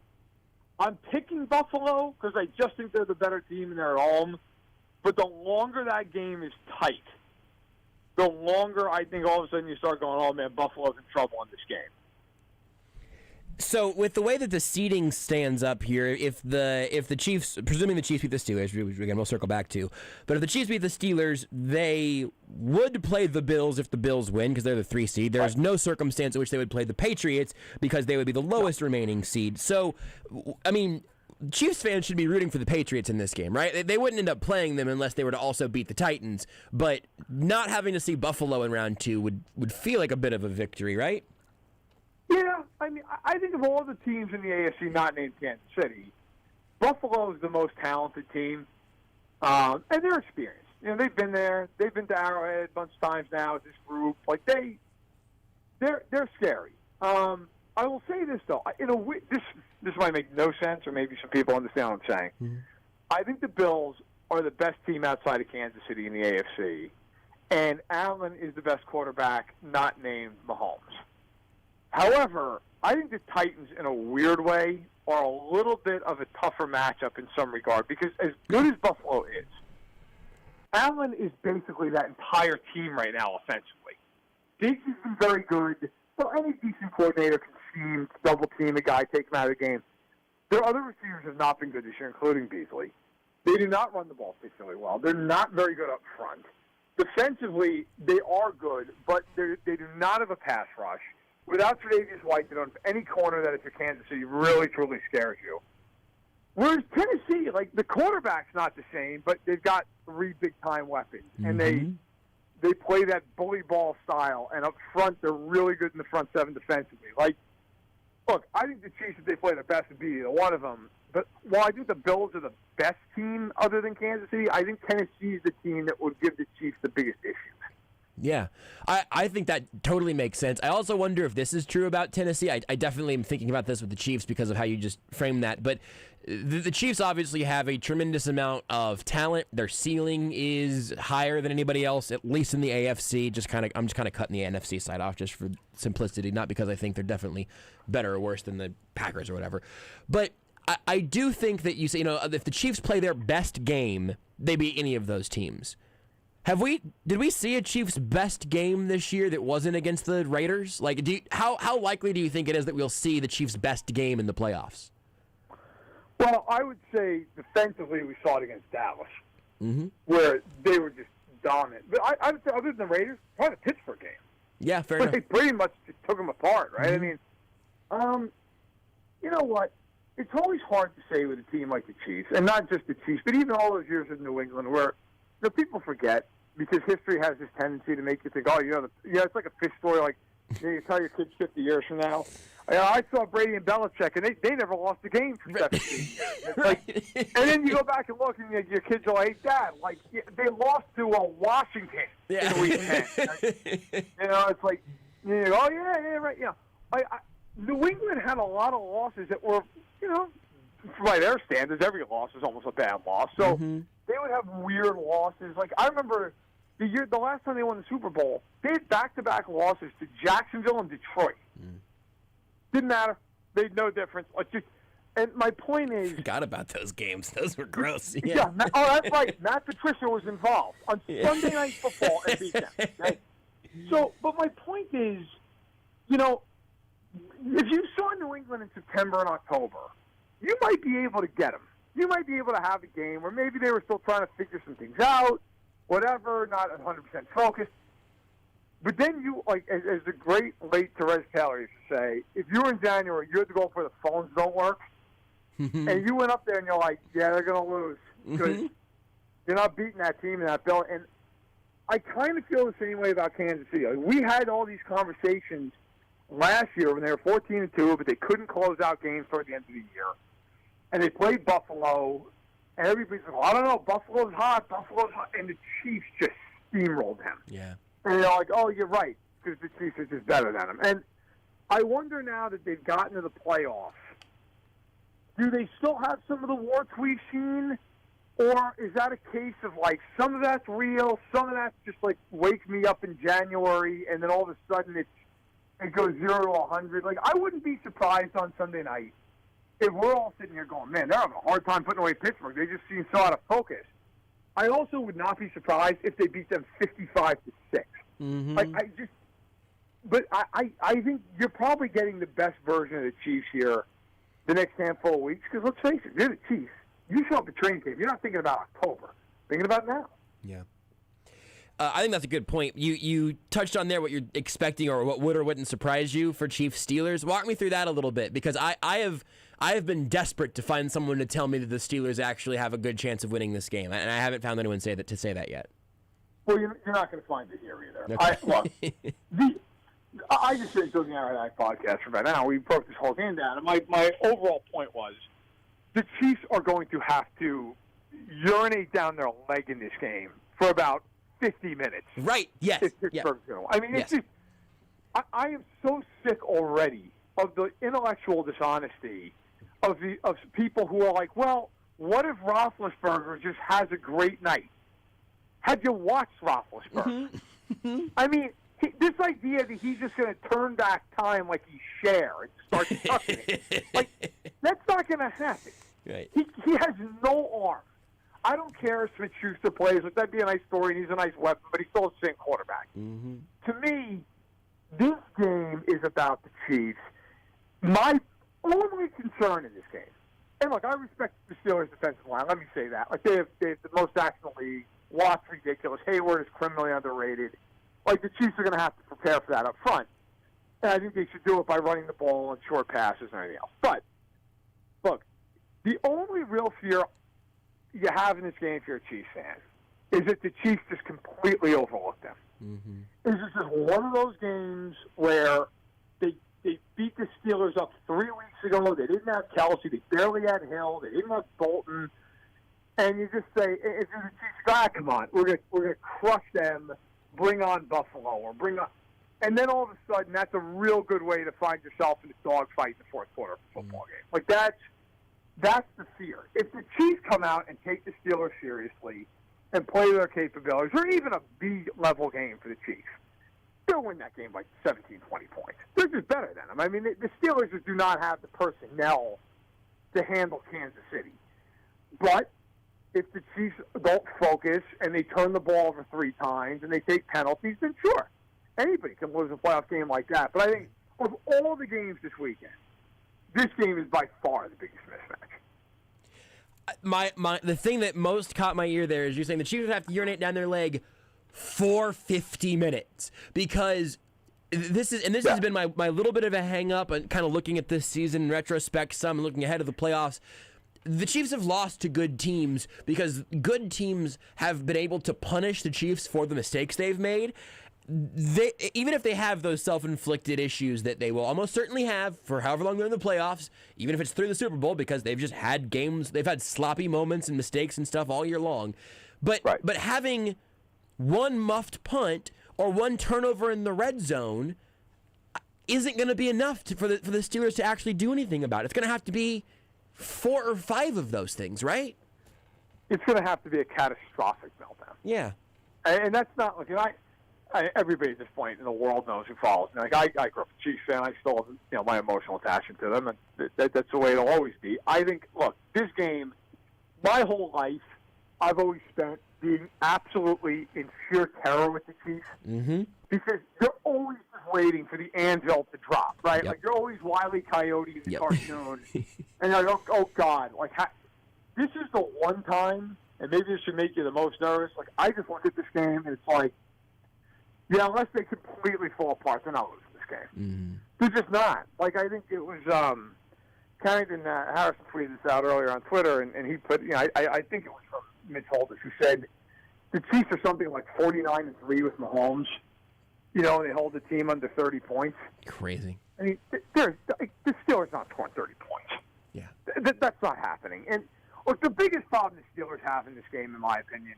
I'm picking Buffalo because I just think they're the better team and they're at home. But the longer that game is tight, the longer I think all of a sudden you start going, oh, man, Buffalo's in trouble in this game. So with the way that the seeding stands up here, if the Chiefs, presuming the Chiefs beat the Steelers, which again we'll circle back to, but if the Chiefs beat the Steelers, they would play the Bills if the Bills win because they're the 3 seed. There's no circumstance in which they would play the Patriots because they would be the lowest remaining seed. So, I mean, Chiefs fans should be rooting for the Patriots in this game, right? They wouldn't end up playing them unless they were to also beat the Titans, but not having to see Buffalo in round 2 would feel like a bit of a victory, right? Yeah, I mean, I think of all the teams in the AFC not named Kansas City, Buffalo is the most talented team, and they're experienced. You know, they've been there. They've been to Arrowhead a bunch of times now with this group. Like, they're scary. I will say this, though. This might make no sense, or maybe some people understand what I'm saying. Mm-hmm. I think the Bills are the best team outside of Kansas City in the AFC, and Allen is the best quarterback not named Mahomes. However, I think the Titans, in a weird way, are a little bit of a tougher matchup in some regard because as good as Buffalo is, Allen is basically that entire team right now offensively. Diggs has been very good, so any decent coordinator can scheme, double-team a guy, take him out of the game. Their other receivers have not been good this year, including Beasley. They do not run the ball particularly well. They're not very good up front. Defensively, they are good, but they do not have a pass rush. Without Tre'Davious White, they don't have any corner that if you're Kansas City really, truly scares you. Whereas Tennessee, like, the quarterback's not the same, but they've got 3 big-time weapons. And they play that bully ball style. And up front, they're really good in the front seven defensively. Like, look, I think the Chiefs, if they play their best, would be either one of them. But while I think the Bills are the best team other than Kansas City, I think Tennessee is the team that would give the Chiefs the biggest issues. Yeah, I think that totally makes sense. I also wonder if this is true about Tennessee. I definitely am thinking about this with the Chiefs because of how you just framed that. But the Chiefs obviously have a tremendous amount of talent. Their ceiling is higher than anybody else, at least in the AFC. I'm just kind of cutting the NFC side off just for simplicity, not because I think they're definitely better or worse than the Packers or whatever. But I do think that if the Chiefs play their best game, they beat any of those teams. Did we see a Chiefs best game this year that wasn't against the Raiders? Like, how likely do you think it is that we'll see the Chiefs best game in the playoffs? Well, I would say defensively we saw it against Dallas, where they were just dominant. But I would say other than the Raiders, probably the Pittsburgh game. Yeah, fair enough. They pretty much just took them apart, right? I mean, you know what? It's always hard to say with a team like the Chiefs, and not just the Chiefs, but even all those years in New England where people forget because history has this tendency to make you think, it's like a fish story. Like you tell your kids 50 years from now, I saw Brady and Belichick, and they never lost a game for 17 years. And then you go back and look, and your kids are like, Dad, like they lost to Washington in Week 10. It's like, right. New England had a lot of losses that were, by their standards, every loss is almost a bad loss. So they would have weird losses. Like I remember the last time they won the Super Bowl, they had back-to-back losses to Jacksonville and Detroit. Didn't matter. Made no difference. And my point is, forgot about those games. Those were gross. Yeah. That's right. Matt Patricia was involved on Sunday Night Football and beat them. Right? So, but my point is, if you saw New England in September and October, you might be able to get them. You might be able to have a game where maybe they were still trying to figure some things out, whatever, not 100% focused. But then you, as the great late Therese Taylor used to say, if you were in January, you had to go where the phones don't work, and you went up there and you're like, yeah, they're going to lose because you're not beating that team in that bill. And I kind of feel the same way about Kansas City. We had all these conversations last year when they were 14-2, but they couldn't close out games toward the end of the year. And they played Buffalo, and everybody's like, I don't know, Buffalo's hot, and the Chiefs just steamrolled them. Yeah. And they're like, oh, you're right, because the Chiefs are just better than them. And I wonder now that they've gotten to the playoffs, do they still have some of the warts we've seen? Or is that a case of, some of that's real, some of that's just, wake me up in January, and then all of a sudden it goes 0 to 100? I wouldn't be surprised on Sunday night if we're all sitting here going, man, they're having a hard time putting away Pittsburgh. They just seem so out of focus. I also would not be surprised if they beat them 55-6. I think you're probably getting the best version of the Chiefs here the next handful of weeks. Because let's face it, you're the Chiefs. You show up at training camp. You're not thinking about October. Thinking about now. Yeah. I think that's a good point. You touched on there what you're expecting or what would or wouldn't surprise you for Chiefs Steelers. Walk me through that a little bit because I have been desperate to find someone to tell me that the Steelers actually have a good chance of winning this game, and I haven't found anyone to say that yet. Well, you're not going to find it here either. Okay. I just finished looking at our podcast for about an hour. We broke this whole game down, and my overall point was the Chiefs are going to have to urinate down their leg in this game for about 50 minutes. Right, yes. Pittsburgh's going to. I mean, it's just, I am so sick already of the intellectual dishonesty of people who are like, well, what if Roethlisberger just has a great night? Had you watched Roethlisberger? I mean, this idea that he's just going to turn back time like he's Cher and start sucking it. That's not going to happen. Right. He has no arm. I don't care if Smith-Schuster plays. Like, that'd be a nice story, and he's a nice weapon, but he's still a same quarterback. Mm-hmm. To me, this game is about the Chiefs. My only concern in this game, and look, I respect the Steelers' defensive line. Let me say that. Like, they have the most action in the league. Watt's ridiculous. Hayward is criminally underrated. Like, the Chiefs are going to have to prepare for that up front. And I think they should do it by running the ball and short passes and everything else. But, look, the only real fear you have in this game if you're a Chiefs fan is that the Chiefs just completely overlook them. Mm-hmm. Is this just one of those games where they beat the Steelers up 3 weeks ago? They didn't have Kelsey. They barely had Hill. They didn't have Bolton. And you just say, if you're the Chiefs, come on, we're gonna crush them. Bring on Buffalo or bring on. And then all of a sudden, that's a real good way to find yourself in a dogfight in the fourth quarter of a football game. Like, that's the fear. If the Chiefs come out and take the Steelers seriously and play their capabilities, or even a B-level game for the Chiefs, they'll win that game by 17, 20 points. They're just better than them. I mean, the Steelers just do not have the personnel to handle Kansas City. But if the Chiefs don't focus and they turn the ball over 3 times and they take penalties, then sure, anybody can lose a playoff game like that. But I think of all the games this weekend, this game is by far the biggest mismatch. The thing that most caught my ear there is you saying the Chiefs would have to urinate down their leg for 50 minutes because this has been my little bit of a hang up and kind of looking at this season in retrospect, some looking ahead of the playoffs. The Chiefs have lost to good teams because good teams have been able to punish the Chiefs for the mistakes they've made. Even if they have those self-inflicted issues that they will almost certainly have for however long they're in the playoffs, even if it's through the Super Bowl, because they've just had games, they've had sloppy moments and mistakes and stuff all year long. But having one muffed punt or one turnover in the red zone isn't going to be enough for the Steelers to actually do anything about it. It's going to have to be 4 or 5 of those things, right? It's going to have to be a catastrophic meltdown. Yeah. And that's not, like, everybody at this point in the world knows who follows me. Like, I grew up a Chiefs fan. I still have, my emotional attachment to them, and that's the way it'll always be. I think, look, this game, my whole life, I've always spent being absolutely in sheer terror with the Chiefs. Mm-hmm. Because you're always just waiting for the anvil to drop, right? Yep. Like, you're always Wile E. Coyote in the cartoon. And you're like, oh, God. Like, this is the one time, and maybe this should make you the most nervous. Like, I just look at this game, and it's like, unless they completely fall apart, they're not losing this game. Mm-hmm. They're just not. Like, I think it was Carrington Harrison tweeted this out earlier on Twitter, and he put, I think it was from Mitch Holders, who said the Chiefs are something like 49-3 with Mahomes, and they hold the team under 30 points. Crazy. I mean, the Steelers not scoring 30 points. Yeah. That's not happening. And look, the biggest problem the Steelers have in this game, in my opinion,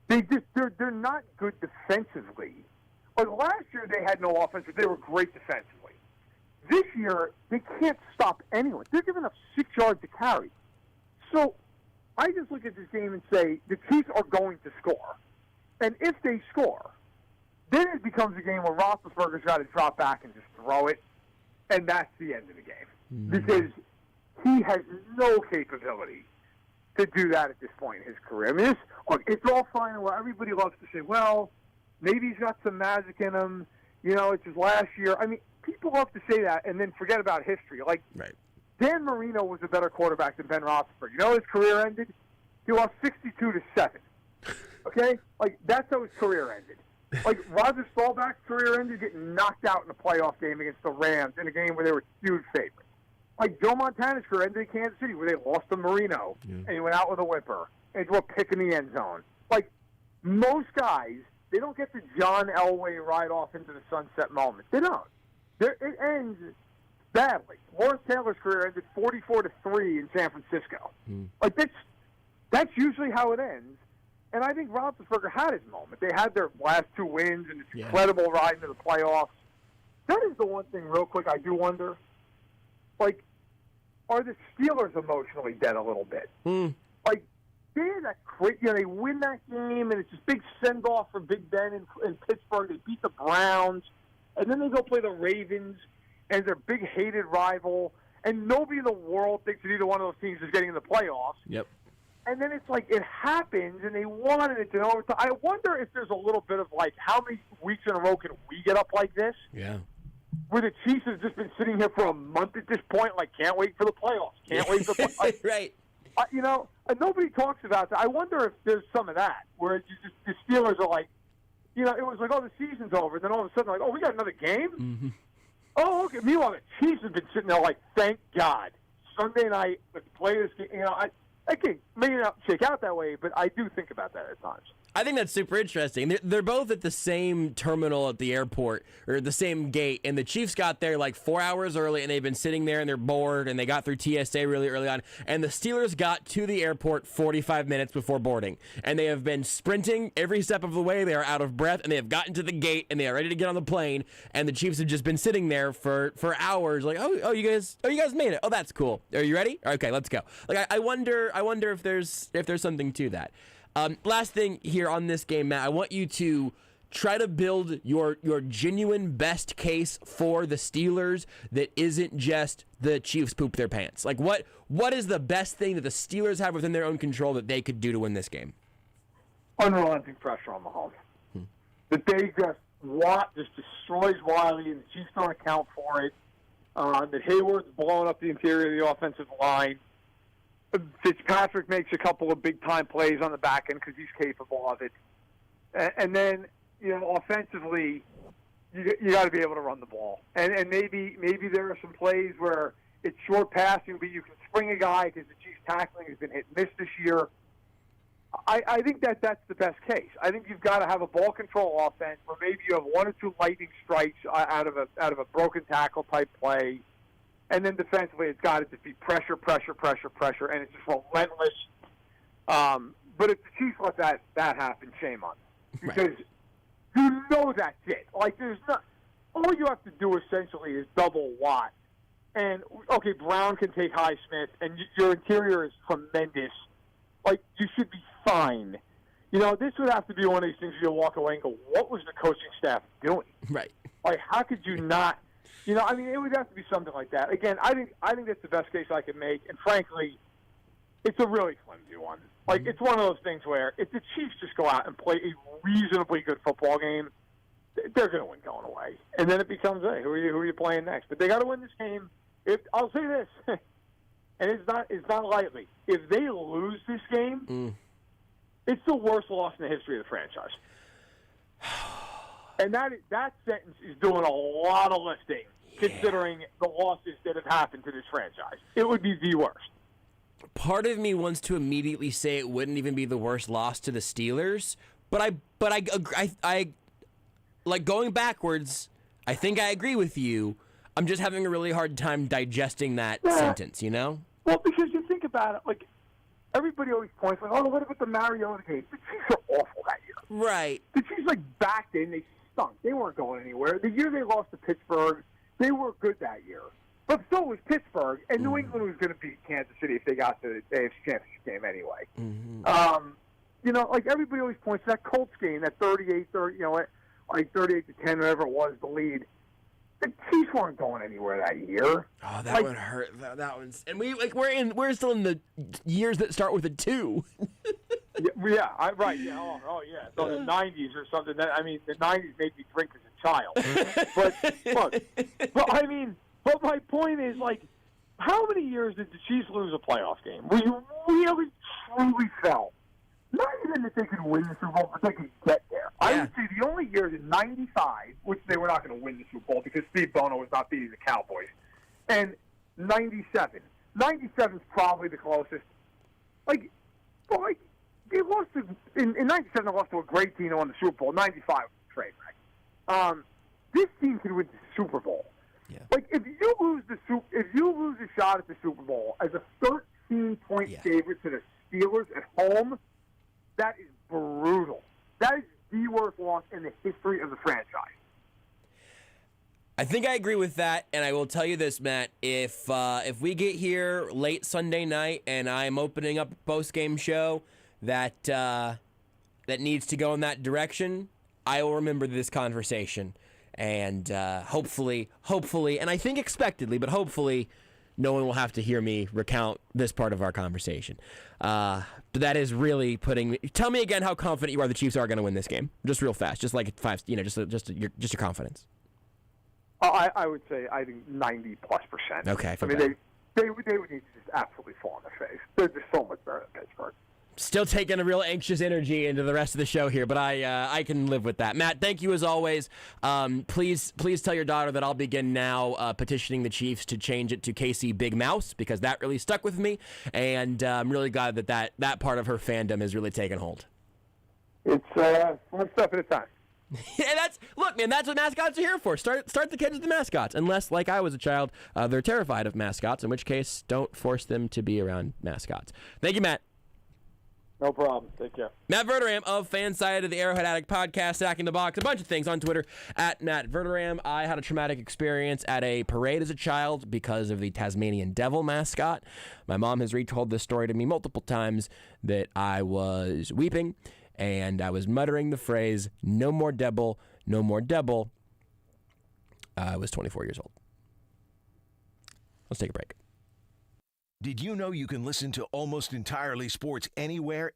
they're not good defensively. Like, last year they had no offense, but they were great defensively. This year, they can't stop anyone. They're giving up 6 yards to carry. So I just look at this game and say the Chiefs are going to score. And if they score, then it becomes a game where Roethlisberger's got to drop back and just throw it, and that's the end of the game. Mm-hmm. Because he has no capability to do that at this point in his career. I mean, it's all fine and well. Everybody loves to say, well, maybe he's got some magic in him. It's his last year. I mean, people love to say that and then forget about history. Like, right. Dan Marino was a better quarterback than Ben Roethlisberger. His career ended? He lost 62-7. Okay? Like, that's how his career ended. Like, Roger Staubach's career ended getting knocked out in a playoff game against the Rams in a game where they were huge favorites. Like, Joe Montana's career ended in Kansas City where they lost to Marino, and he went out with a whimper and threw a pick in the end zone. Like, most guys, they don't get the John Elway ride off into the sunset moment. They don't. It ends badly. Lawrence Taylor's career ended 44-3 in San Francisco. Like, that's usually how it ends. And I think Roethlisberger had his moment. They had their last 2 wins and this incredible ride into the playoffs. That is the one thing, real quick, I do wonder. Like, are the Steelers emotionally dead a little bit? Like, they had that they win that game, and it's this big send-off for Big Ben in Pittsburgh. They beat the Browns, and then they go play the Ravens, and their big hated rival, and nobody in the world thinks that either one of those teams is getting in the playoffs. Yep. And then it's like it happens, and they wanted it to know. I wonder if there's a little bit of like, how many weeks in a row can we get up like this? Yeah. Where the Chiefs have just been sitting here for a month at this point, like, can't wait for the playoffs. Can't wait for the playoffs. Right. Nobody talks about that. I wonder if there's some of that, where the Steelers are like, it was like, oh, the season's over. Then all of a sudden, like, oh, we got another game? Mm-hmm. Oh, okay. Meanwhile, the Chiefs have been sitting there like, thank God. Sunday night, let's play this game. Okay, maybe not shake out that way, but I do think about that at times. I think that's super interesting. They're both at the same terminal at the airport, or the same gate, and the Chiefs got there like 4 hours early, and they've been sitting there, and they're bored, and they got through TSA really early on, and the Steelers got to the airport 45 minutes before boarding, and they have been sprinting every step of the way. They are out of breath, and they have gotten to the gate, and they are ready to get on the plane, and the Chiefs have just been sitting there for hours, like, oh, you guys made it. Oh, that's cool. Are you ready? Okay, let's go. Like, I wonder if there's something to that. Last thing here on this game, Matt, I want you to try to build your genuine best case for the Steelers that isn't just the Chiefs poop their pants. Like, what is the best thing that the Steelers have within their own control that they could do to win this game? Unrelenting pressure on Mahomes. That they just destroys Wiley, and the Chiefs don't account for it. That Hayward's blowing up the interior of the offensive line. Fitzpatrick makes a couple of big-time plays on the back end because he's capable of it. And then, offensively, you got to be able to run the ball. And maybe there are some plays where it's short passing, but you can spring a guy because the Chiefs' tackling has been hit and miss this year. I think that's the best case. I think you've got to have a ball control offense where maybe you have one or two lightning strikes out of a broken tackle type play. And then defensively, it's got to just be pressure, and it's just relentless. But if the Chiefs let that happen, shame on them. Because you know that's it. Like, there's not – all you have to do essentially is double Watt. And, okay, Brown can take Highsmith, and your interior is tremendous. Like, you should be fine. This would have to be one of these things where you walk away and go, what was the coaching staff doing? Right. Like, how could you not – it would have to be something like that. Again, I think that's the best case I can make, and frankly, it's a really flimsy one. Like, it's one of those things where if the Chiefs just go out and play a reasonably good football game, they're going to win going away. And then it becomes, hey, who are you playing next? But they got to win this game. I'll say this, and it's not lightly. If they lose this game, it's the worst loss in the history of the franchise. And that sentence is doing a lot of lifting, considering the losses that have happened to this franchise. It would be the worst. Part of me wants to immediately say it wouldn't even be the worst loss to the Steelers, but I like going backwards. I think I agree with you. I'm just having a really hard time digesting that sentence. Well, because you think about it, like everybody always points like, oh, what about the Mariota game? The Chiefs are awful that year. Right. The Chiefs backed in. They stunk. They weren't going anywhere. The year they lost to Pittsburgh, they were good that year. But so was Pittsburgh, and New England was going to beat Kansas City if they got to the AFC Championship game anyway. Like everybody always points to that Colts game, that 38-30, like 38-10, whatever it was, the lead. The Chiefs weren't going anywhere that year. Oh, that would hurt. That one's, and we're still in the years that start with a 2. Right. Yeah. Oh, yeah. So the 90s or something. The 90s made me drink as a child. But my point is, like, how many years did the Chiefs lose a playoff game where you really, truly felt, not even that they could win the Super Bowl, but they could get there? Yeah. I would say the only years in 95, which they were not going to win the Super Bowl because Steve Bono was not beating the Cowboys, and 97. 97 is probably the closest. They lost in 97. They lost to a great team on the Super Bowl. 95 was a train wreck. This team can win the Super Bowl. Yeah. Like if you lose a shot at the Super Bowl as a 13-point favorite to the Steelers at home, that is brutal. That is the worst loss in the history of the franchise. I think I agree with that, and I will tell you this, Matt. If we get here late Sunday night and I'm opening up a post-game show that needs to go in that direction, I will remember this conversation. And hopefully, and I think expectedly, but hopefully, no one will have to hear me recount this part of our conversation. But that is really putting me. Tell me again how confident you are the Chiefs are going to win this game, just real fast, just like five. Just your confidence. I would say I think 90+%. Okay. I mean, they would need to just absolutely fall on their face. They're just so much better than Pittsburgh. Still taking a real anxious energy into the rest of the show here, but I can live with that. Matt, thank you as always. Please tell your daughter that I'll begin now petitioning the Chiefs to change it to KC Big Mouse, because that really stuck with me, and I'm really glad that part of her fandom has really taken hold. It's one step at a time. Yeah, look, man, that's what mascots are here for. Start the kids with the mascots, unless, like I was a child, they're terrified of mascots, in which case, don't force them to be around mascots. Thank you, Matt. No problem. Take care. Matt Verderame of FanSided, the Arrowhead Addict podcast, Stacking the Box, a bunch of things on Twitter, at Matt Verderame. I had a traumatic experience at a parade as a child because of the Tasmanian Devil mascot. My mom has retold this story to me multiple times, that I was weeping, and I was muttering the phrase, "No more devil, no more devil." I was 24 years old. Let's take a break. Did you know you can listen to Almost Entirely Sports anywhere?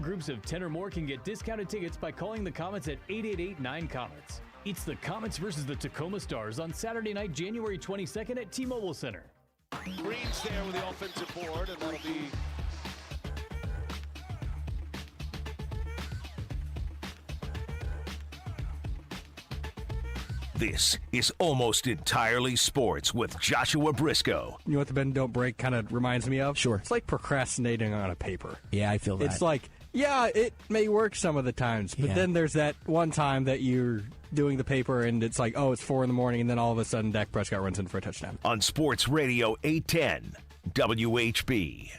Groups of 10 or more can get discounted tickets by calling the Comets at 888-9-COMETS. It's the Comets versus the Tacoma Stars on Saturday night, January 22nd at T-Mobile Center. Green's there with the offensive board, and that'll be... This is Almost Entirely Sports with Joshua Brisco. You know what the bend don't break kind of reminds me of? Sure. It's like procrastinating on a paper. Yeah, I feel that. It's like, yeah, it may work some of the times, but then there's that one time that you're doing the paper, and it's like, oh, it's 4 in the morning, and then all of a sudden Dak Prescott runs in for a touchdown. On Sports Radio 810 WHB.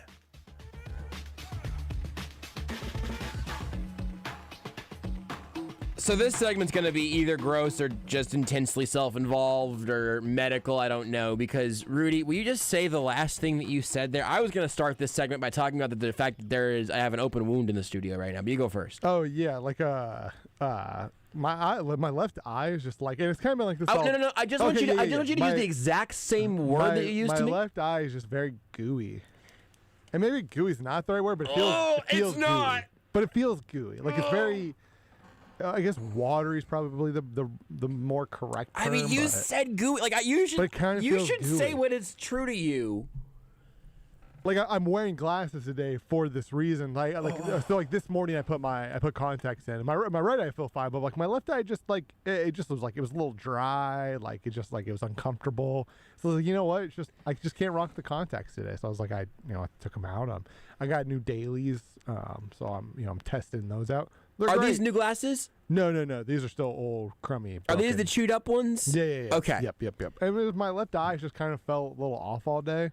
So this segment's going to be either gross or just intensely self-involved or medical, I don't know, because, Rudy, will you just say the last thing that you said there? I was going to start this segment by talking about the fact that I have an open wound in the studio right now, but you go first. Oh, yeah, like, my left eye is just like, and it's kind of like this. No. I just want you to use the exact same word that you used to me. My left eye is just very gooey. And maybe gooey's not the right word, but it feels it's not. Gooey. But it feels gooey. Like, it's very... I guess watery is probably the more correct term. I mean, you said gooey. Like, you should gooey. say what is true to you. Like, I'm wearing glasses today for this reason. So like this morning I put contacts in. My right eye I feel fine, but like my left eye just like it just was like it was a little dry. Like it was uncomfortable. So like, you know what? It's just I just can't rock the contacts today. So I was like I took them out. I got new dailies. So I'm testing those out. Are these new glasses? No. These are still old, crummy. Broken. Are these the chewed up ones? Yeah. Okay. Yep. And my left eye just kind of felt a little off all day.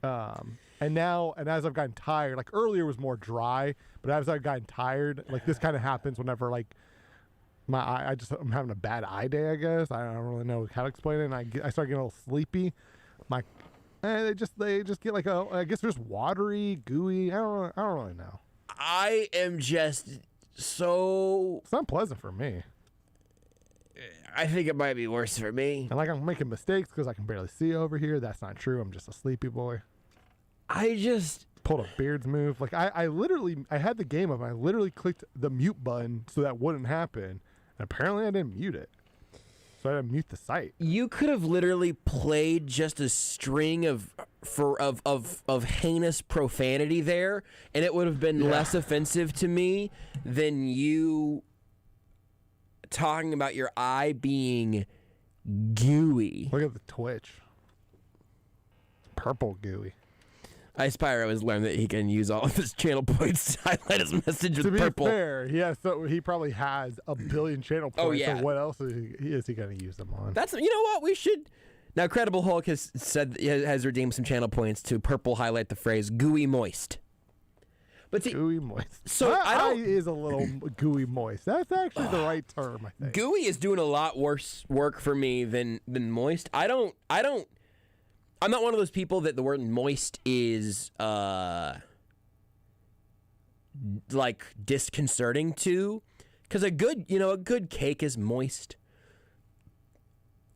And as I've gotten tired, like earlier was more dry, but as I've gotten tired, like this kind of happens whenever like my eye, I'm having a bad eye day, I guess. I don't really know how to explain it. And I start getting a little sleepy. They just get like I guess they're just watery, gooey. I don't really know. I am just so... It's not pleasant for me. I think it might be worse for me. And like I'm making mistakes because I can barely see over here. That's not true. I'm just a sleepy boy. I just... pulled a Beards move. Like I had the game up. And I literally clicked the mute button so that wouldn't happen. And apparently I didn't mute it. So I didn't mute the site. You could have literally played just a string of heinous profanity there, and it would have been less offensive to me than you talking about your eye being gooey. Look at the twitch. Purple gooey. Spyro has learned that he can use all of his channel points to highlight his message with purple. To be fair, so he probably has a billion channel points. Oh, yeah. So what else is he going to use them on? You know what? We should... Now, Credible Hulk has said has redeemed some channel points to purple highlight the phrase gooey moist. But see, gooey moist. So my eye is a little gooey moist. That's actually the right term, I think. Gooey is doing a lot worse work for me than moist. I'm not one of those people that the word moist is like disconcerting to, because a good cake is moist.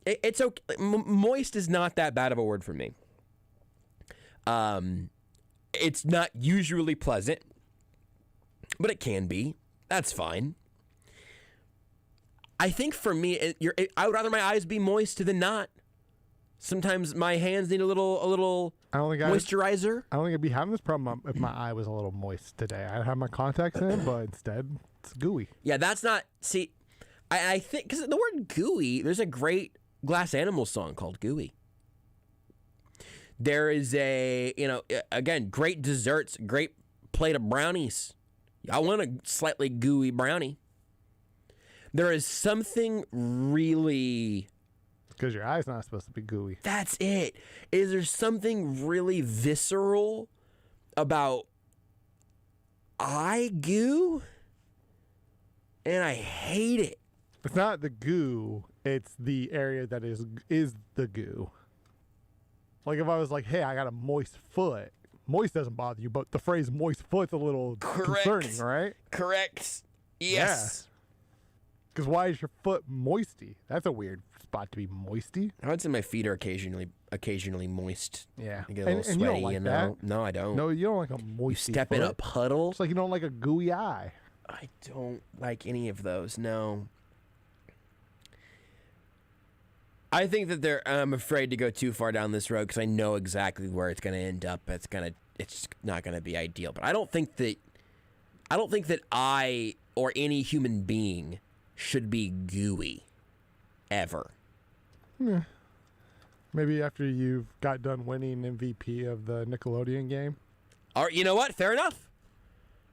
It's okay. Moist is not that bad of a word for me. It's not usually pleasant, but it can be. That's fine. I think for me, I would rather my eyes be moist than not. Sometimes my hands need a little moisturizer. I don't think I'd be having this problem if my eye was a little moist today. I'd have my contacts in, but instead it's gooey. Yeah, that's not. See, I think because the word gooey, there's a great Glass Animals song called Gooey. There is again, great desserts, great plate of brownies. I want a slightly gooey brownie. There is something really... Because your eye's not supposed to be gooey. That's it. Is there something really visceral about eye goo? And I hate it. It's not the goo. It's the area that is the goo. Like if I was like, hey, I got a moist foot. Moist doesn't bother you, but the phrase moist foot's a little concerning, right? Correct. Yes. Because why is your foot moisty? That's a weird spot to be moisty. I would say my feet are occasionally moist. Yeah. I get a little sweaty, you don't like that? No, I don't. No, you don't like a moisty step foot. in a puddle. It's like you don't like a gooey eye. I don't like any of those, no. I think that I'm afraid to go too far down this road because I know exactly where it's going to end up. It's just not going to be ideal. But I don't think that I or any human being should be gooey ever. Yeah. Maybe after you've got done winning MVP of the Nickelodeon game. Or you know what? Fair enough.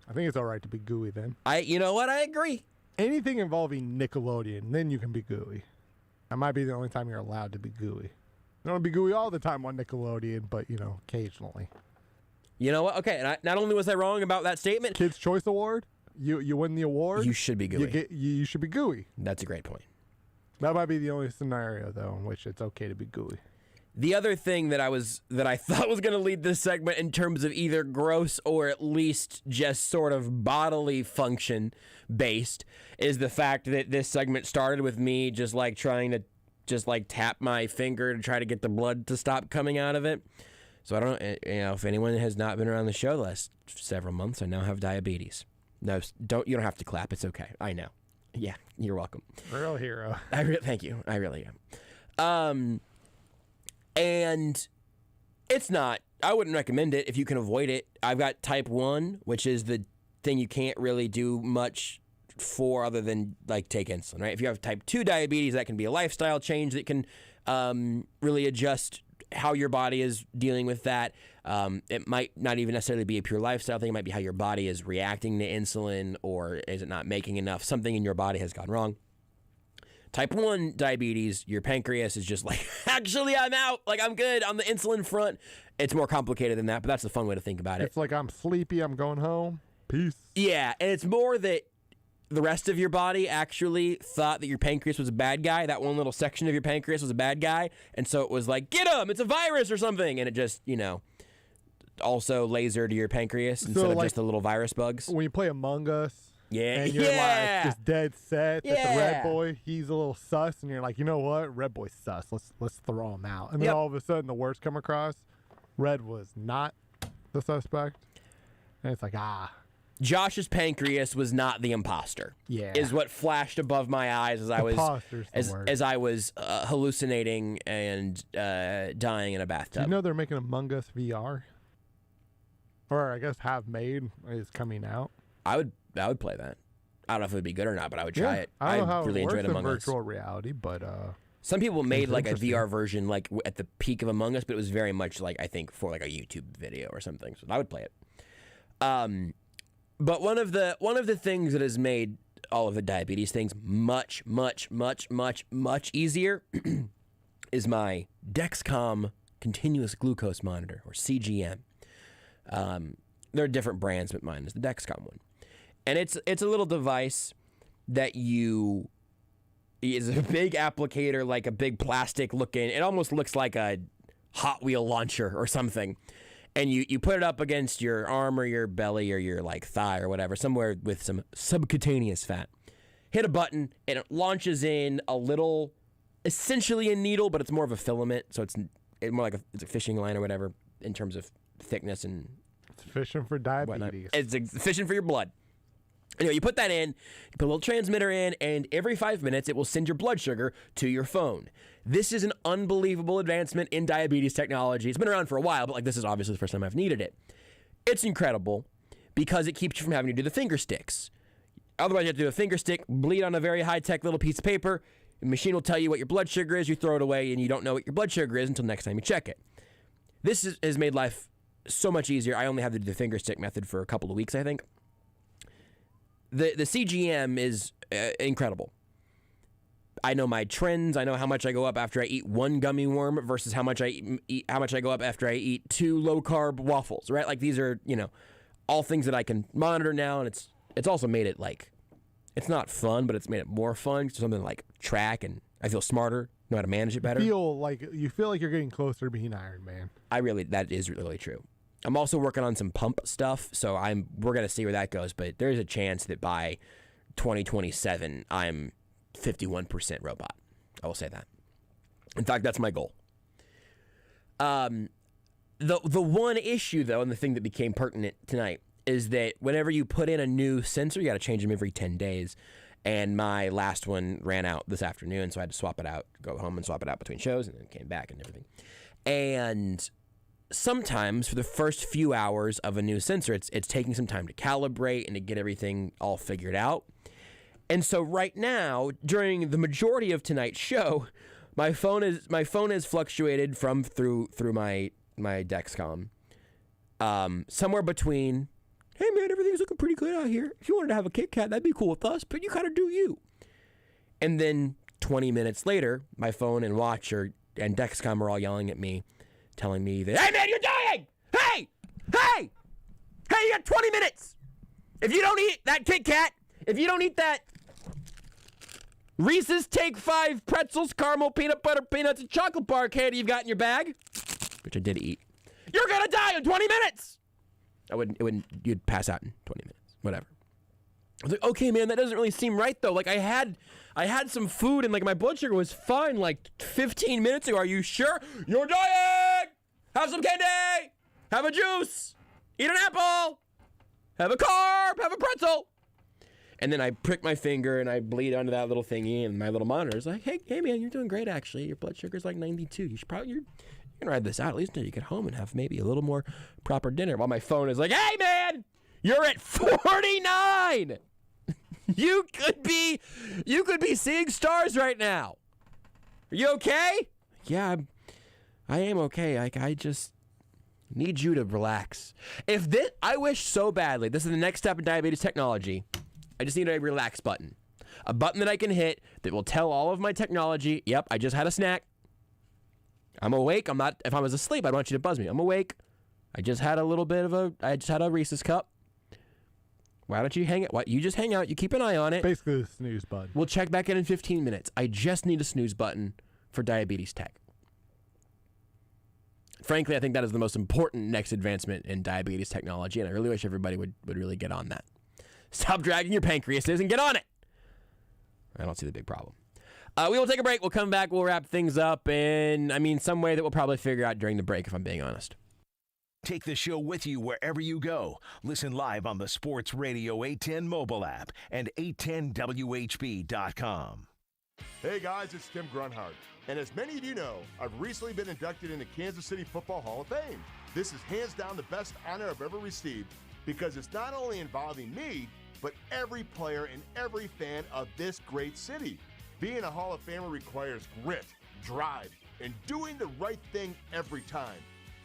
I think it's all right to be gooey then. You know what? I agree. anything involving Nickelodeon, then you can be gooey. That might be the only time you're allowed to be gooey. You don't be gooey all the time on Nickelodeon, but, occasionally. You know what? Okay, and not only was I wrong about that statement. Kids' Choice Award, you win the award. You should be gooey. You should be gooey. That's a great point. That might be the only scenario, though, in which it's okay to be gooey. The other thing that I thought was going to lead this segment in terms of either gross or at least just sort of bodily function based is the fact that this segment started with me just like trying to just like tap my finger to try to get the blood to stop coming out of it. So I don't know, if anyone has not been around the show the last several months, I now have diabetes. No, you don't have to clap. It's okay. I know. Yeah, you're welcome. Real hero. Thank you. I really am. And it's not, I wouldn't recommend it if you can avoid it. I've got type 1, which is the thing you can't really do much for other than like take insulin, right? If you have type 2 diabetes, that can be a lifestyle change that can really adjust how your body is dealing with that. It might not even necessarily be a pure lifestyle thing. It might be how your body is reacting to insulin, or is it not making enough? Something in your body has gone wrong. Type 1 diabetes, your pancreas is just like, actually, I'm out. Like, I'm good on the insulin front. It's more complicated than that, but that's the fun way to think about it. It's like, I'm sleepy, I'm going home. Peace. Yeah, and it's more that the rest of your body actually thought that your pancreas was a bad guy. That one little section of your pancreas was a bad guy. And so it was like, get him, it's a virus or something. And it just, also lasered your pancreas instead of just the little virus bugs. When you play Among Us. Yeah. And you're like just dead set that the red boy, he's a little sus, and you're like, you know what? Red boy's sus. Let's throw him out. And then all of a sudden the words come across. Red was not the suspect. And it's like, Josh's pancreas was not the imposter. Yeah. Is what flashed above my eyes as I was hallucinating and dying in a bathtub. Do you know they're making Among Us VR? Or I guess have made, is coming out. I would play that. I don't know if it would be good or not, but I would try it. I don't know how really it works enjoyed in Among Us. virtual reality, but some people made like a VR version like at the peak of Among Us, but it was very much like, I think, for like a YouTube video or something. So I would play it. But one of the things that has made all of the diabetes things much, much, much, much, much easier is my Dexcom continuous glucose monitor, or CGM. There are different brands, but mine is the Dexcom one. And it's a little device that is a big applicator, like a big plastic looking, it almost looks like a Hot Wheel launcher or something. And you put it up against your arm or your belly or your like thigh or whatever, somewhere with some subcutaneous fat. Hit a button and it launches in a little, essentially a needle, but it's more of a filament. So it's more like it's a fishing line or whatever in terms of thickness and it's fishing for diabetes. Whatnot. It's fishing for your blood. Anyway, you put that in, you put a little transmitter in, and every 5 minutes it will send your blood sugar to your phone. This is an unbelievable advancement in diabetes technology. It's been around for a while, but like this is obviously the first time I've needed it. It's incredible because it keeps you from having to do the finger sticks. Otherwise, you have to do a finger stick, bleed on a very high-tech little piece of paper. The machine will tell you what your blood sugar is. You throw it away, and you don't know what your blood sugar is until next time you check it. This has made life so much easier. I only have to do the finger stick method for a couple of weeks, I think. The CGM is incredible. I know my trends. I know how much I go up after I eat one gummy worm versus how much I go up after I eat 2 low-carb waffles, right? Like these are, all things that I can monitor now, and it's also made it like, it's not fun, but it's made it more fun. So something like track, and I feel smarter, know how to manage it better. You feel like you're getting closer to being Iron Man. That is really true. I'm also working on some pump stuff, so we're going to see where that goes, but there's a chance that by 2027, I'm 51% robot. I will say that. In fact, that's my goal. The one issue, though, and the thing that became pertinent tonight, is that whenever you put in a new sensor, you got to change them every 10 days, and my last one ran out this afternoon, so I had to swap it out, go home and swap it out between shows, and then came back and everything. And sometimes for the first few hours of a new sensor, it's taking some time to calibrate and to get everything all figured out. And so right now, during the majority of tonight's show, my phone has fluctuated through my Dexcom somewhere between hey, man, everything's looking pretty good out here. If you wanted to have a Kit Kat, that'd be cool with us, but you kind of do you. And then 20 minutes later, my phone and watch and Dexcom are all yelling at me, telling me that, hey, man, you're dying! Hey! Hey! Hey, you got 20 minutes! If you don't eat that Kit Kat, if you don't eat that Reese's Take 5 pretzels, caramel, peanut butter, peanuts, and chocolate bar candy you've got in your bag, which I did eat, you're gonna die in 20 minutes! You'd pass out in 20 minutes, whatever. I was like, okay, man, that doesn't really seem right, though. Like, I had some food, and, like, my blood sugar was fine, like, 15 minutes ago. Are you sure? You're dying! Have some candy! Have a juice! Eat an apple! Have a carb! Have a pretzel! And then I prick my finger, and I bleed onto that little thingy, and my little monitor's like, hey, man, you're doing great, actually. Your blood sugar's like 92. You should probably, you're gonna ride this out at least until you get home and have maybe a little more proper dinner. While my phone is like, hey, man, you're at 49! You could be seeing stars right now. Are you okay? Yeah, I am okay. I just need you to relax. I wish so badly. This is the next step in diabetes technology. I just need a relax button. A button that I can hit that will tell all of my technology, yep, I just had a snack. I'm awake. If I was asleep, I'd want you to buzz me. I'm awake. I just had a Reese's cup. Why don't you hang it? You just hang out. You keep an eye on it. Basically the snooze button. We'll check back in 15 minutes. I just need a snooze button for diabetes tech. Frankly, I think that is the most important next advancement in diabetes technology, and I really wish everybody would really get on that. Stop dragging your pancreases and get on it. I don't see the big problem. We will take a break. We'll come back. We'll wrap things up in, some way that we'll probably figure out during the break, if I'm being honest. Take the show with you wherever you go. Listen live on the Sports Radio 810 mobile app and 810WHB.com. Hey guys, it's Tim Grunhard. And as many of you know, I've recently been inducted into Kansas City Football Hall of Fame. This is hands down the best honor I've ever received because it's not only involving me, but every player and every fan of this great city. Being a Hall of Famer requires grit, drive, and doing the right thing every time.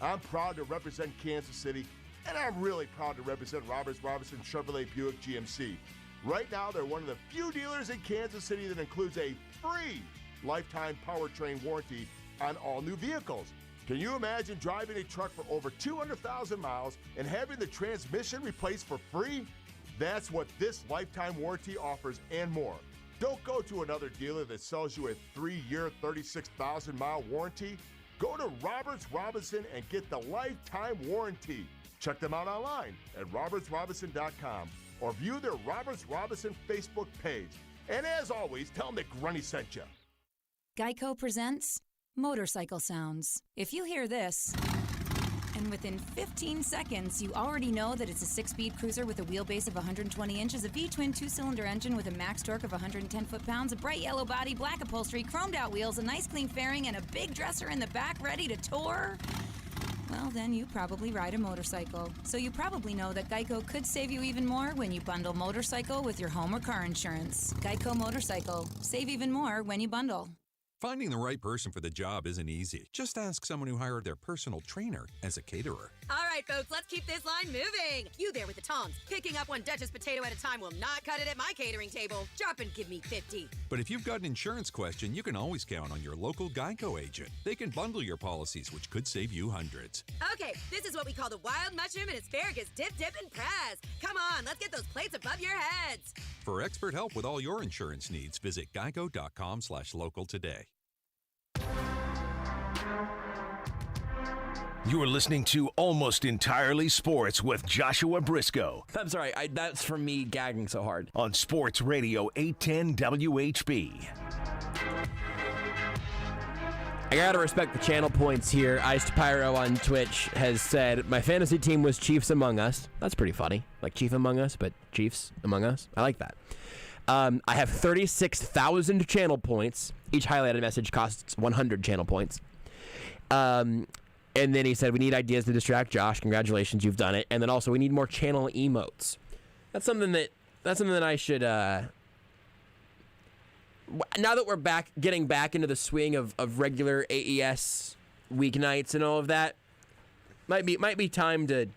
I'm proud to represent Kansas City, and I'm really proud to represent Roberts Robinson Chevrolet Buick GMC. Right now, they're one of the few dealers in Kansas City that includes a free lifetime powertrain warranty on all new vehicles. Can you imagine driving a truck for over 200,000 miles and having the transmission replaced for free? That's what this lifetime warranty offers and more. Don't go to another dealer that sells you a 3-year, 36,000-mile warranty. Go to Roberts Robinson and get the lifetime warranty. Check them out online at robertsrobinson.com or view their Roberts Robinson Facebook page. And as always, tell them that Grunny sent you. Geico presents Motorcycle Sounds. If you hear this, and within 15 seconds, you already know that it's a 6-speed cruiser with a wheelbase of 120 inches, a V-twin 2-cylinder engine with a max torque of 110 foot-pounds, a bright yellow body, black upholstery, chromed-out wheels, a nice clean fairing, and a big dresser in the back ready to tour, well, then you probably ride a motorcycle. So you probably know that Geico could save you even more when you bundle motorcycle with your home or car insurance. Geico Motorcycle. Save even more when you bundle. Finding the right person for the job isn't easy. Just ask someone who hired their personal trainer as a caterer. All right, folks, let's keep this line moving. You there with the tongs. Picking up one Duchess potato at a time will not cut it at my catering table. Drop and give me 50. But if you've got an insurance question, you can always count on your local Geico agent. They can bundle your policies, which could save you hundreds. Okay, this is what we call the wild mushroom and asparagus dip, and press. Come on, let's get those plates above your heads. For expert help with all your insurance needs, visit geico.com/local today. You are listening to Almost Entirely Sports with Joshua Brisco. I'm sorry, that's from me gagging so hard. On Sports Radio 810 WHB. I gotta respect the channel points here. Ice to Pyro on Twitch has said, my fantasy team was Chiefs Among Us. That's pretty funny. Like Chief Among Us, but Chiefs Among Us. I like that. I have 36,000 channel points. Each highlighted message costs 100 channel points. And then he said, we need ideas to distract Josh. Congratulations, you've done it. And then also, we need more channel emotes. That's something that I should, now that we're getting back into the swing of regular AES weeknights and all of that, might be time to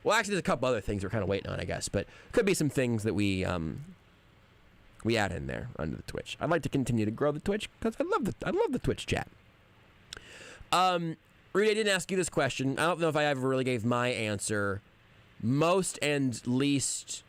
Well, actually, there's a couple other things we're kind of waiting on, I guess, but could be some things that we add in there under the Twitch. I'd like to continue to grow the Twitch because I love the Twitch chat. Rudy, I didn't ask you this question. I don't know if I ever really gave my answer. Most and least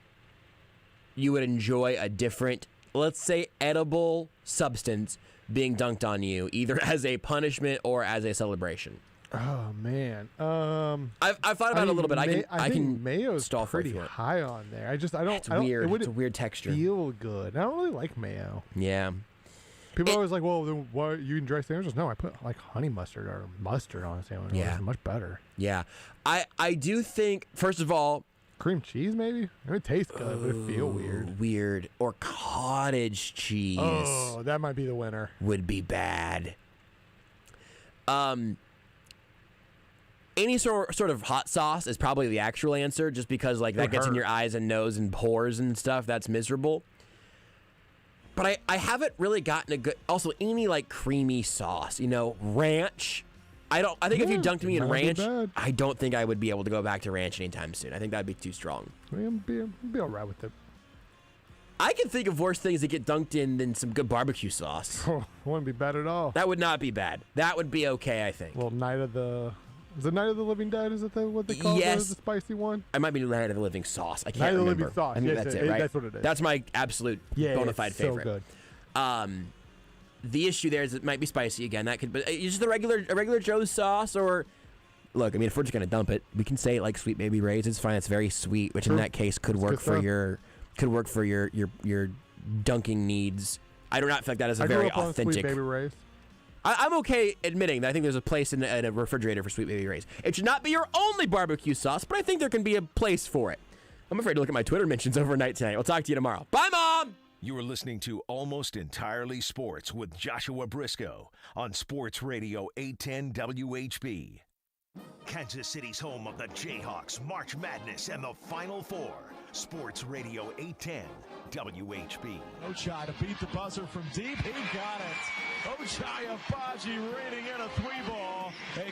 you would enjoy a different, let's say, edible substance being dunked on you, either as a punishment or as a celebration. Oh man, I've thought about it a little bit. I can mayo's stall for pretty it. high on there. I don't. It's weird. It It's a weird texture. Feel good. I don't really like mayo. Yeah. People are always like, well, then why you enjoy sandwiches? No, I put like honey mustard or mustard on a sandwich. Yeah. It's much better. Yeah. I do think, first of all, cream cheese maybe. It tastes good, but it feels weird. Weird. Or cottage cheese. Oh, that might be the winner. Would be bad. Any sort of hot sauce is probably the actual answer, just because like that gets in your eyes and nose and pores and stuff. That's miserable. But I haven't really gotten a good. Also, any like creamy sauce, ranch. I think if you dunked me in ranch, I don't think I would be able to go back to ranch anytime soon. I think that'd be too strong. Be all right with it. I can think of worse things that get dunked in than some good barbecue sauce. Oh, wouldn't be bad at all. That would not be bad. That would be okay, I think. Well, Is it Night of the Living Dead? Is it what they call it? The spicy one? I might be Night of the Living Sauce. I can't remember. remember. Night of the Living Sauce. I think yes, that's it, right? That's what it is. That's my absolute bona fide favorite. So good. The issue there is it might be spicy again. That could, but just a regular Joe's sauce, or look. I mean, if we're just gonna dump it, we can say like Sweet Baby Ray's. It's fine. It's very sweet, which in that case could work for your dunking needs. I do not feel like that is a very authentic. Sweet Baby Ray's. I'm okay admitting that I think there's a place in a refrigerator for Sweet Baby Ray's. It should not be your only barbecue sauce, but I think there can be a place for it. I'm afraid to look at my Twitter mentions overnight tonight. We'll talk to you tomorrow. Bye, Mom! You are listening to Almost Entirely Sports with Joshua Brisco on Sports Radio 810 WHB. Kansas City's home of the Jayhawks, March Madness, and the Final Four. Sports Radio 810 WHB. Ochai to beat the buzzer from deep. He got it. Ochai Agbaji reading in a 3-ball. A